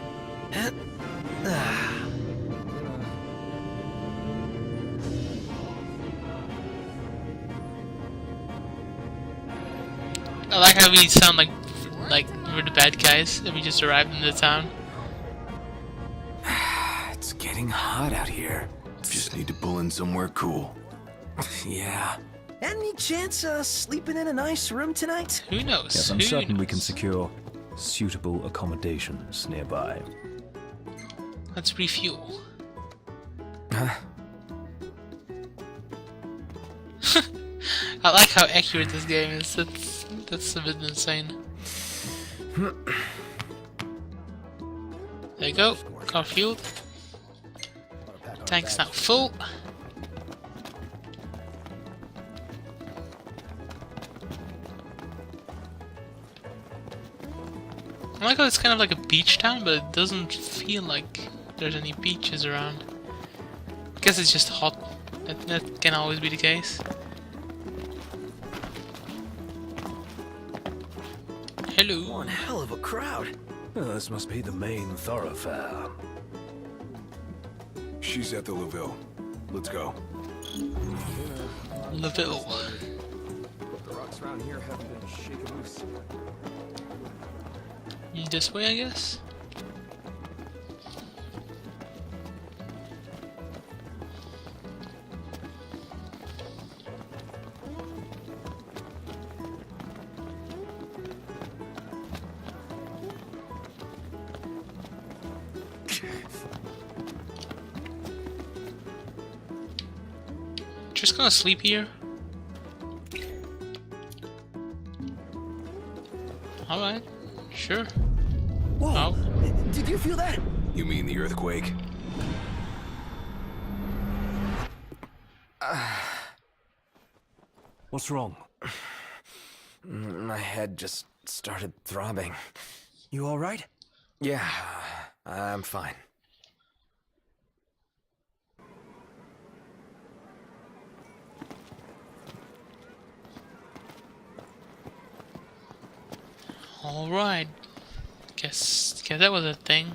I like how we sound like we're the bad guys and we just arrived in the town. It's getting hot out here. Just need to pull in somewhere cool. Yeah. Any chance sleeping in a nice room tonight? Who knows? Yes, I'm certain we can secure suitable accommodations nearby. Let's refuel. Huh? I like how accurate this game is. That's a bit insane. There you go. Car fueled. Tank's now full. I like how it's kind of like a beach town, but it doesn't feel like there's any beaches around. I guess it's just hot. That can always be the case. Hello. One hell of a crowd. Oh, this must be the main thoroughfare. She's at the Laville. Let's go. Laville. The rocks around here haven't been shaken loose. This way, I guess? Just gonna sleep here? Alright, sure. Whoa! Did you feel that? You mean the earthquake? What's wrong? My head just started throbbing. You alright? Yeah, I'm fine. Alright. Guess that was a thing.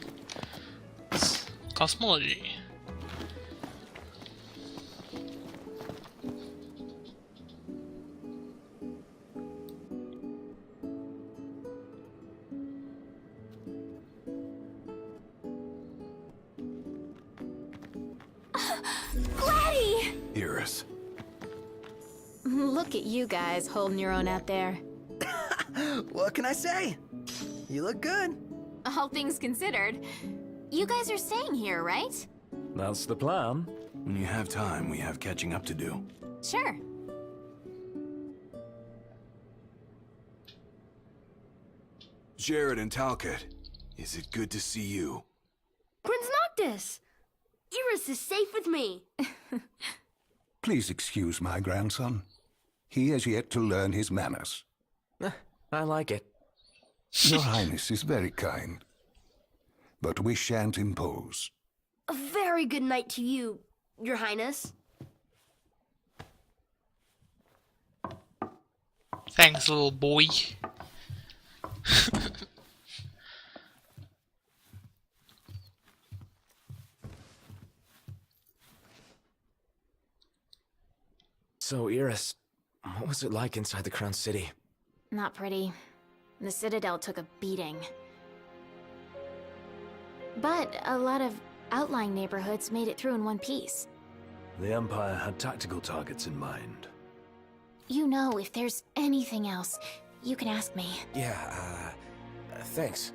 It's cosmology. Gladdy! Iris. Look at you guys holding your own out there. What can I say? You look good. All things considered. You guys are staying here, right? That's the plan. When you have time, we have catching up to do. Sure. Jared and Talcott, is it good to see you? Prince Noctis! Iris is safe with me. Please excuse my grandson. He has yet to learn his manners. I like it. Your Highness is very kind. But we shan't impose. A very good night to you, Your Highness. Thanks, little boy. So, Iris, what was it like inside the Crown City? Not pretty. The Citadel took a beating. But a lot of outlying neighborhoods made it through in one piece. The Empire had tactical targets in mind. You know, if there's anything else, you can ask me. Yeah, thanks.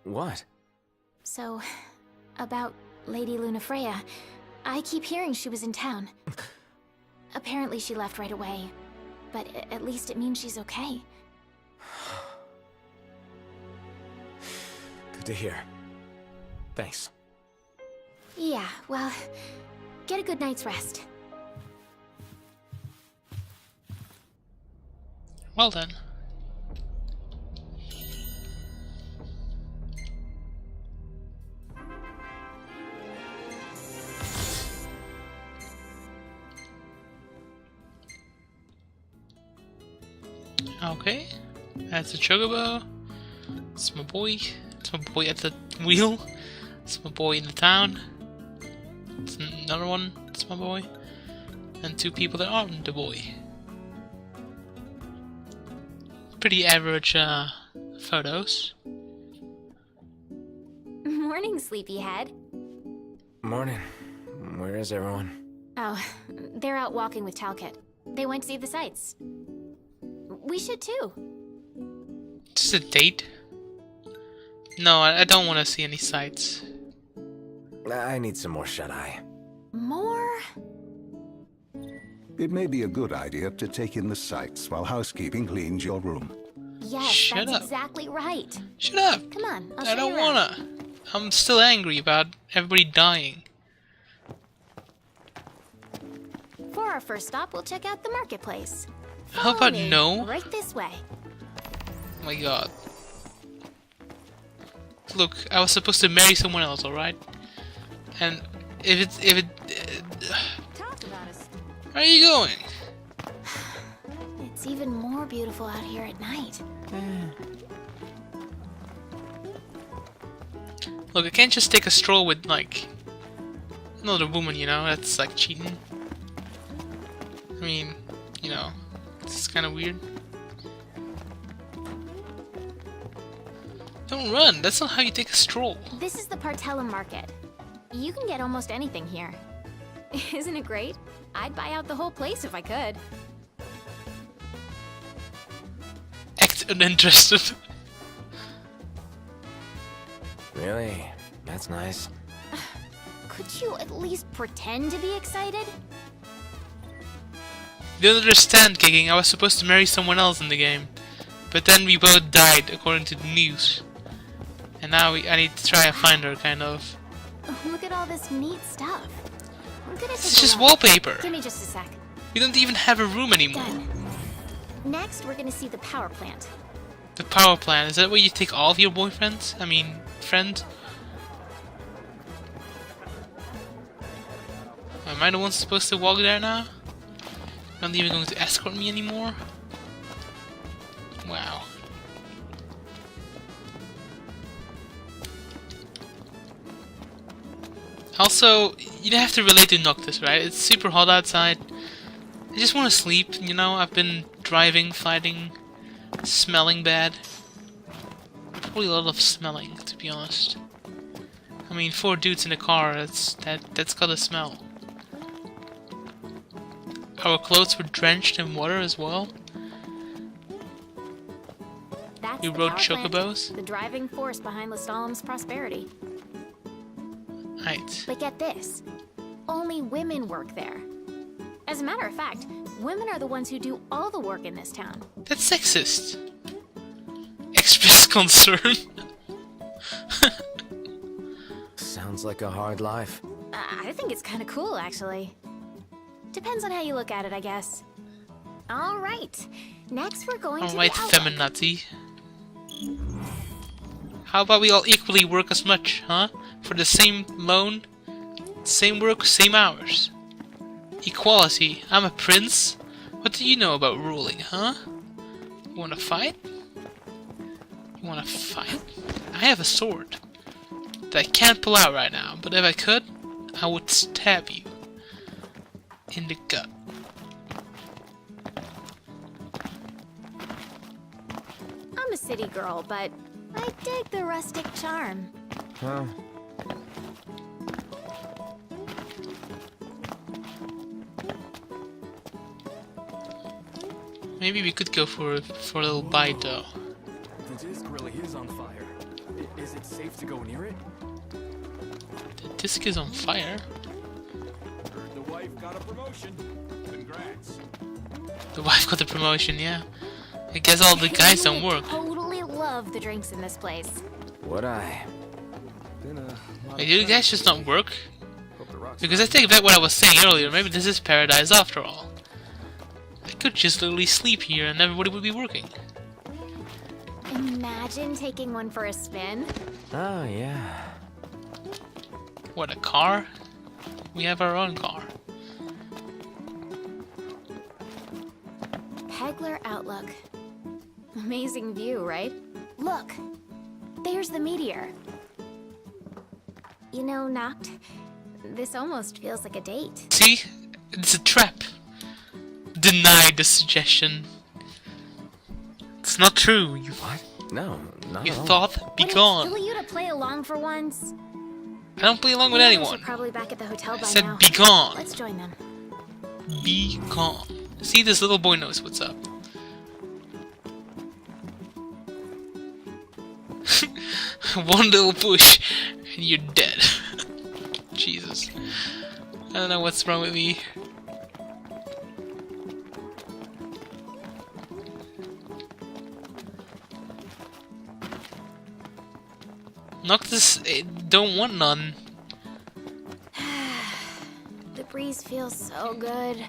What? So, about Lady Lunafreya, I keep hearing she was in town. Apparently she left right away, but at least it means she's okay. Good to hear. Thanks. Yeah, well, get a good night's rest. Well then. Okay, that's a chocobo. It's my boy. It's my boy at the wheel. It's my boy in the town. It's another one. It's my boy. And two people that aren't the boy. Pretty average photos. Morning, sleepyhead. Morning. Where is everyone? Oh, they're out walking with Talcott. They went to see the sights. We should too. Just a date? No, I don't want to see any sights. I need some more shut-eye. More? It may be a good idea to take in the sights while housekeeping cleans your room. Yes, Shut that's up. exactly right. Shut up! Come on, I'll I show don't you around. wanna. I'm still angry about everybody dying. For our first stop, we'll check out the marketplace. How Follow about me. no? Right this way. Oh my god. Look, I was supposed to marry someone else, alright? And if it Talk about us. where are you going? It's even more beautiful out here at night. Look, I can't just take a stroll with, like, another woman, you know? That's, like, cheating. I mean, you know, it's kind of weird. Don't run! That's not how you take a stroll. This is the Partella Market. You can get almost anything here. Isn't it great? I'd buy out the whole place if I could. Act uninterested. Really? That's nice. Could you at least pretend to be excited? You don't understand, Kicking. I was supposed to marry someone else in the game. But then we both died, according to the news. And now I need to try and find her, kind of. Look at all this neat stuff. I'm gonna This take is a just look. wallpaper. Give me just a sec. We don't even have a room anymore. Done. Next, we're gonna see the power plant. The power plant, is that where you take all of your boyfriends? I mean, friends? Am I the one supposed to walk there now? Not even going to escort me anymore? Wow. Also, you don't have to relate to Noctis, right? It's super hot outside. I just want to sleep, you know? I've been driving, fighting, smelling bad. Probably a lot of smelling, to be honest. I mean, 4 dudes in a car, that's gotta smell. Our clothes were drenched in water as well. That's We the rode power plant, chocobos. the driving force behind Lestolem's prosperity. Right. But get this, only women work there. As a matter of fact, women are the ones who do all the work in this town. That's sexist. Express concern. Sounds like a hard life. I think it's kind of cool, actually. Depends on how you look at it, I guess. All right. Next, we're going to Alright, the outlook. feminazi. How about we all equally work as much, huh? For the same loan, same work, same hours. Equality. I'm a prince. What do you know about ruling, huh? You wanna fight? You wanna fight? I have a sword that I can't pull out right now, but if I could, I would stab you in the gut. I'm a city girl, but I dig the rustic charm. Well, Maybe we could go for a little bite though. The disc really is on fire. Is it safe to go near it? The disc is on fire. Heard the wife got a promotion. Congrats. The wife got the promotion, yeah. I guess all the guys don't work. Totally love the drinks in this place. would I? Wait, do you guys just not work? Because I take back what I was saying earlier, maybe this is paradise after all. I could just literally sleep here and everybody would be working. Imagine taking one for a spin. Oh, yeah. What, a car? We have our own car. Pegler Outlook. Amazing view, right? Look! There's the meteor. You know, Noct, this almost feels like a date. See? It's a trap. Deny the suggestion. It's not true. You what? No, not You at all. thought? Be Would it gone. kill you to play along for once? I don't play along with The others anyone. are probably back at the hotel by said now. be gone. Let's join them. Be gone. See, this little boy knows what's up. One little push, and you're dead. Jesus. I don't know what's wrong with me. Noctis don't want none. The breeze feels so good.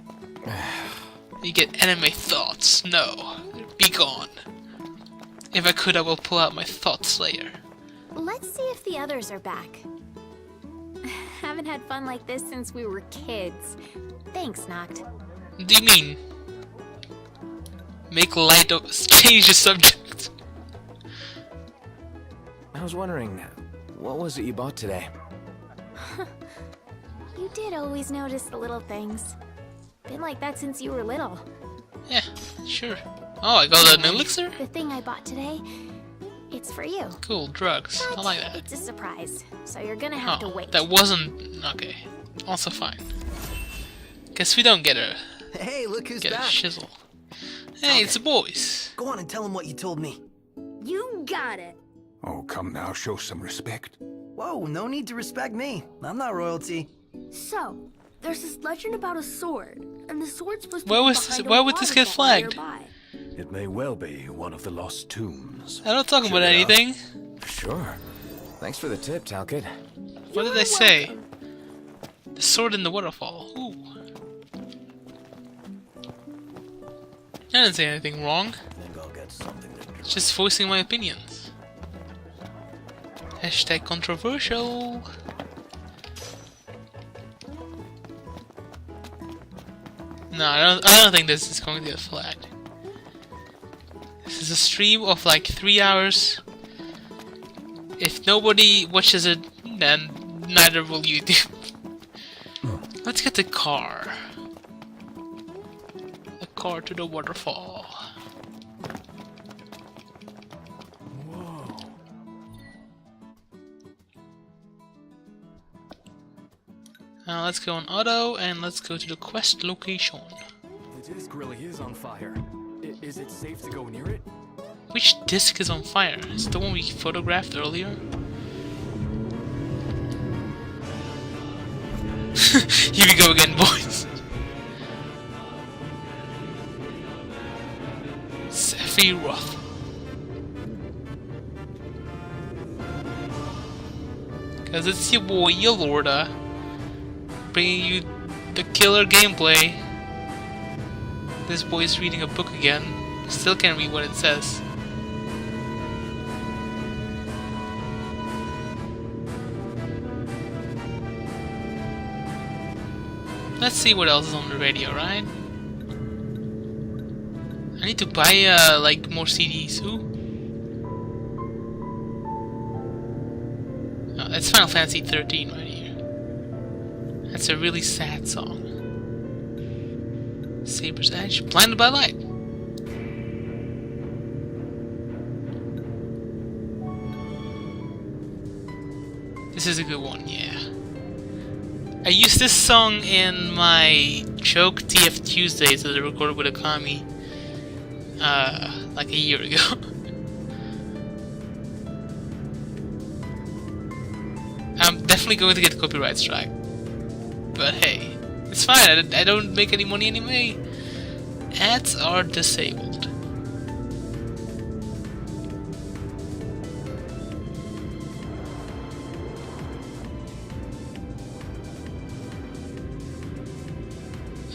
You get enemy thoughts. No. Be gone. If I could, I will pull out my Thought Slayer. Let's see if the others are back. Haven't had fun like this since we were kids. Thanks, Noct. What do you mean? Make light of... change the subject. I was wondering, what was it you bought today? You did always notice the little things. Been like that since you were little. Yeah, sure. Oh, I got an elixir? The thing I bought today, it's for you. Cool, drugs. I like that. It's a surprise, so you're gonna have to Oh, wait. that wasn't... okay. Also fine. Guess we don't get a... Hey, look who's get back. a shizzle. Hey, it's the boys. Go on and tell him what you told me. You got it. Oh, come now, show some respect. Whoa, no need to respect me. I'm not royalty. So, there's this legend about a sword, and the sword's supposed to Where be was this- behind a why would this get waterfall flagged? nearby. It may well be one of the lost tombs. I don't talk Check about it out. anything. Sure. Thanks for the tip, Talcott. What did I say? The sword in the waterfall. Ooh. I didn't say anything wrong. Think I'll get something to drink. Just voicing my opinions. Hashtag controversial. No, I don't think this is going to get flagged. This is a stream of like 3 hours. If nobody watches it, then neither will you do. Let's get the car. The car to the waterfall. Whoa. Now let's go on auto and let's go to the quest location. The disc really is on fire. Is it safe to go near it? Which disc is on fire? Is it the one we photographed earlier? Here we go again, boys. Sephiroth. Cause it's your boy Yalorda bringing you the killer gameplay. This boy's reading a book again. Still can't read what it says. Let's see what else is on the radio, right? I need to buy like more CDs. Ooh. Oh, that's Final Fantasy 13 right here. That's a really sad song. Saber's Edge, Blinded by Light. This is a good one, yeah. I used this song in my joke TF Tuesdays that I recorded with Akami like a year ago. I'm definitely going to get a copyright strike. But hey, it's fine, I don't make any money anyway. Ads are disabled.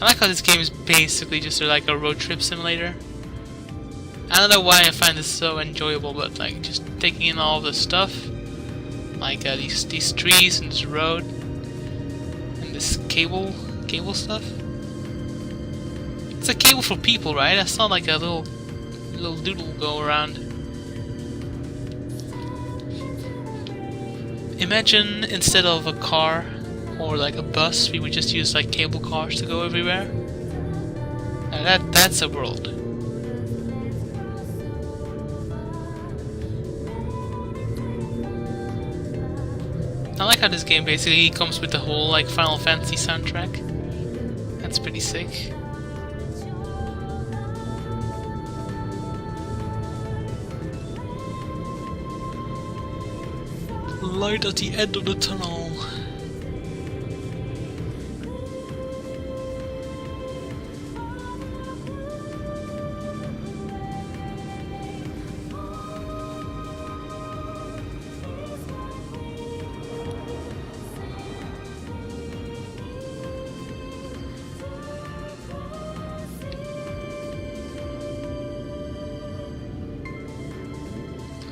I like how this game is basically just like a road trip simulator. I don't know why I find this so enjoyable, but like just taking in all the stuff, like these trees and this road and this cable stuff. It's a cable for people, right? I saw like a little doodle go around. Imagine instead of a car or like a bus, we would just use like cable cars to go everywhere. Now that's a world. I like how this game basically comes with the whole like Final Fantasy soundtrack. That's pretty sick. Light at the end of the tunnel.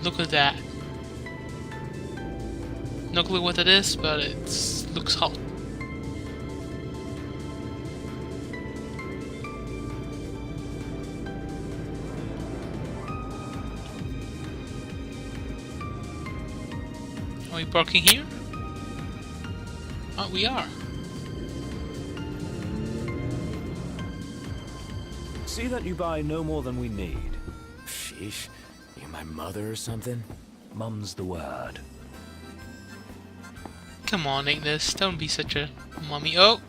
Look at that. No clue what it is, but it looks hot. Are we parking here? Oh, we are. See that you buy no more than we need. Sheesh. You my mother or something? Mum's the word. Come on, Ignis, don't be such a mummy. Oh!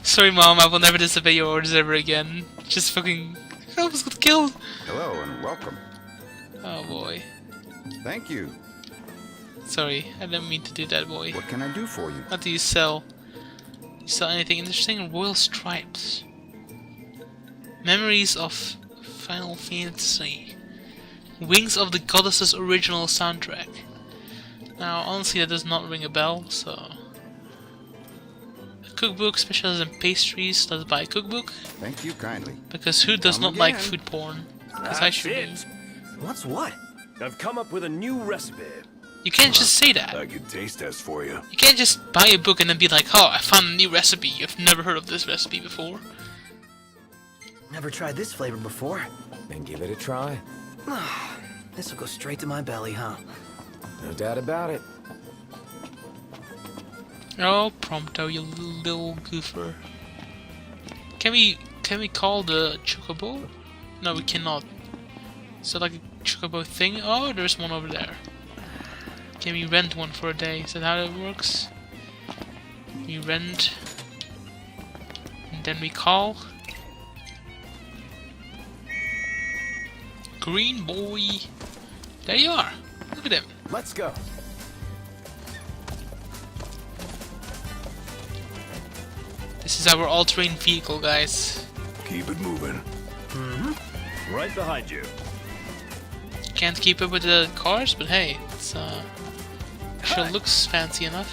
Sorry, Mom, I will never disobey your orders ever again. Just fucking... I almost got killed! Hello and welcome. Oh boy. Thank you. Sorry, I didn't mean to do that, boy. What can I do for you? What do you sell? You sell anything interesting? Royal Stripes. Memories of Final Fantasy. Wings of the Goddess's original soundtrack. Now, honestly, that does not ring a bell, so... A cookbook specializes in pastries. Let's buy a cookbook. Thank you kindly. Because who does not like food porn? Because I That's should do. it. What's what? I've come up with a new recipe. You can't just say that. I can taste test for you. You can't just buy a book and then be like, oh, I found a new recipe. You've never heard of this recipe before. Never tried this flavor before. Then give it a try. This will go straight to my belly, huh? No doubt about it. Oh, Prompto, you little goofer. Can we call the chocobo? No, we cannot. Is that like a chocobo thing? Oh, there's one over there. Can we rent one for a day? Is that how it works? We rent, and then we call. Green boy. There you are. Look at him. Let's go. This is our all-terrain vehicle, guys. Keep it moving. Mm-hmm. Right behind you. Can't keep up with the cars, but hey, it's sure looks fancy enough.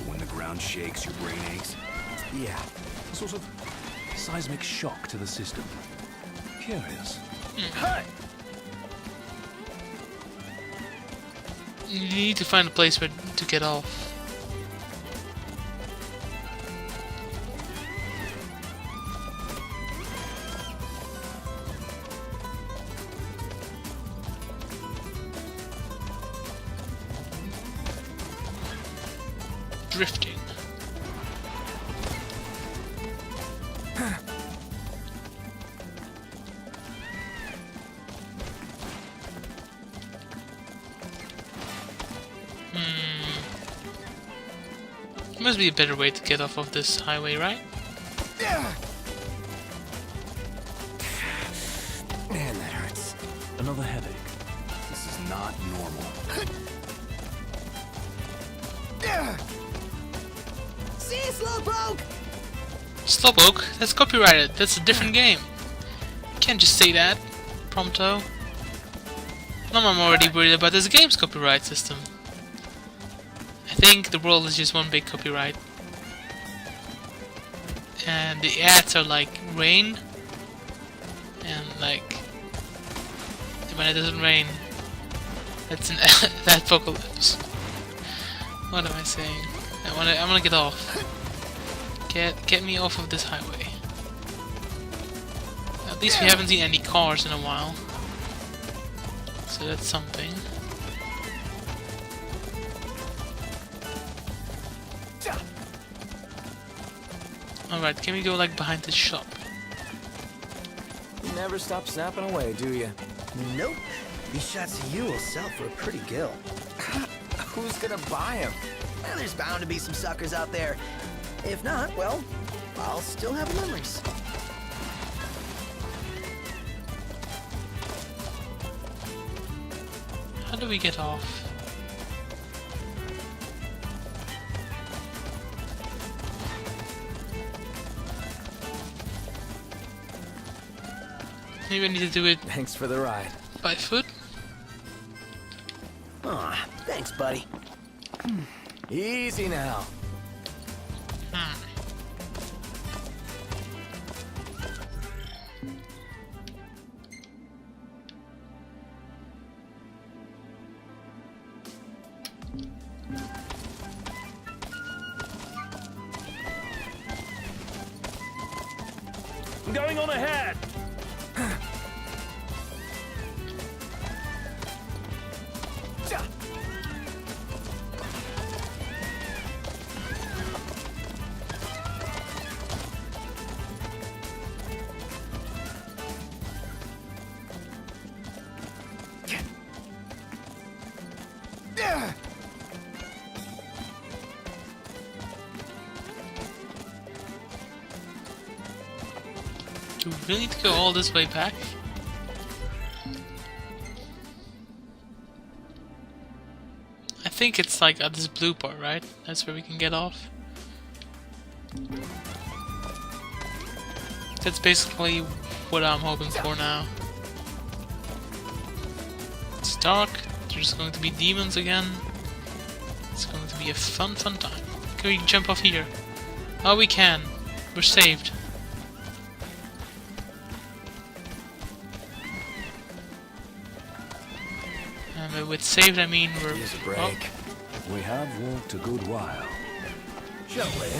When the ground shakes, your brain aches. Yeah, a sort of seismic shock to the system. Curious. You need to find a place where to get off. Drifting. There must be a better way to get off of this highway, right? Man, that hurts. Another headache. This is not normal. See, Slowpoke! Slowpoke? That's copyrighted. That's a different game. You can't just say that, Prompto. I'm already worried about this game's copyright system. I think the world is just one big copyright. And the ads are like rain. And like when it doesn't rain, that's an apocalypse. What am I saying? I wanna get off. Get me off of this highway. At least we haven't seen any cars in a while. So that's something. Alright, can we go like behind this shop? You never stop snapping away, do you? Nope. These shots of you will sell for a pretty gill. Who's gonna buy them? Well, there's bound to be some suckers out there. If not, well, I'll still have memories. How do we get off? Maybe I need to do it. Thanks for the ride. By foot? Aw, thanks, buddy. Easy now. I'm going on ahead. Do we really need to go all this way back? I think it's like at this blue part, right? That's where we can get off. That's basically what I'm hoping for now. It's dark. There's going to be demons again. It's going to be a fun time. Can we jump off here? Oh, we can. We're saved. And with saved, I mean we're... Here's a break. We have walked a good while. Gently.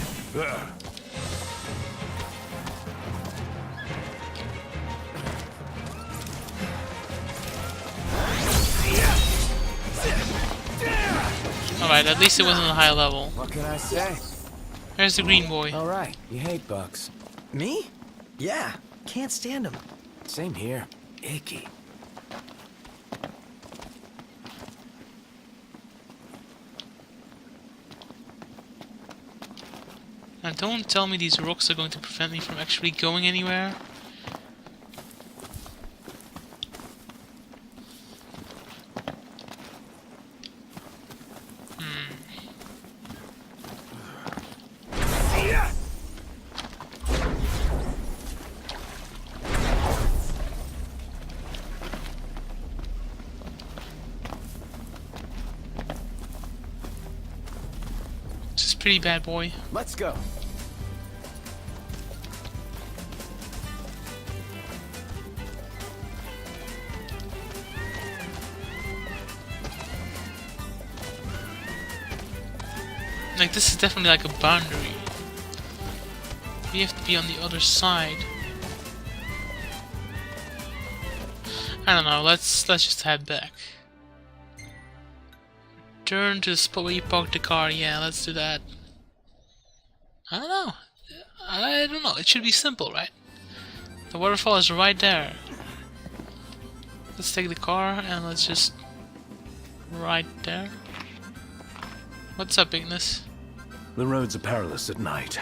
Alright, at least it wasn't a high level. What can I say? There's the green boy. Alright, you hate bugs. Me? Yeah, can't stand them. Same here. Icky. Now don't tell me these rocks are going to prevent me from actually going anywhere. This is pretty bad, boy. Let's go. Like, this is definitely like a boundary. We have to be on the other side. I don't know, let's just head back. Turn to the spot where you parked the car, yeah, let's do that. I don't know. I don't know, it should be simple, right? The waterfall is right there. Let's take the car and let's just... right there. What's up, Ignis? The roads are perilous at night.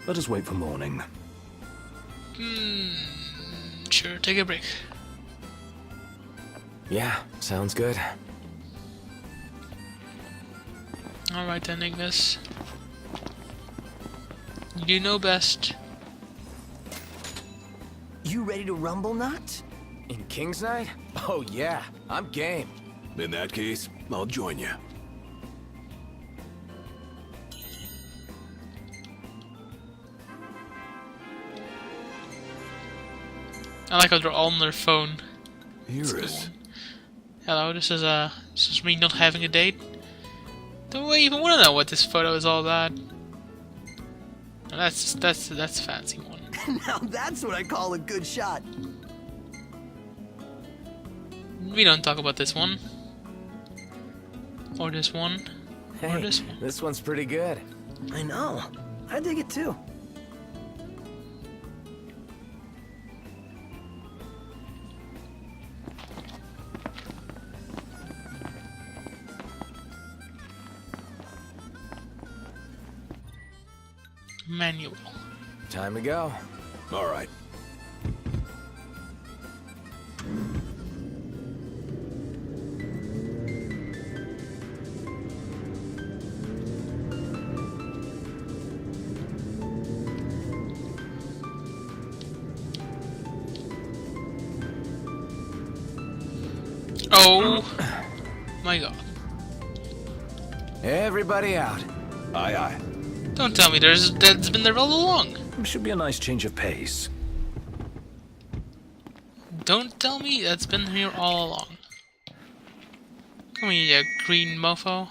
Let us wait for morning. Sure, take a break. Yeah, sounds good. Alright then, Ignis. You know best. You ready to rumble, Nut? In King's Night? Oh yeah, I'm game. In that case, I'll join you. I like how they're all on their phone. Iris. Hello, this is me not having a date. Do I even want to know what this photo is all about? Now that's a fancy one. Now that's what I call a good shot. We don't talk about this one. Or this one. Hey, or this one. This one's pretty good. I know. I dig it too. Manual. Time to go. All right. Oh my god. Everybody out. Aye, aye. Don't tell me that's been there all along. Should be a nice change of pace. Don't tell me that's been here all along. Come here, you green mofo.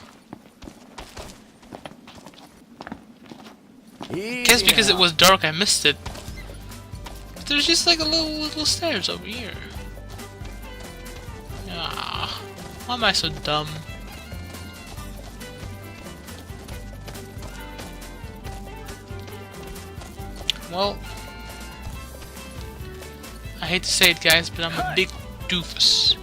Guess because it was dark I missed it. But there's just like a little stairs over here. Ah, why am I so dumb? Well, I hate to say it, guys, but I'm a big doofus.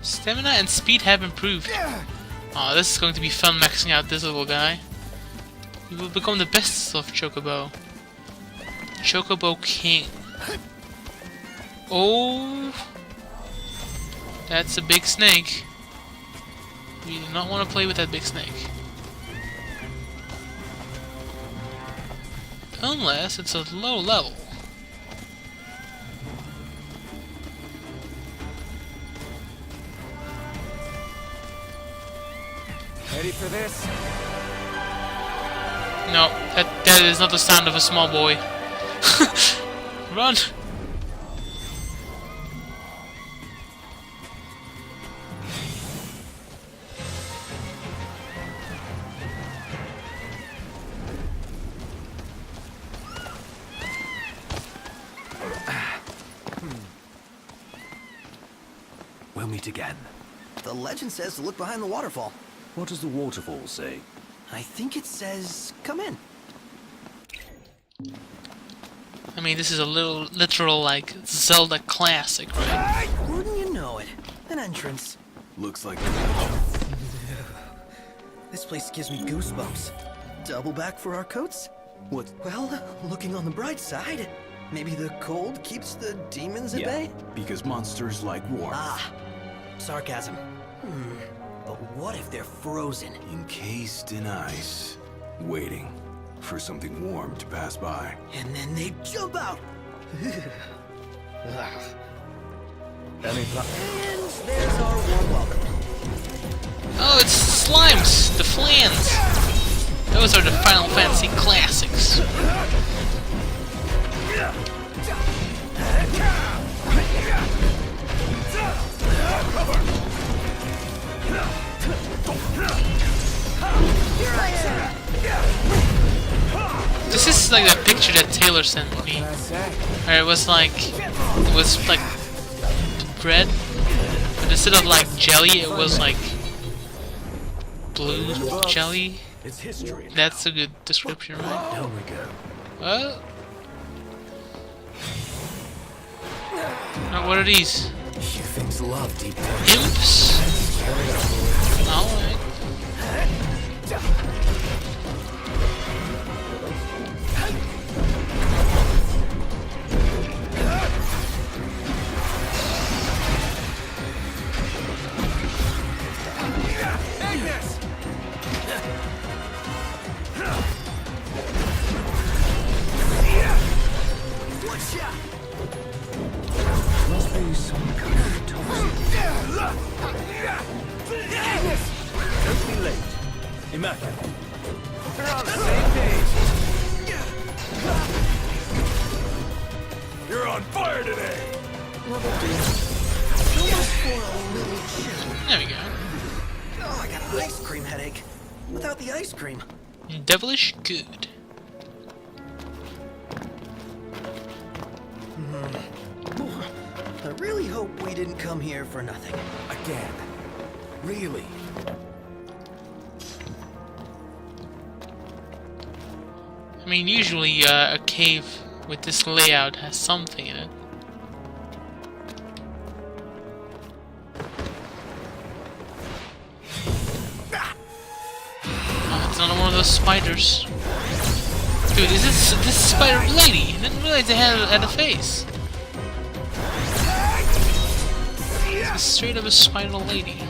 Stamina and speed have improved. Oh, this is going to be fun maxing out this little guy. He will become the best of Chocobo. Chocobo King. Oh, that's a big snake. We do not want to play with that big snake. Unless it's a low level. Ready for this? No, that is not the sound of a small boy. Run! We'll meet again. The legend says to look behind the waterfall. What does the waterfall say? I think it says, come in. I mean, this is a little literal, like, Zelda classic, right? Wouldn't you know it? An entrance. Looks like This place gives me goosebumps. Double back for our coats? What? Well, looking on the bright side, maybe the cold keeps the demons at bay? Because monsters like warmth. Ah, sarcasm. But what if they're frozen? Encased in ice, waiting for something warm to pass by. And then they jump out! And there's our warm welcome. Oh, it's slimes! The flans! Those are the Final Fantasy classics. This is like the picture that Taylor sent me. Where it was like bread, but instead of like jelly, it was like blue jelly. It's history. That's a good description, right? Down we go. What? Now, what are these? You things love deep down. Imps? Alright. Must be some kind of toxic. Don't be late. Immaculate. We're on the same page. You're on fire today! There we go. Oh, I got an ice cream headache. Without the ice cream. Devilish good. I really hope we didn't come here for nothing. Again. Really? I mean, usually a cave with this layout has something in it. Oh, it's another one of those spiders. Dude, is this spider lady? I didn't realize they had a face. It's straight up a spider lady.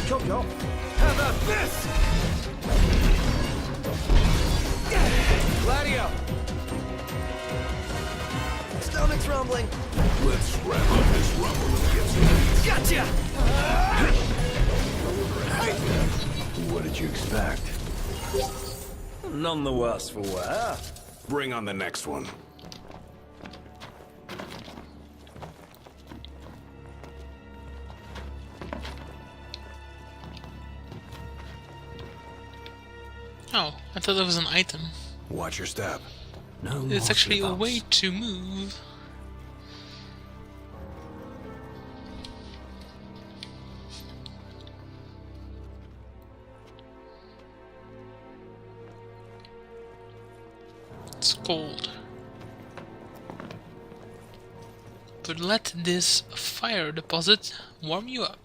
Yo, how about this? Gladio! Stomach's rumbling. Let's wrap up this rumble and get some. Gotcha! What did you expect? None the worse for wear. Bring on the next one. Oh, I thought that was an item. Watch your step. No, It's actually a way to move. It's cold. But let this fire deposit warm you up.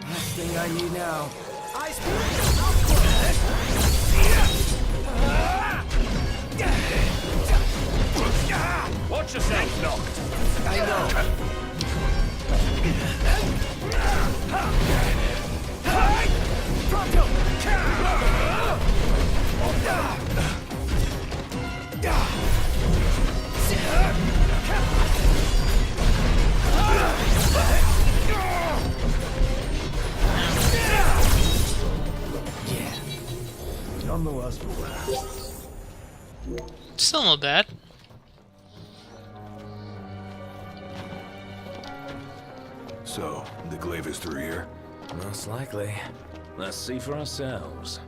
Last thing I need now. Ice Watch yourself, Noct. I know. Still not bad. So, the glaive is through here? Most likely. Let's see for ourselves.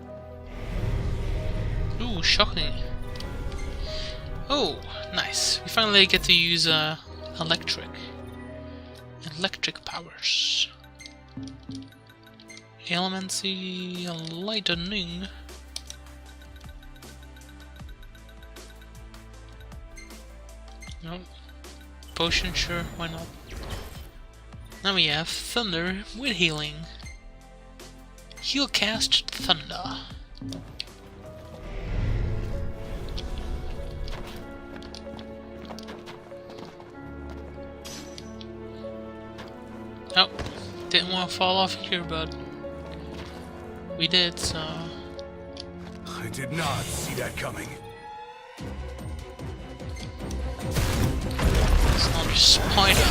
Ooh, shocking. Oh, nice. We finally get to use electric powers. Elemency lightning. No. Potion, sure, why not? Now we have thunder with healing. Heal cast thunder. Oh, didn't want to fall off here, but we did, so... I did not see that coming. It's not a spider.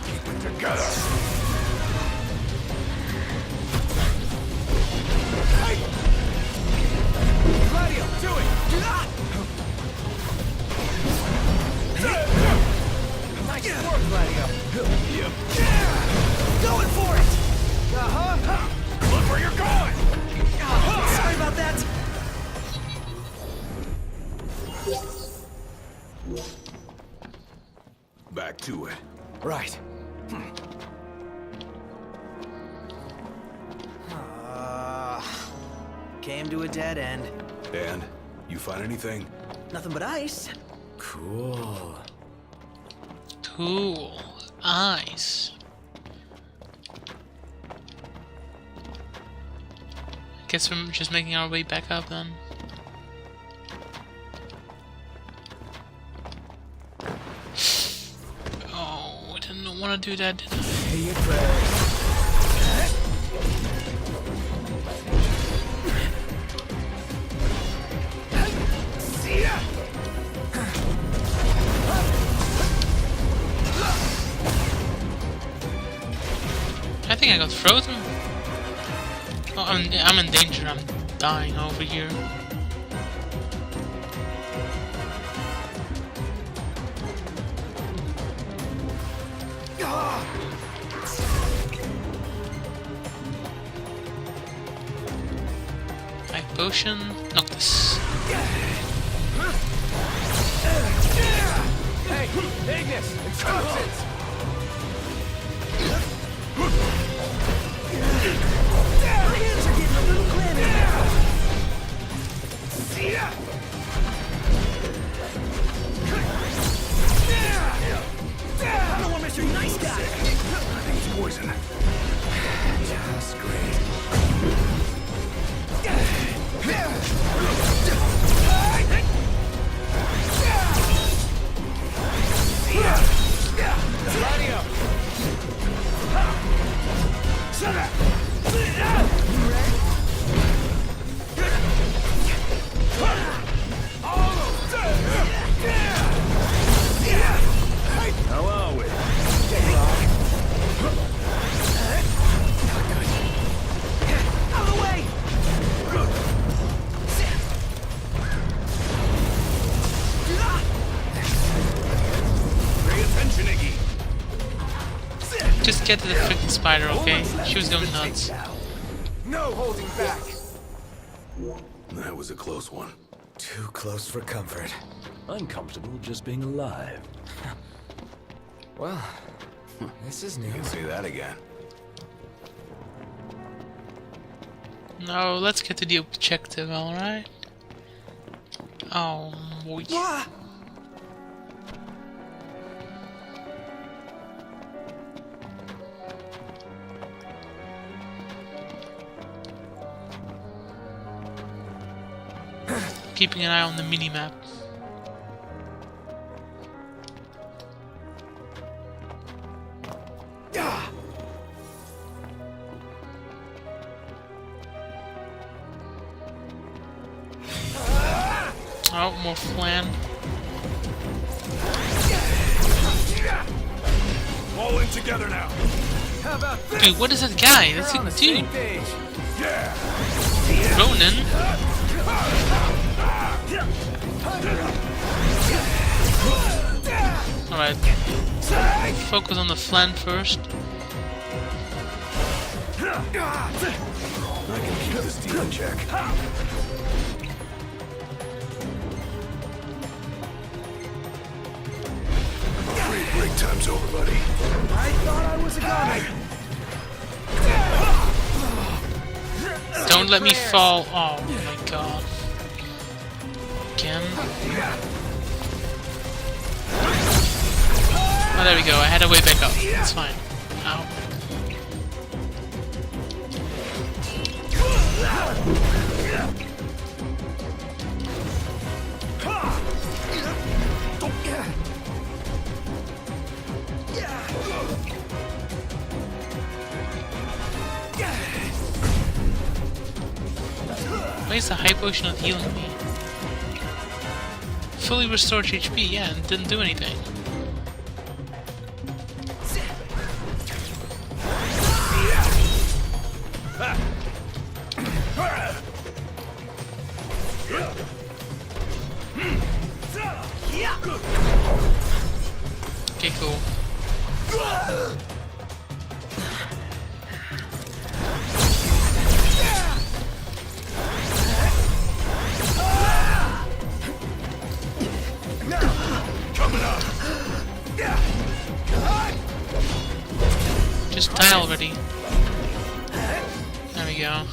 Keep it together. Gladio, do it! Nice work, Gladio. Going for it! Look where you're going! Sorry about that. Back to it. Right. Came to a dead end. And? You find anything? Nothing but ice. Cool. Cool. Eyes. Guess we're just making our way back up then. Oh, I didn't want to do that, did I? I think I got frozen. Oh, I'm in danger. I'm dying over here. Life potion. Noctis. Hey, Ignis! Instructions! My hands are getting a little clammy. I don't want to miss your nice guy. I think it's poison. Just great. Gladio! Shut up! How are we? Out of the way! Pay attention, Iggy. Just get to the freaking spider, okay? She was going nuts. No holding back. That was a close one. Too close for comfort. I'm comfortable just being alive. Well, this is new. You can say that again. No, let's get to the objective, alright? Oh, boy. Keeping an eye on the mini-map. Oh, more flan. Wall all in together now. How about this? Dude, what is that guy? That's We're on a the same dude. page. Ronan. Alright. Focus on the flank first. I can keep this deal in check. I'm afraid break time's over, buddy. I thought I was a goner. Don't let me fall. Oh my god. Again. Oh, there we go. I had a way back up. It's fine. Ow. Why is the high potion not healing me? Fully restored HP, yeah, and didn't do anything. Okay, cool. Just die already. There we go.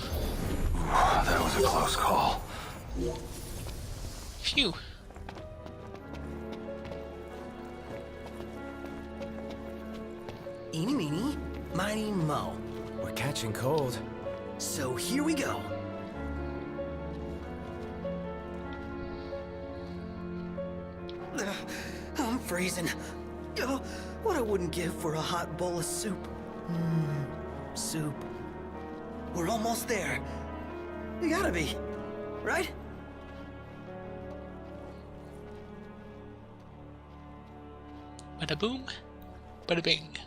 That was a close call. Phew. Eeny meeny, miny mo. We're catching cold. So here we go. I'm freezing. Oh, what I wouldn't give for a hot bowl of soup. Soup. We're almost there. You gotta be, right? Bada boom, bada bing.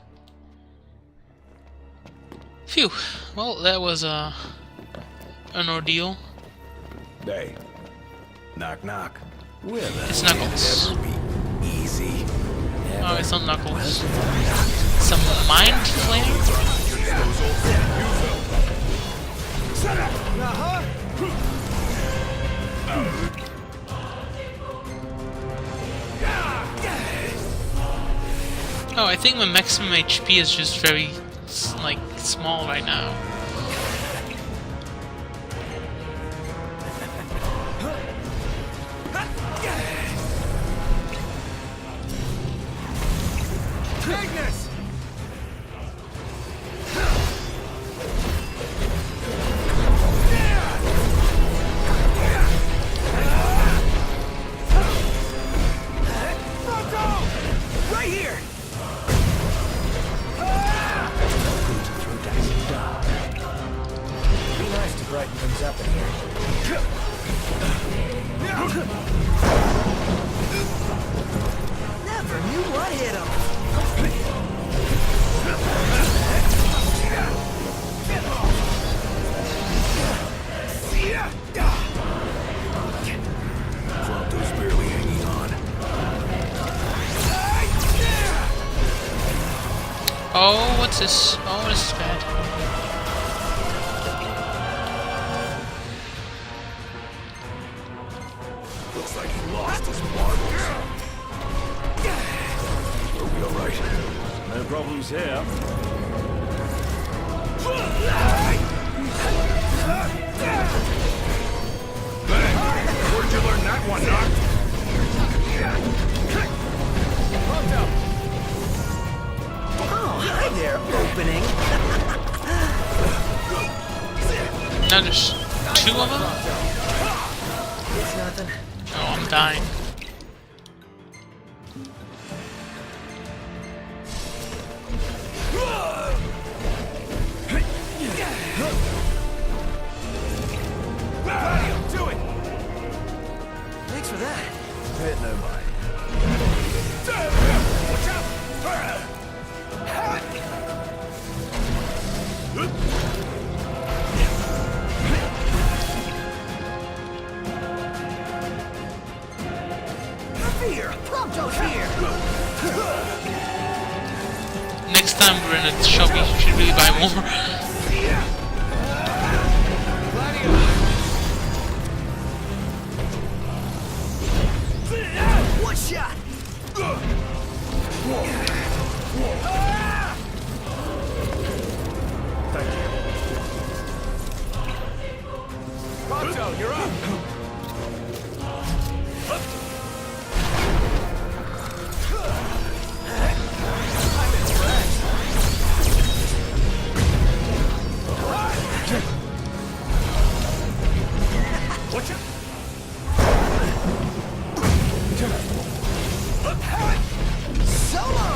Phew. Well, that was an ordeal. Hey. Knock knock. It's Knuckles. Easy. Oh, it's not Knuckles. Some mind flare? Oh, I think my maximum HP is just very, like, small right now. Magnus! Right here! Be nice to brighten things up in here. Never knew what hit him. Flopto's barely hanging on. Oh, what's this? Oh, this is bad. Looks like he lost his marbles. Are we alright? No problems here. Where'd you learn that one, Knock? Oh, hi there, opening. Now there's two of them? It's nothing. Oh, I'm dying. Do it! Thanks for that. Hit nobody. Watch out! Next time we're in a shop, we should really buy more. One shot! Pronto, you're up! Watch it! Solo!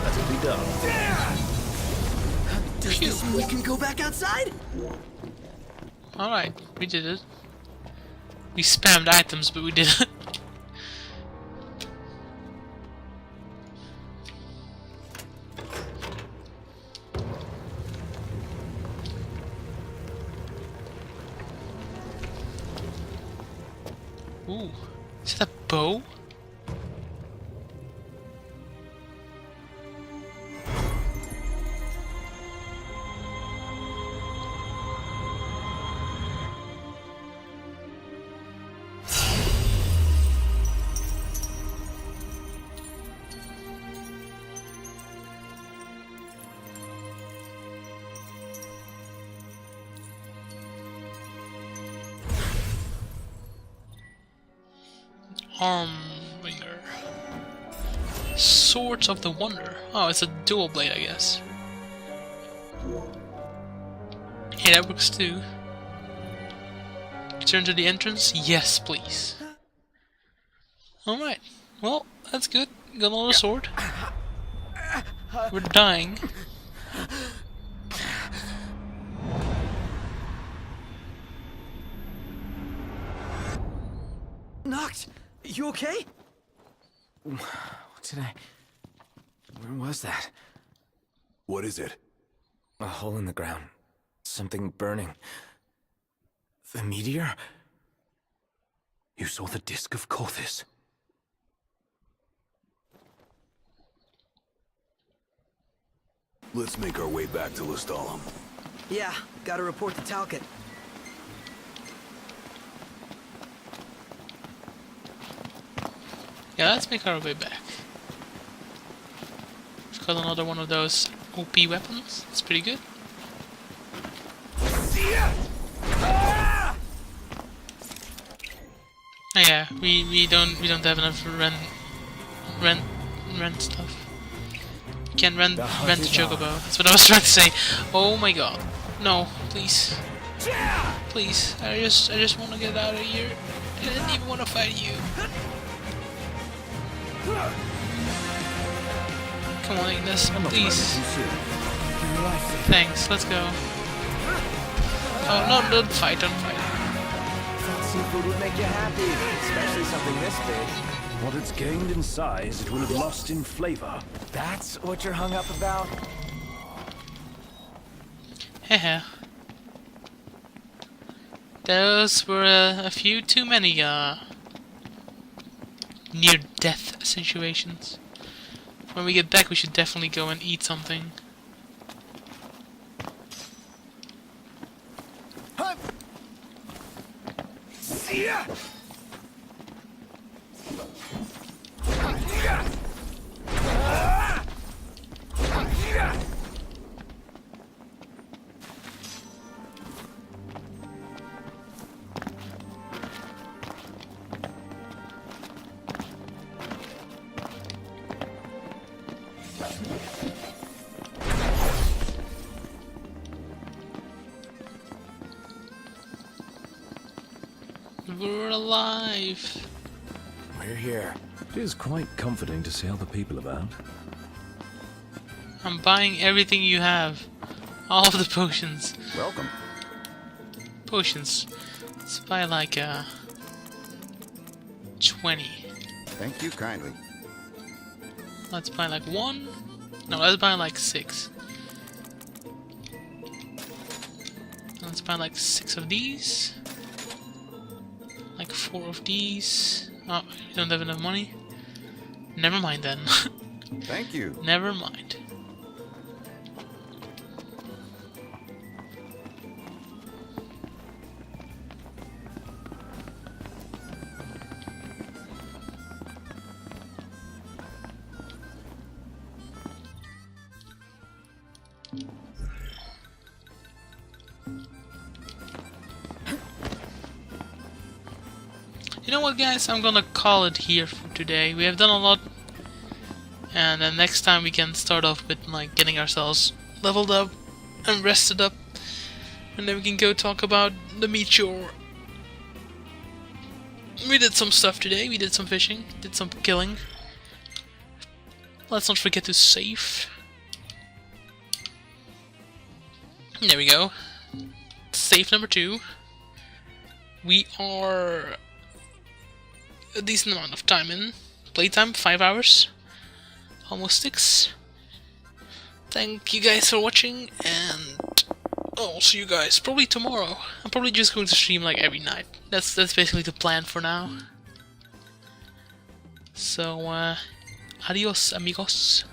That'll be done. Does this mean we can go back outside? Alright, we did it. We spammed items, but we did it. Ooh, is that a bow? Armbringer. Swords of the Wonder. Oh, it's a dual blade, I guess. Hey, that works too. Return to the entrance? Yes, please. Alright. Well, that's good. Got another sword. We're dying. Noct, you okay? What did I... Where was that? What is it? A hole in the ground. Something burning. The meteor? You saw the disc of Corthis. Let's make our way back to Lestalem. Yeah, gotta report to Talcott. Yeah, let's make our way back. We've got another one of those OP weapons. It's pretty good. Oh yeah, we don't have enough rent stuff. You can't rent a chocobo. That's what I was trying to say. Oh my god. No, please. Please. I just want to get out of here. I didn't even want to fight you. Come on, Ignis, please. Thanks, let's go. Oh, no, don't fight. Thought seafood would make you happy, especially something this big. What it's gained in size, it will have lost in flavor. That's what you're hung up about? Haha. Those were a few too many, near-death situations. When we get back, we should definitely go and eat something. We're alive. We're here. It is quite comforting to see other people about. I'm buying everything you have. All of the potions. Welcome. Potions. Let's buy like 20. Thank you kindly. Let's buy like 1. No, let's buy like 6. Let's buy like 6 of these. Like 4 of these. Oh, we don't have enough money. Never mind then. Thank you. Never mind. You know what, guys? I'm gonna call it here for today. We have done a lot, and then next time we can start off with like getting ourselves leveled up and rested up, and then we can go talk about the meteor. We did some stuff today. We did some fishing, did some killing. Let's not forget to save. There we go. Save number 2. We are a decent amount of time in. Playtime, 5 hours. Almost 6. Thank you guys for watching, and I'll see you guys probably tomorrow. I'm probably just going to stream like every night. That's basically the plan for now. So, adios amigos.